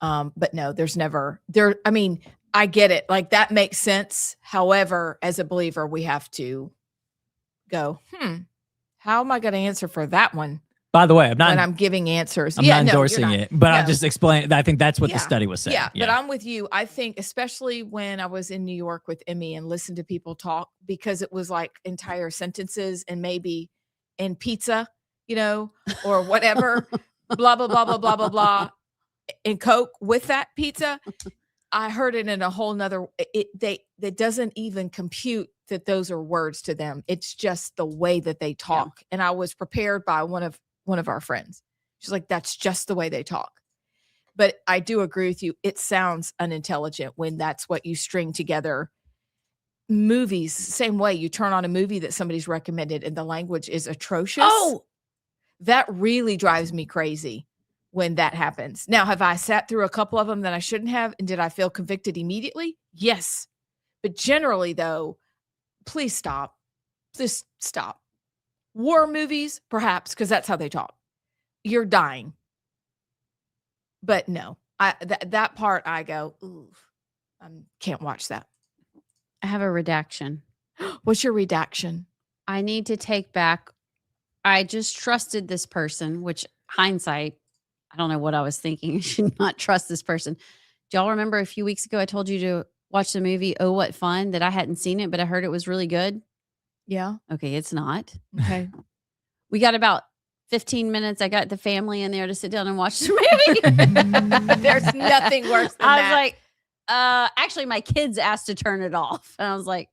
Speaker 1: but no, there's never there. I mean, I get it. Like that makes sense. However, as a believer, we have to go, how am I going to answer for that one?
Speaker 3: By the way,
Speaker 1: when I'm giving answers.
Speaker 3: I'm not endorsing it, but I'm just explaining. I think that's what the study was saying.
Speaker 1: Yeah, but I'm with you. I think especially when I was in New York with Emmy and listened to people talk, because it was like entire sentences and maybe in pizza, or whatever, blah, blah, blah, blah, blah, blah, blah, and Coke with that pizza. I heard it in a whole nother, that doesn't even compute that those are words to them. It's just the way that they talk. Yeah. And I was prepared by one of our friends. She's like, that's just the way they talk. But I do agree with you. It sounds unintelligent when that's what you string together. Movies, same way. You turn on a movie that somebody's recommended and the language is atrocious. Oh, that really drives me crazy when that happens. Now, have I sat through a couple of them that I shouldn't have? And did I feel convicted immediately? Yes. But generally, though, please stop. Just stop. War movies, perhaps, because that's how they talk. You're dying. But no, that part I go, ooh, I can't watch that.
Speaker 2: I have a redaction.
Speaker 1: What's your redaction?
Speaker 2: I need to take back. I just trusted this person, which hindsight, I don't know what I was thinking. I should not trust this person. Do y'all remember a few weeks ago I told you to watch the movie Oh, What Fun, that I hadn't seen it, but I heard it was really good?
Speaker 1: Yeah.
Speaker 2: Okay, it's not.
Speaker 1: Okay.
Speaker 2: We got about 15 minutes. I got the family in there to sit down and watch the movie.
Speaker 1: There's nothing worse than
Speaker 2: I
Speaker 1: that.
Speaker 2: was like, actually, my kids asked to turn it off. And I was like,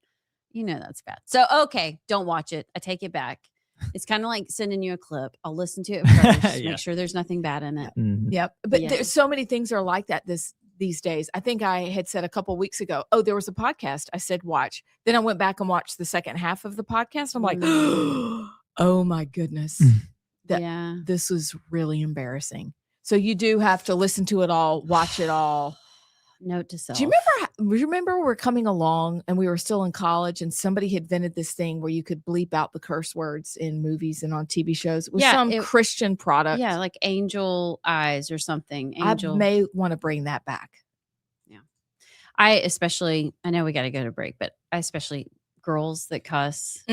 Speaker 2: that's bad. So, okay, don't watch it. I take it back. It's kind of like sending you a clip. I'll listen to it first,
Speaker 3: Yeah.
Speaker 2: make sure there's nothing bad in it.
Speaker 3: Mhm.
Speaker 1: Yep. But
Speaker 2: Yeah.
Speaker 1: there's so many things are like that these days. I think I had said a couple weeks ago, oh, there was a podcast I said watch. Then I went back and watched the second half of the podcast. I'm like, oh my goodness. This was really embarrassing. So you do have to listen to it all, watch it all.
Speaker 2: Note to self.
Speaker 1: Do you remember we're coming along and we were still in college and somebody had invented this thing where you could bleep out the curse words in movies and on TV shows? It was some Christian product.
Speaker 2: Yeah, like Angel Eyes or something. Angel.
Speaker 1: I may want to bring that back.
Speaker 2: Yeah. I know we got to go to break, but I especially girls that cuss.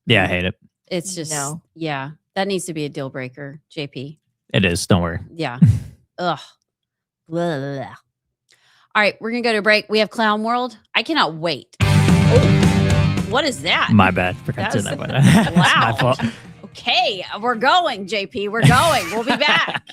Speaker 3: Yeah, I hate it.
Speaker 2: It's just, yeah, that needs to be a deal breaker, JP.
Speaker 3: It is. Don't worry.
Speaker 2: Yeah. Ugh. Blah, blah, blah. All right, we're going to go to break. We have Clown World. I cannot wait. Oh, what is that?
Speaker 3: My bad. Forgot to say that one.
Speaker 2: Wow.
Speaker 3: That's my fault.
Speaker 2: Okay, we're going, JP. We're going. We'll be back.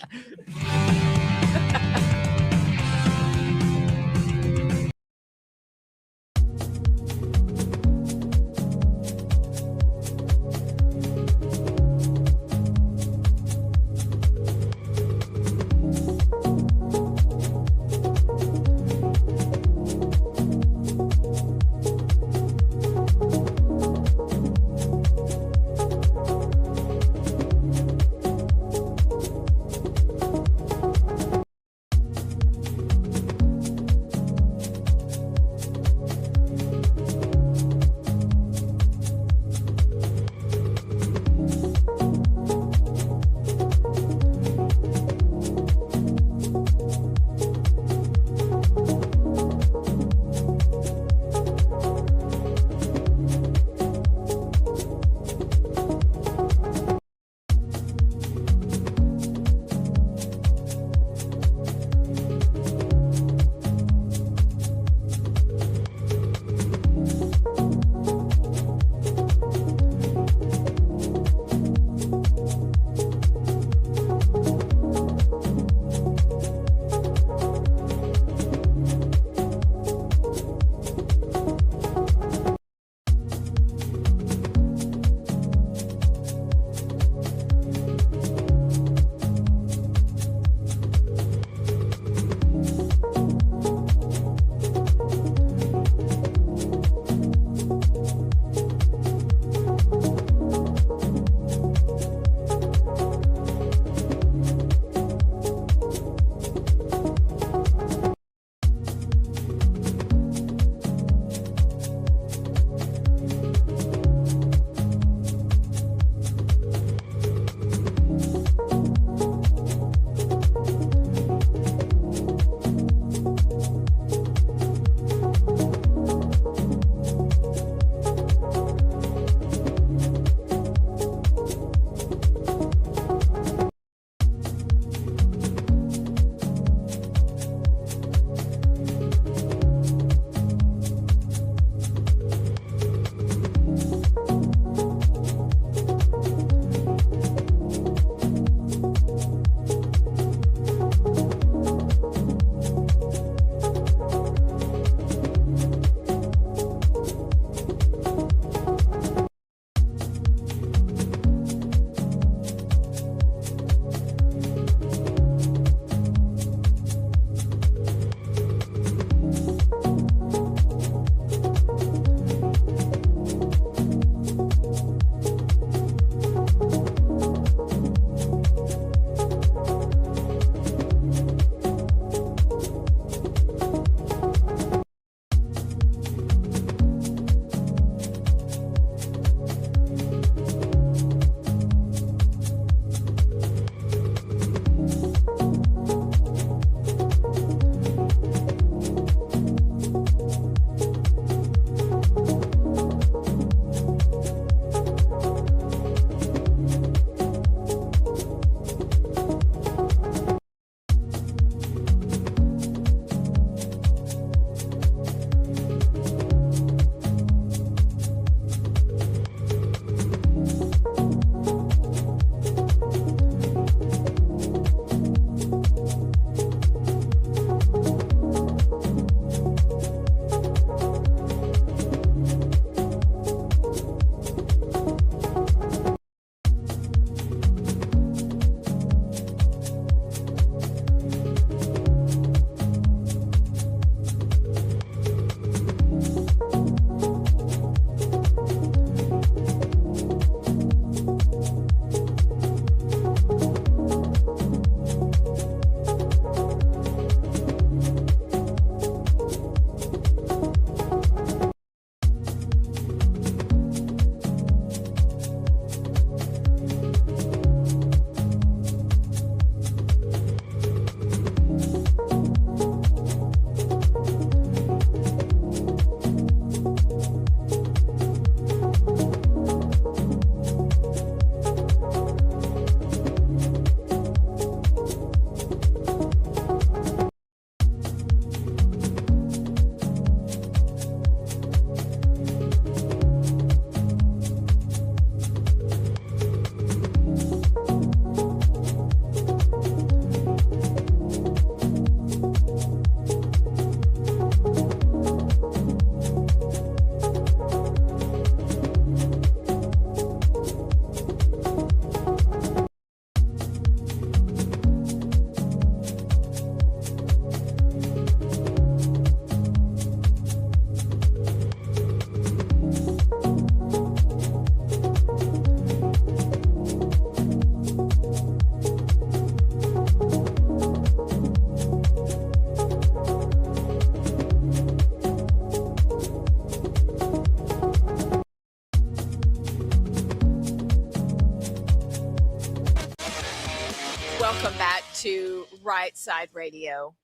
Speaker 1: Welcome back to Rightside Radio.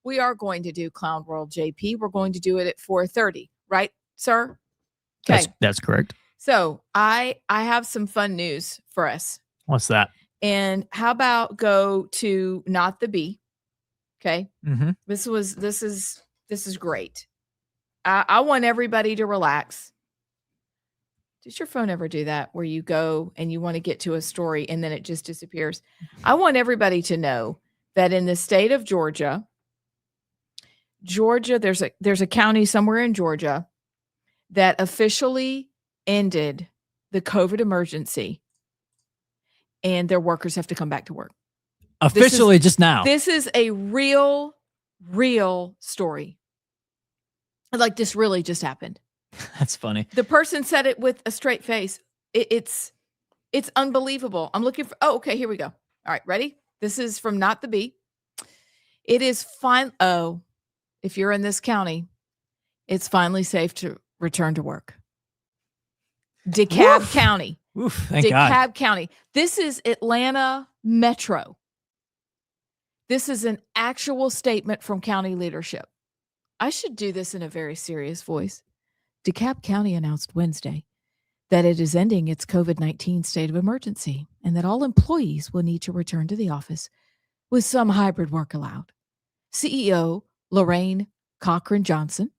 Speaker 1: We are going to do Clown World JP. We're going to do it at 4:30, right, sir? Okay.
Speaker 3: That's correct.
Speaker 1: So I have some fun news for us.
Speaker 3: What's that?
Speaker 1: And how about go to Not the Bee? Okay.
Speaker 3: Mm-hmm.
Speaker 1: This is great. I want everybody to relax. Does your phone ever do that where you go and you want to get to a story and then it just disappears? I want everybody to know that in the state of Georgia, there's a county somewhere in Georgia that officially ended the COVID emergency, and their workers have to come back to work.
Speaker 3: Officially just now.
Speaker 1: This is a real story. Like, this really just happened.
Speaker 3: That's funny.
Speaker 1: The person said it with a straight face. It's unbelievable. I'm looking for, okay, here we go. All right, ready? This is from Not the Bee. It is fine. Oh, if you're in this county, it's finally safe to return to work. DeKalb County.
Speaker 3: Oof, thank God.
Speaker 1: DeKalb County. This is Atlanta Metro. This is an actual statement from county leadership. I should do this in a very serious voice. DeKalb County announced Wednesday that it is ending its COVID-19 state of emergency and that all employees will need to return to the office with some hybrid work allowed. CEO Lorraine Cochran Johnson,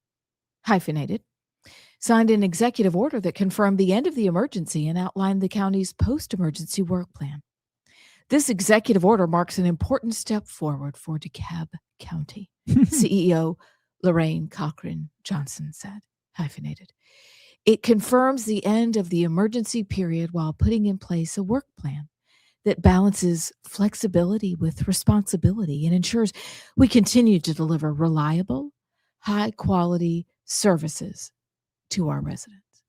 Speaker 1: hyphenated, signed an executive order that confirmed the end of the emergency and outlined the county's post-emergency work plan. This executive order marks an important step forward for DeKalb County, CEO Lorraine Cochran Johnson said, hyphenated. It confirms the end of the emergency period while putting in place a work plan that balances flexibility with responsibility and ensures we continue to deliver reliable, high-quality services to our residents.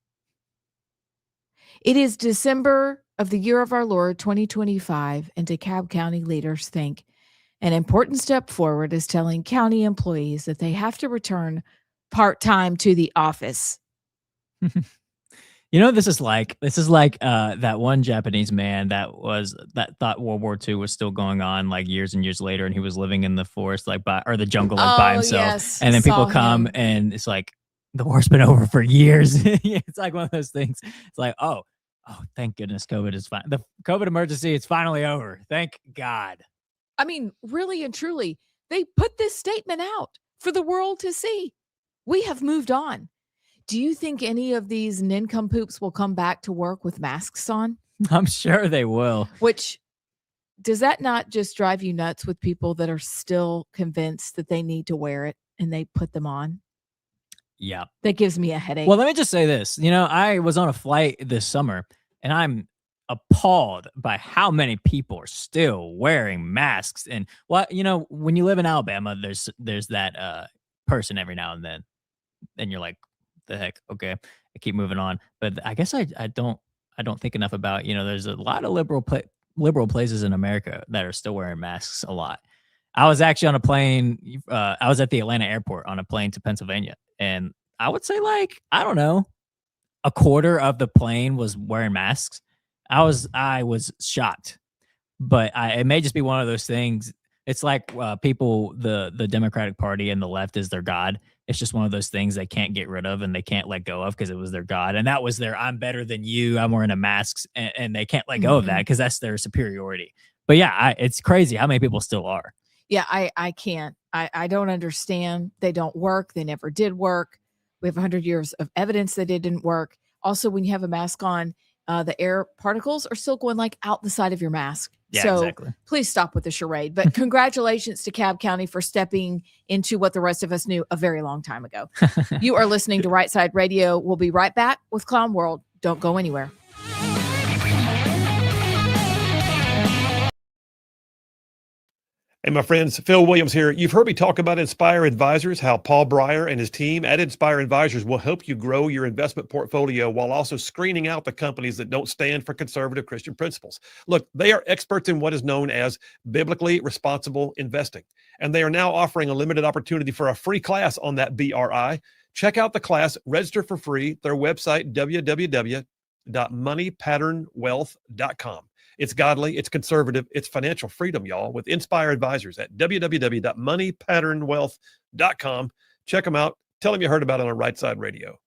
Speaker 1: It is December of the year of our Lord 2025, and DeKalb County leaders think an important step forward is telling county employees that they have to return part-time to the office.
Speaker 3: You know what this is like? This is like that one Japanese man that thought World War II was still going on like years and years later, and he was living in the forest or the jungle by himself.
Speaker 1: Yes,
Speaker 3: and then people
Speaker 1: saw
Speaker 3: come
Speaker 1: him.
Speaker 3: and it's like the war's been over for years. It's like one of those things. It's like, oh, thank goodness COVID is fine. The COVID emergency is finally over. Thank God.
Speaker 1: I mean, really and truly, they put this statement out for the world to see. We have moved on. Do you think any of these nincompoops will come back to work with masks on?
Speaker 3: I'm sure they will.
Speaker 1: Which, does that not just drive you nuts with people that are still convinced that they need to wear it and they put them on?
Speaker 3: Yeah.
Speaker 1: That gives me a headache.
Speaker 3: Well, let me just say this. You know, I was on a flight this summer and I'm appalled by how many people are still wearing masks. And when you live in Alabama, there's that person every now and then, and you're like, the heck, okay, I keep moving on. But I guess I don't think enough about, there's a lot of liberal places in America that are still wearing masks a lot. I was actually on a plane. I was at the Atlanta airport on a plane to Pennsylvania, and I would say I don't know, a quarter of the plane was wearing masks. I was shocked, but it may just be one of those things. It's like people, the Democratic Party and the left is their God. It's just one of those things they can't get rid of and they can't let go of because it was their God. And that was their, I'm better than you, I'm wearing a mask, and they can't let go of that because that's their superiority. But yeah, it's crazy how many people still are.
Speaker 1: Yeah, I can't. I don't understand. They don't work. They never did work. We have 100 years of evidence that it didn't work. Also, when you have a mask on, the air particles are still going out the side of your mask.
Speaker 3: Yeah,
Speaker 1: so
Speaker 3: exactly.
Speaker 1: Please stop with the charade. But congratulations to DeKalb County for stepping into what the rest of us knew a very long time ago. You are listening to Rightside Radio. We'll be right back with Clown World. Don't go anywhere.
Speaker 12: Hey, my friends, Phil Williams here. You've heard me talk about Inspire Advisors, how Paul Breyer and his team at Inspire Advisors will help you grow your investment portfolio while also screening out the companies that don't stand for conservative Christian principles. Look, they are experts in what is known as biblically responsible investing, and they are now offering a limited opportunity for a free class on that BRI. Check out the class, register for free, their website, www.moneypatternwealth.com. It's godly, it's conservative, it's financial freedom, y'all, with Inspire Advisors at www.moneypatternwealth.com. Check them out. Tell them you heard about it on Rightside Radio.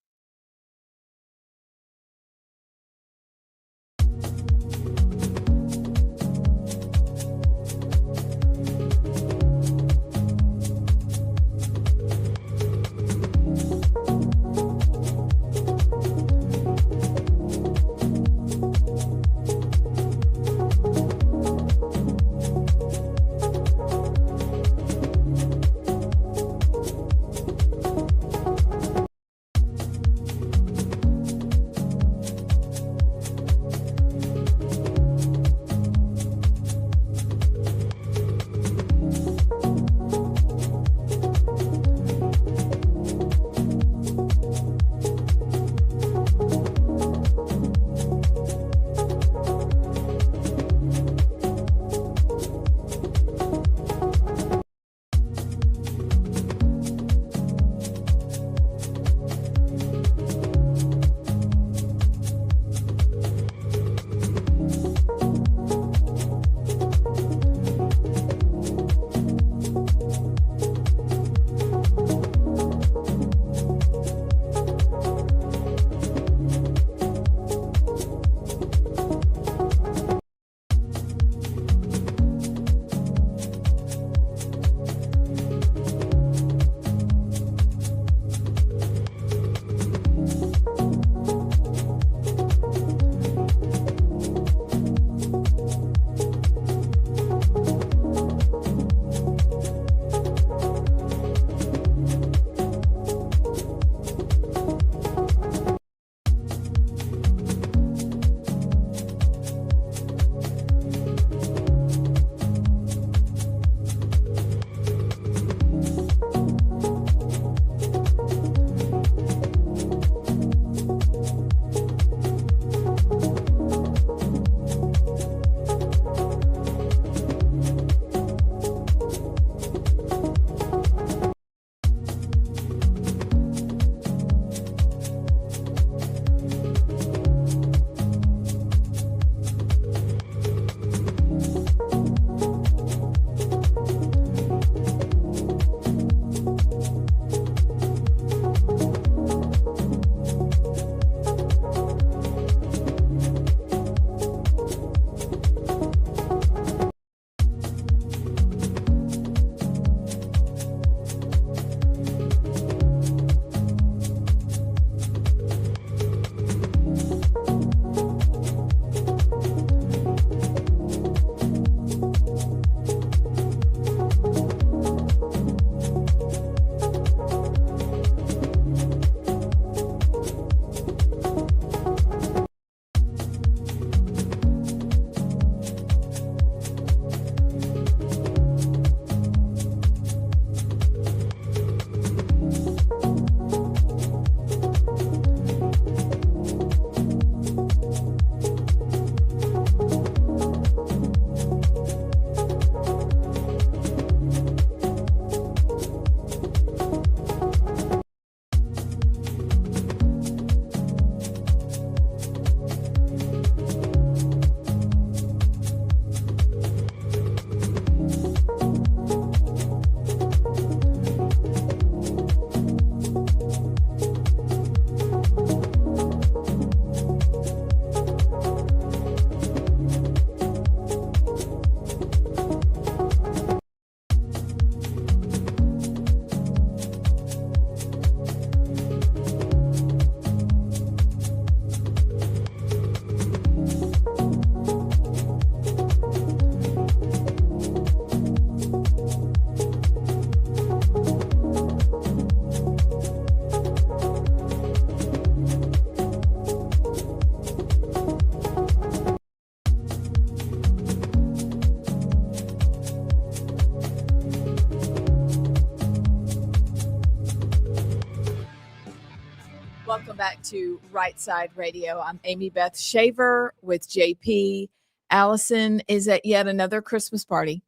Speaker 1: Welcome back to Rightside Radio. I'm Amy Beth Shaver with JP. Allison is at yet another Christmas party.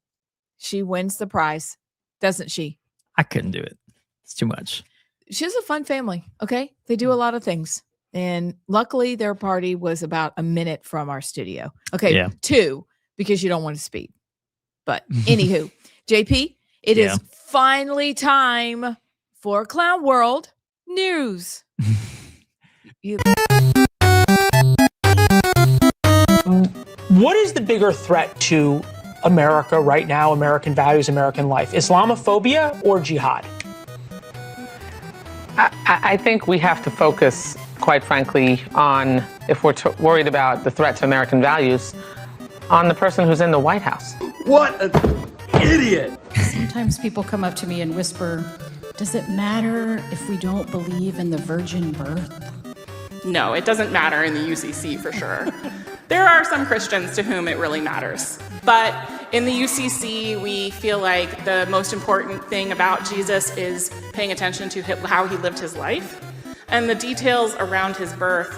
Speaker 1: She wins the prize, doesn't she?
Speaker 3: I couldn't do it. It's too much.
Speaker 1: She has a fun family, okay? They do a lot of things. And luckily their party was about a minute from our studio. Okay,
Speaker 3: Yeah.
Speaker 1: 2, because you don't want to speed. But anywho, JP, it is finally time for Clown World News.
Speaker 14: What is the bigger threat to America right now, American values, American life? Islamophobia or jihad?
Speaker 15: I think we have to focus, quite frankly, on, if we're worried about the threat to American values, on the person who's in the White House.
Speaker 16: What an idiot!
Speaker 17: Sometimes people come up to me and whisper, does it matter if we don't believe in the virgin birth?
Speaker 18: No, it doesn't matter in the UCC for sure. There are some Christians to whom it really matters. But in the UCC, we feel like the most important thing about Jesus is paying attention to how he lived his life. And the details around his birth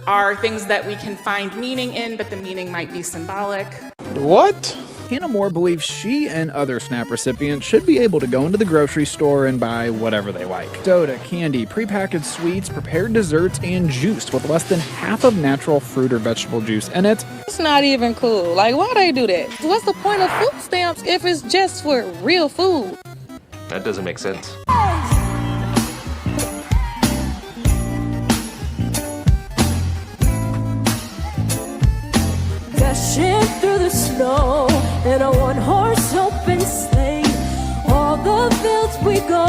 Speaker 18: are things that we can find meaning in, but the meaning might be symbolic.
Speaker 19: What? Hannah Moore believes she and other SNAP recipients should be able to go into the grocery store and buy whatever they like. Soda, candy, prepackaged sweets, prepared desserts, and juice with less than half of natural fruit or vegetable juice in it.
Speaker 20: It's not even cool. Like, why they do that? What's the point of food stamps if it's just for real food?
Speaker 21: That doesn't make sense.
Speaker 22: Dashing through the snow in a one-horse open sleigh. All the fields we go,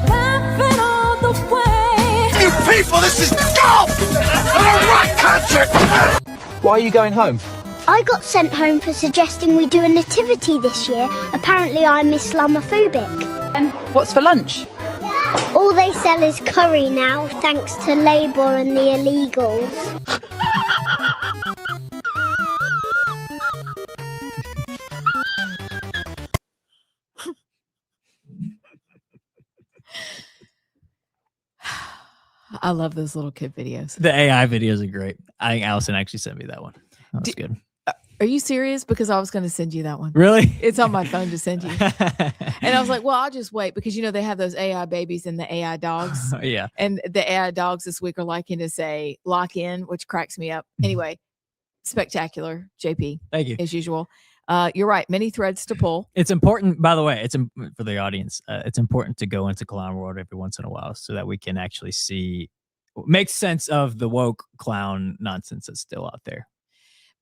Speaker 22: laughing all the way.
Speaker 23: You people, this is golf! Not a rock concert!
Speaker 14: Why are you going home?
Speaker 24: I got sent home for suggesting we do a nativity this year. Apparently I'm Islamophobic.
Speaker 25: And what's for lunch?
Speaker 24: All they sell is curry now, thanks to Labour and the illegals.
Speaker 1: I love those little kid videos.
Speaker 3: The AI videos are great. I think Allison actually sent me that one. That was good.
Speaker 1: Are you serious? Because I was going to send you that one.
Speaker 3: Really?
Speaker 1: It's on my phone to send you. And I was like, well, I'll just wait because, they have those AI babies and the AI dogs.
Speaker 3: Yeah.
Speaker 1: And the AI dogs this week are liking to say lock in, which cracks me up. Anyway, spectacular, JP.
Speaker 3: Thank you.
Speaker 1: As usual. You're right. Many threads to pull.
Speaker 3: It's important, by the way, for the audience, it's important to go into Clown World every once in a while so that we can actually make sense of the woke clown nonsense that's still out there.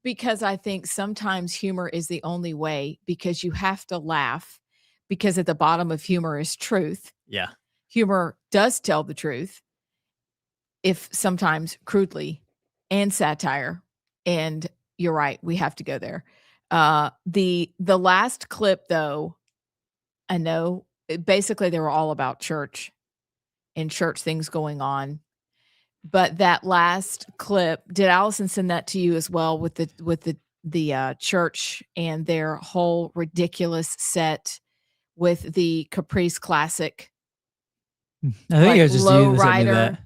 Speaker 1: Because I think sometimes humor is the only way, because you have to laugh, because at the bottom of humor is truth.
Speaker 3: Yeah. Humor
Speaker 1: does tell the truth, if sometimes crudely, and satire. And you're right. We have to go there. The last clip, though, I know basically they were all about church and church things going on. But that last clip, did Allison send that to you as well with the church and their whole ridiculous set with the Caprice Classic?
Speaker 3: I think it was just
Speaker 1: low
Speaker 3: you that sent me
Speaker 1: rider.
Speaker 3: that.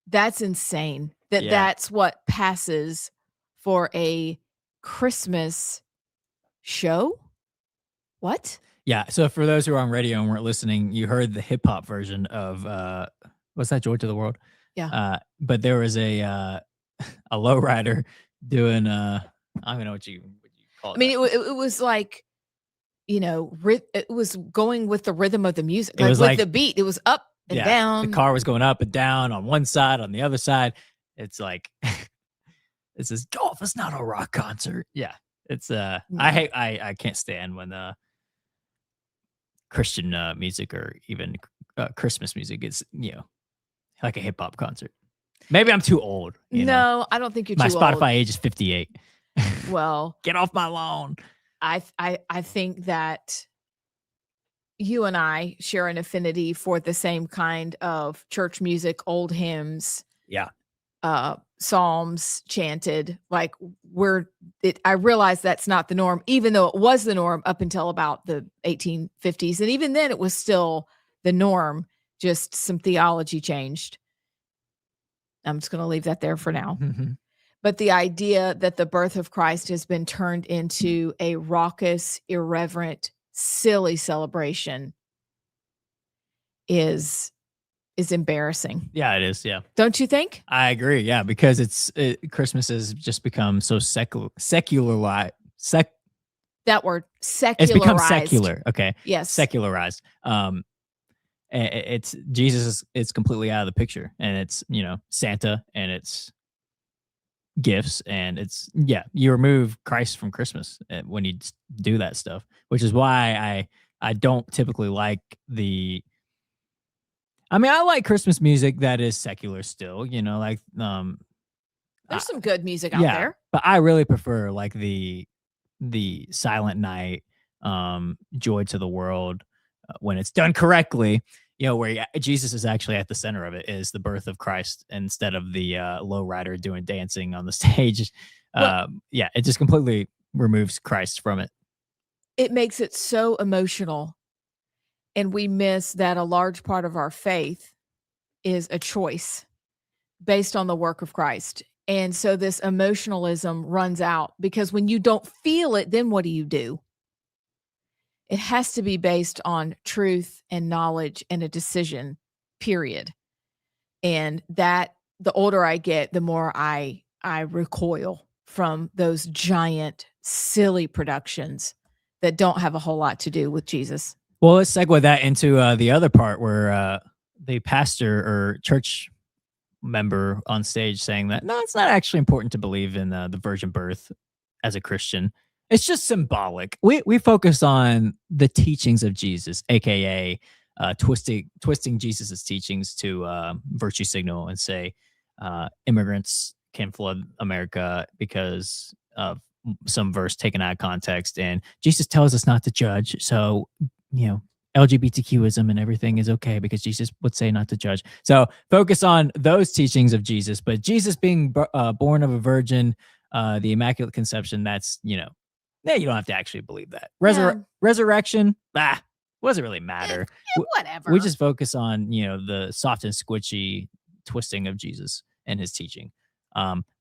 Speaker 1: That's insane.
Speaker 3: Yeah.
Speaker 1: That's what passes for a Christmas show. What?
Speaker 3: Yeah. So for those who are on radio and weren't listening, you heard the hip hop version of what's that? Joy to the World.
Speaker 1: Yeah.
Speaker 3: But there was a lowrider doing I don't even know what you call it.
Speaker 1: I mean, it was like, it was going with the rhythm of the music,
Speaker 3: It was
Speaker 1: with
Speaker 3: like-
Speaker 1: the beat. It was up and down.
Speaker 3: The car was going up and down on one side, on the other side. It's like it says golf is not a rock concert. Yeah. It's I can't stand when Christian music or even Christmas music is, like a hip hop concert. Maybe I'm too old.
Speaker 1: No, I don't think you're
Speaker 3: My
Speaker 1: too
Speaker 3: Spotify
Speaker 1: old.
Speaker 3: age is 58.
Speaker 1: Well,
Speaker 3: Get off my lawn.
Speaker 1: I think that you and I share an affinity for the same kind of church music, old hymns,
Speaker 3: Yeah.
Speaker 1: psalms chanted. Like I realize that's not the norm, even though it was the norm up until about the 1850s. And even then it was still the norm, just some theology changed. I'm just going to leave that there for now. But the idea that the birth of Christ has been turned into a raucous, irreverent, silly celebration is is embarrassing.
Speaker 3: Yeah, it is. Yeah.
Speaker 1: Don't you think?
Speaker 3: I agree. Yeah, because Christmas has just become so secularized.
Speaker 1: That word, secularized.
Speaker 3: It's become secular. Okay.
Speaker 1: Yes.
Speaker 3: Secularized. It's Jesus is completely out of the picture, and it's, Santa, and it's gifts, and it's, you remove Christ from Christmas when you do that stuff, which is why I don't typically like I like Christmas music that is secular still, like
Speaker 1: There's some good music out there.
Speaker 3: but I really prefer like the Silent Night, Joy to the World, when it's done correctly, where Jesus is actually at the center of it, is the birth of Christ instead of the lowrider doing dancing on the stage. It just completely removes Christ from it.
Speaker 1: It makes it so emotional, and we miss that a large part of our faith is a choice based on the work of Christ. And so this emotionalism runs out, because when you don't feel it, then what do? It has to be based on truth and knowledge and a decision, period. And that the older I get, the more I recoil from those giant, silly productions that don't have a whole lot to do with Jesus.
Speaker 3: Well, let's segue that into the other part where the pastor or church member on stage saying that, no, it's not actually important to believe in the virgin birth as a Christian. It's just symbolic. We focus on the teachings of Jesus, aka twisting Jesus's teachings to virtue signal and say immigrants can flood America because of some verse taken out of context, and Jesus tells us not to judge. So, LGBTQism and everything is okay because Jesus would say not to judge. So focus on those teachings of Jesus, but Jesus being born of a virgin, the Immaculate Conception, that's, you don't have to actually believe that. Resurrection, what does it really matter?
Speaker 1: Whatever.
Speaker 3: We just focus on, the soft and squishy twisting of Jesus and his teaching.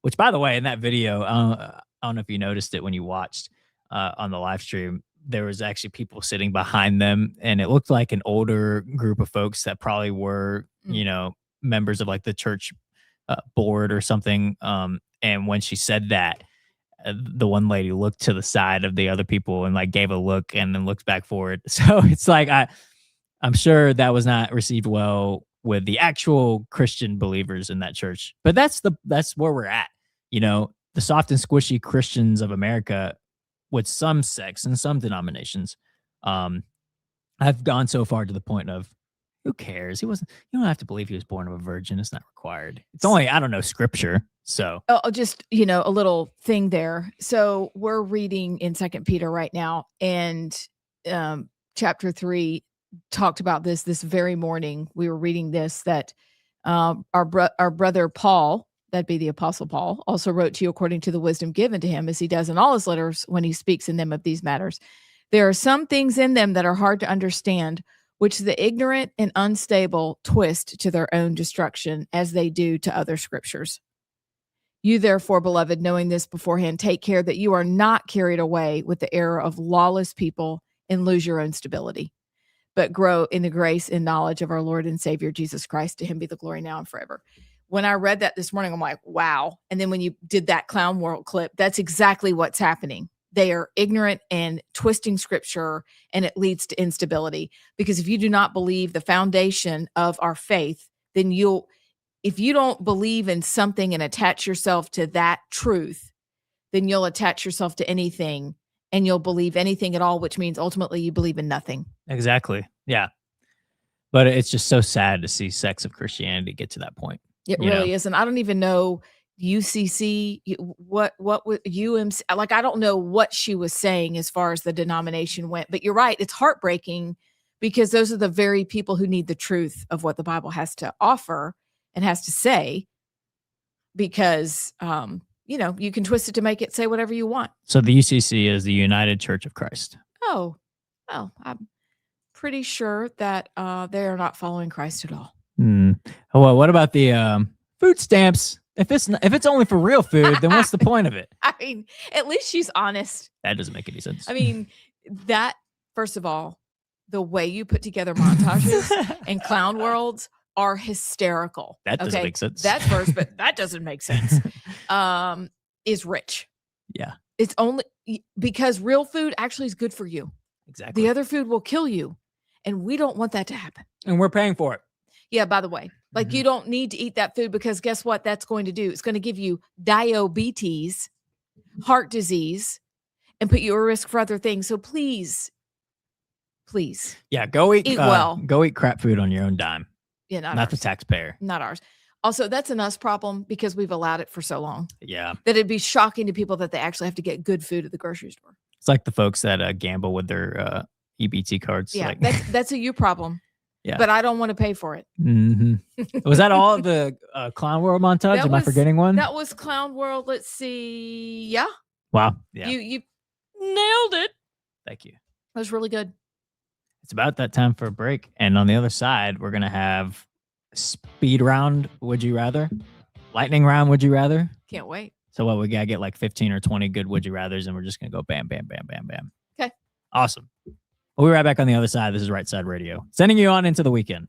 Speaker 3: Which, by the way, in that video, I don't know if you noticed it when you watched on the live stream, there was actually people sitting behind them, and it looked like an older group of folks that probably were, members of like the church board or something. And when she said that, the one lady looked to the side of the other people and like gave a look and then looked back forward. So it's like, I'm sure that was not received well with the actual Christian believers in that church, but that's where we're at. The soft and squishy Christians of America, with some sects and some denominations, I've gone so far to the point of, who cares? You don't have to believe he was born of a virgin. It's not required. It's only, I don't know, scripture. So
Speaker 1: just, a little thing there. So we're reading in 2 Peter right now, and chapter 3 talked about this very morning. We were reading this, that our brother Paul, that'd be the Apostle Paul, also wrote to you according to the wisdom given to him, as he does in all his letters when he speaks in them of these matters. There are some things in them that are hard to understand, which the ignorant and unstable twist to their own destruction, as they do to other scriptures. You therefore, beloved, knowing this beforehand, take care that you are not carried away with the error of lawless people and lose your own stability, but grow in the grace and knowledge of our Lord and Savior, Jesus Christ. To him be the glory now and forever. When I read that this morning, I'm like, wow. And then when you did that Clown World clip, that's exactly what's happening. They are ignorant and twisting scripture, and it leads to instability. Because if you do not believe the foundation of our faith, then if you don't believe in something and attach yourself to that truth, then you'll attach yourself to anything, and you'll believe anything at all, which means ultimately you believe in nothing.
Speaker 3: Exactly. Yeah. But it's just so sad to see sects of Christianity get to that point.
Speaker 1: It really is. And I don't even know UCC, what UMC, like, I don't know what she was saying as far as the denomination went, but you're right. It's heartbreaking, because those are the very people who need the truth of what the Bible has to offer and has to say, because, you can twist it to make it say whatever you want.
Speaker 3: So the UCC is the United Church of Christ.
Speaker 1: Oh, well, I'm pretty sure that they are not following Christ at all.
Speaker 3: Well, what about the food stamps? If it's only for real food, then what's the point of it?
Speaker 1: I mean, at least she's honest.
Speaker 3: That doesn't make any sense.
Speaker 1: I mean, that, first of all, the way you put together montages and clown worlds are hysterical.
Speaker 3: That doesn't make sense.
Speaker 1: That's first, but that doesn't make sense. Is rich.
Speaker 3: Yeah.
Speaker 1: It's only because real food actually is good for you.
Speaker 3: Exactly.
Speaker 1: The other food will kill you. And we don't want that to happen.
Speaker 3: And we're paying for it.
Speaker 1: Yeah, by the way, like you don't need to eat that food because guess what that's going to do? It's going to give you diabetes, heart disease, and put you at risk for other things. So please.
Speaker 3: Yeah, go eat
Speaker 1: well.
Speaker 3: Go eat crap food on your own dime.
Speaker 1: Yeah,
Speaker 3: not the taxpayer.
Speaker 1: Not ours. Also, that's an us problem because we've allowed it for so long.
Speaker 3: Yeah.
Speaker 1: That it'd be shocking to people that they actually have to get good food at the grocery store.
Speaker 3: It's like the folks that gamble with their EBT cards.
Speaker 1: Yeah,
Speaker 3: like,
Speaker 1: that's a you problem.
Speaker 3: Yeah.
Speaker 1: But I don't want to pay for it.
Speaker 3: Was that all of the Clown World montage? Am I forgetting one?
Speaker 1: That was Clown World. Let's see. Yeah.
Speaker 3: Wow. Yeah.
Speaker 1: You nailed it.
Speaker 3: Thank you.
Speaker 1: That was really good.
Speaker 3: It's about that time for a break. And on the other side, we're going to have speed round. Would you rather? Lightning round. Would you rather?
Speaker 1: Can't wait.
Speaker 3: So what, we got to get like 15 or 20 good would you rathers, and we're just going to go bam, bam, bam, bam, bam.
Speaker 1: Okay.
Speaker 3: Awesome. We'll be right back on the other side. This is Rightside Radio, sending you on into the weekend.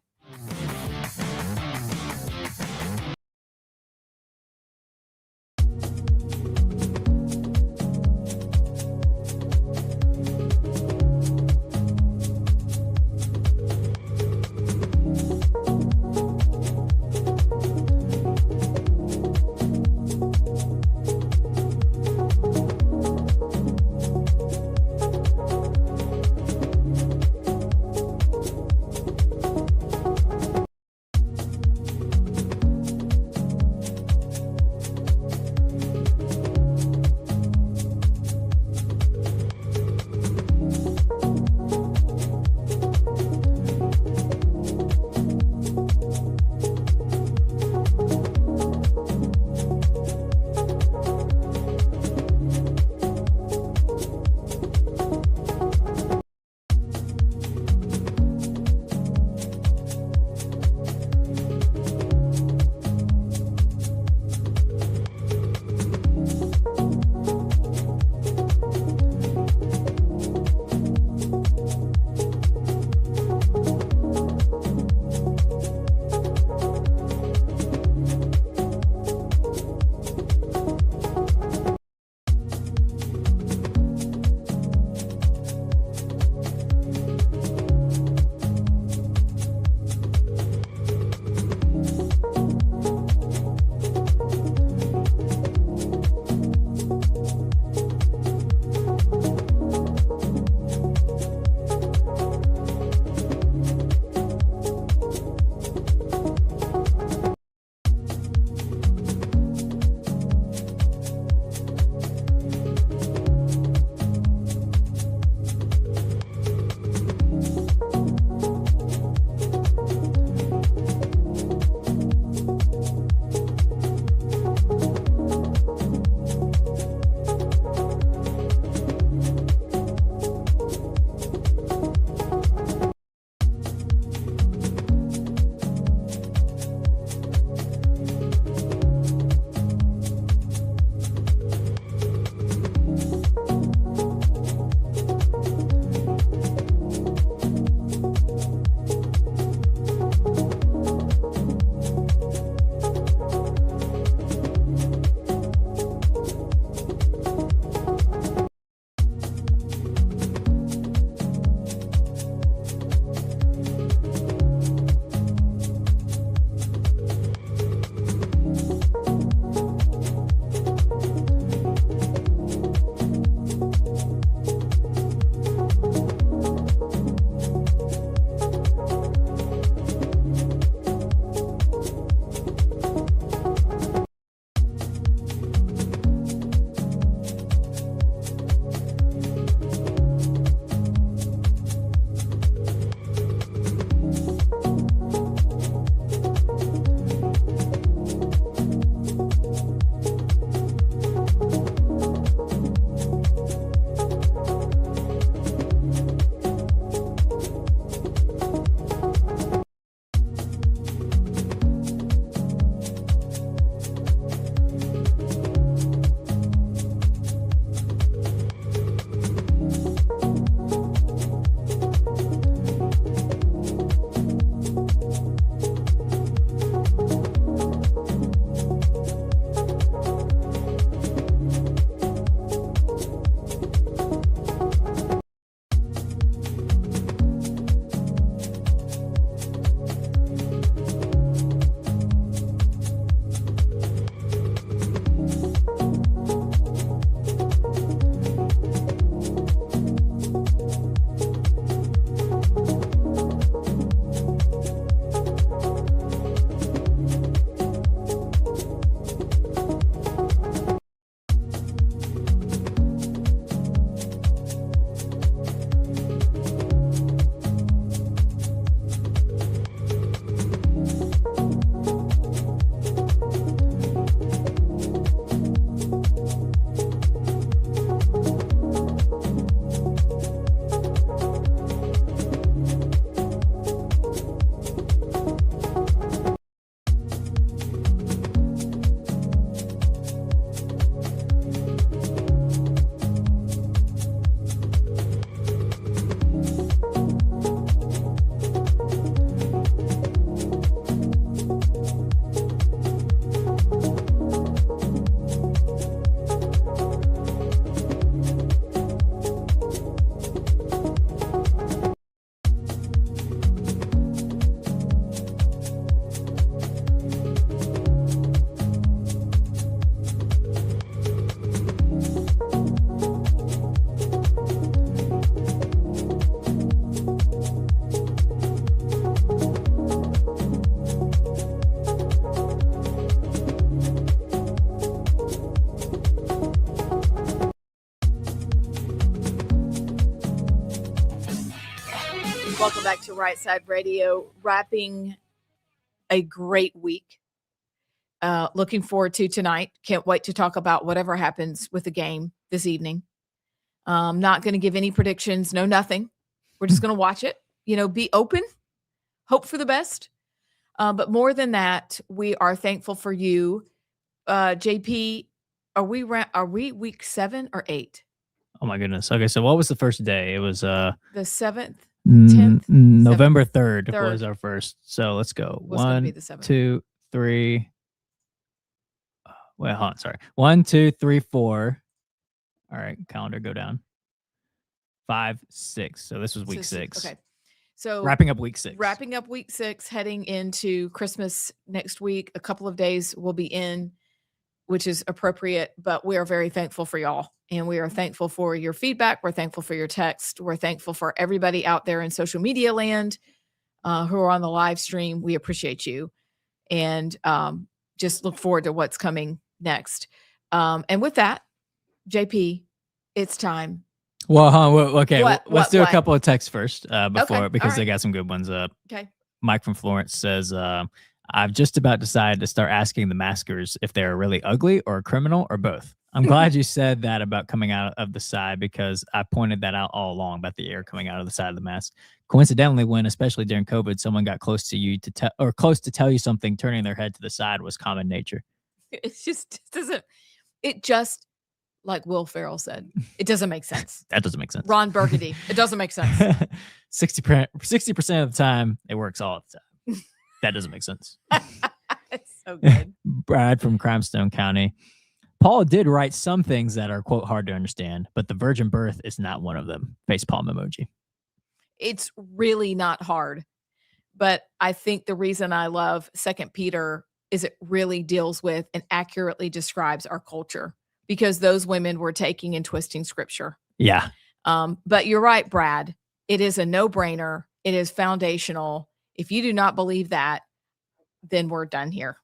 Speaker 1: Welcome back to Rightside Radio. Wrapping a great week. Looking forward to tonight. Can't wait to talk about whatever happens with the game this evening. Not going to give any predictions. No, nothing. We're just going to watch it. Be open. Hope for the best. But more than that, we are thankful for you. JP, are we week 7 or 8?
Speaker 3: Oh my goodness. Okay, so what was the first day? It was
Speaker 1: The 7th, 10th,
Speaker 3: November 3rd
Speaker 1: Third.
Speaker 3: was our first. So let's go.
Speaker 1: Was gonna be
Speaker 3: 1,
Speaker 1: the 7th.
Speaker 3: 2, 3. Wait, hold on. Sorry. 1, 2, 3, 4. All right, calendar go down. 5, 6. So this was week 6.
Speaker 1: Okay. So
Speaker 3: Wrapping up week 6.
Speaker 1: Wrapping up week 6, heading into Christmas next week. A couple of days we'll be in, which is appropriate, but we are very thankful for y'all. And we are thankful for your feedback. We're thankful for your text. We're thankful for everybody out there in social media land who are on the live stream. We appreciate you. And just look forward to what's coming next. And with that, JP, it's time.
Speaker 3: Well, okay.
Speaker 1: What?
Speaker 3: Let's do a couple of texts first before,
Speaker 1: Okay,
Speaker 3: because
Speaker 1: all
Speaker 3: they
Speaker 1: right.
Speaker 3: got some good ones up.
Speaker 1: Okay.
Speaker 3: Mike from Florence says, I've just about decided to start asking the maskers if they're really ugly or a criminal or both. I'm glad you said that about coming out of the side, because I pointed that out all along about the air coming out of the side of the mask. Coincidentally, when, especially during COVID, someone got close to you close to tell you something, turning their head to the side was common nature.
Speaker 1: It's just doesn't. It just, like Will Ferrell said, it doesn't make sense.
Speaker 3: That doesn't make sense.
Speaker 1: Ron Burgundy, it doesn't make sense.
Speaker 3: 60% of the time, it works all the time. That doesn't make sense.
Speaker 1: It's so good.
Speaker 3: Brad from Crimestone County. Paul did write some things that are, quote, hard to understand, but the virgin birth is not one of them. Facepalm emoji.
Speaker 1: It's really not hard. But I think the reason I love 2 Peter is it really deals with and accurately describes our culture, because those women were taking and twisting scripture.
Speaker 3: Yeah.
Speaker 1: But you're right, Brad. It is a no-brainer. It is foundational. If you do not believe that, then we're done here.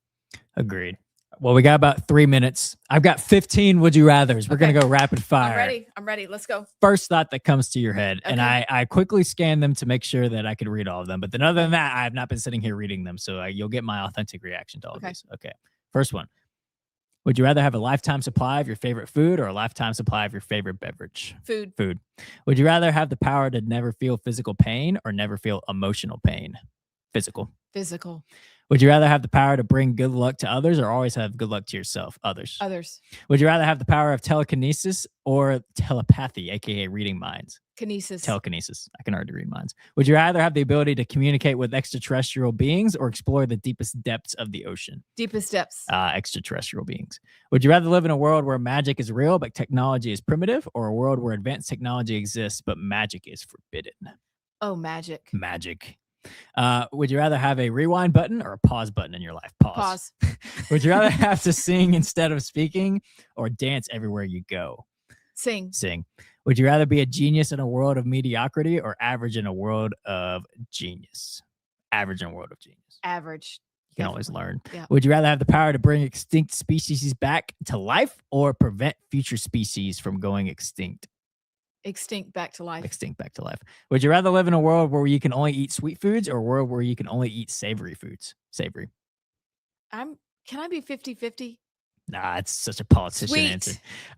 Speaker 3: Agreed. Well, we got about 3 minutes. I've got 15 would you rathers. We're going to go rapid fire.
Speaker 1: I'm ready. Let's go.
Speaker 3: First thought that comes to your head. And
Speaker 1: Okay.
Speaker 3: I quickly scanned them to make sure that I could read all of them. But then other than that, I have not been sitting here reading them. So you'll get my authentic reaction to all of these. Okay. First one. Would you rather have a lifetime supply of your favorite food or a lifetime supply of your favorite beverage?
Speaker 1: Food.
Speaker 3: Food. Would you rather have the power to never feel physical pain or never feel emotional pain? Physical.
Speaker 1: Physical.
Speaker 3: Would you rather have the power to bring good luck to others or always have good luck to yourself? Others.
Speaker 1: Others.
Speaker 3: Would you rather have the power of telekinesis or telepathy, aka reading minds?
Speaker 1: Kinesis.
Speaker 3: Telekinesis. I can already read minds. Would you rather have the ability to communicate with extraterrestrial beings or explore the deepest depths of the ocean?
Speaker 1: Deepest depths.
Speaker 3: Extraterrestrial beings. Would you rather live in a world where magic is real but technology is primitive, or a world where advanced technology exists but magic is forbidden?
Speaker 1: Oh, magic.
Speaker 3: Magic. Would you rather have a rewind button or a pause button in your life? Pause. Would you rather have to sing instead of speaking or dance everywhere you go?
Speaker 1: Sing.
Speaker 3: Sing. Would you rather be a genius in a world of mediocrity or average in a world of genius? Average in a world of genius.
Speaker 1: Average.
Speaker 3: You can always learn.
Speaker 1: Yeah.
Speaker 3: Would you rather have the power to bring extinct species back to life or prevent future species from going extinct?
Speaker 1: Extinct back to life.
Speaker 3: Extinct back to life. Would you rather live in a world where you can only eat sweet foods or a world where you can only eat savory foods? Savory.
Speaker 1: Can I be 50-50?
Speaker 3: Nah, it's such a politician
Speaker 1: Sweet.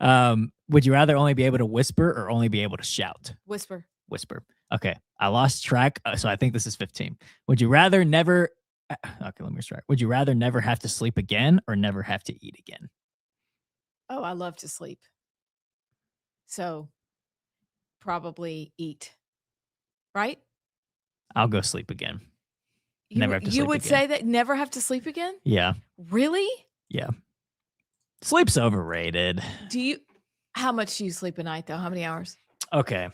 Speaker 3: answer. Would you rather only be able to whisper or only be able to shout?
Speaker 1: Whisper.
Speaker 3: Whisper. Okay. I lost track. So I think this is 15. Would you rather never... Okay, let me try. Would you rather never have to sleep again or never have to eat again?
Speaker 1: Oh, I love to sleep. So probably eat. Right?
Speaker 3: I'll go sleep again. Never have to
Speaker 1: You
Speaker 3: sleep
Speaker 1: would
Speaker 3: again.
Speaker 1: say that never have to sleep again?
Speaker 3: Yeah.
Speaker 1: Really?
Speaker 3: Yeah. Sleep's overrated.
Speaker 1: How much do you sleep a night though? How many hours?
Speaker 3: Okay.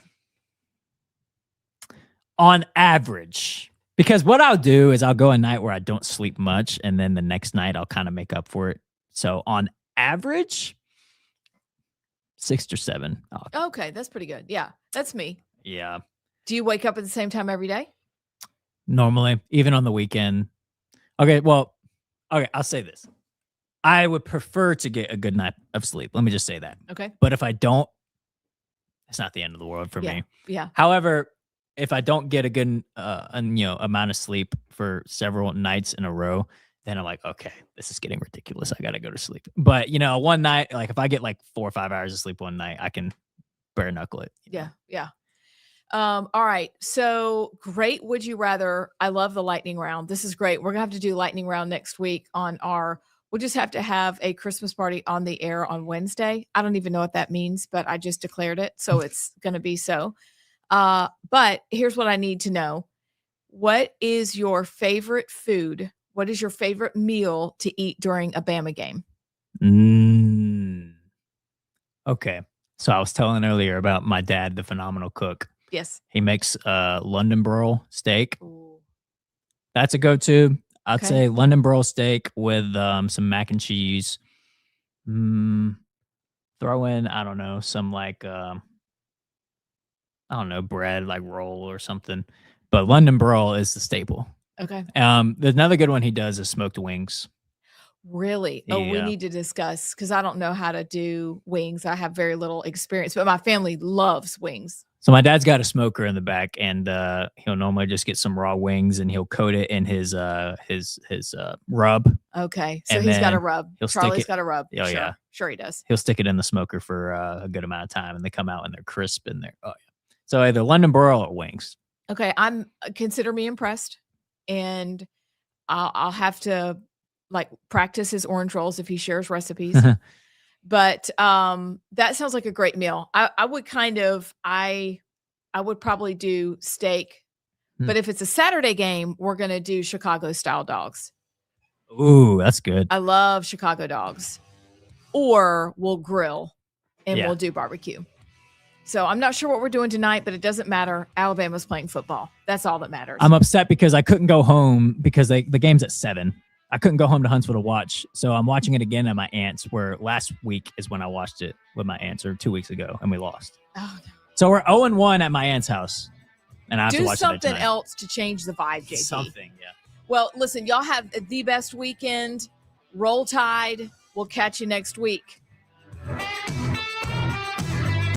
Speaker 3: On average, because what I'll do is I'll go a night where I don't sleep much, and then the next night I'll kind of make up for it. So on average, 6 or 7.
Speaker 1: Okay, that's pretty good. Yeah, that's me.
Speaker 3: Yeah.
Speaker 1: Do you wake up at the same time every day?
Speaker 3: Normally, even on the weekend. Okay, I'll say this. I would prefer to get a good night of sleep. Let me just say that.
Speaker 1: Okay.
Speaker 3: But if I don't, it's not the end of the world for
Speaker 1: Yeah,
Speaker 3: me.
Speaker 1: yeah.
Speaker 3: However, if I don't get a good amount of sleep for several nights in a row, then I'm like, okay, this is getting ridiculous. I gotta go to sleep. But one night, like if I get like 4 or 5 hours of sleep one night, I can bare knuckle it.
Speaker 1: Yeah. All right. So great. Would you rather? I love the lightning round. This is great. We're gonna have to do lightning round next week we'll just have to have a Christmas party on the air on Wednesday. I don't even know what that means, but I just declared it. So it's gonna be so. But here's what I need to know. What is your favorite food? What is your favorite meal to eat during a Bama game?
Speaker 3: Okay. So I was telling earlier about my dad, the phenomenal cook.
Speaker 1: Yes.
Speaker 3: He makes London broil steak. Ooh. That's a go-to. I'd say London broil steak with some mac and cheese. Throw in, I don't know, some like bread, like roll or something. But London broil is the staple.
Speaker 1: Okay.
Speaker 3: There's another good one he does is smoked wings.
Speaker 1: Really? Oh, we need to discuss because I don't know how to do wings. I have very little experience, but my family loves wings.
Speaker 3: So my dad's got a smoker in the back, and he'll normally just get some raw wings and he'll coat it in his rub.
Speaker 1: Okay, so he's got a rub. Charlie's got a rub.
Speaker 3: Oh,
Speaker 1: sure.
Speaker 3: yeah.
Speaker 1: Sure he does.
Speaker 3: He'll stick it in the smoker for a good amount of time, and they come out and they're crisp and they're So either London broil or wings.
Speaker 1: Okay, consider me impressed, and I'll have to like practice his orange rolls if he shares recipes. But that sounds like a great meal. I would probably do steak, but if it's a Saturday game, we're gonna do Chicago style dogs.
Speaker 3: Ooh, that's good.
Speaker 1: I love Chicago dogs. Or we'll grill and
Speaker 3: Yeah.
Speaker 1: we'll do barbecue. So I'm not sure what we're doing tonight, but it doesn't matter. Alabama's playing football. That's all that matters.
Speaker 3: I'm upset because I couldn't go home because the game's at 7. I couldn't go home to Huntsville to watch, so I'm watching it again at my aunt's, where last week is when I watched it with my aunts, or 2 weeks ago, and we lost.
Speaker 1: Oh, no.
Speaker 3: So we're 0-1 at my aunt's house, and I have to
Speaker 1: Do
Speaker 3: watch
Speaker 1: something
Speaker 3: it
Speaker 1: else to change the vibe, JT.
Speaker 3: Something, yeah.
Speaker 1: Well, listen, y'all have the best weekend. Roll Tide. We'll catch you next week.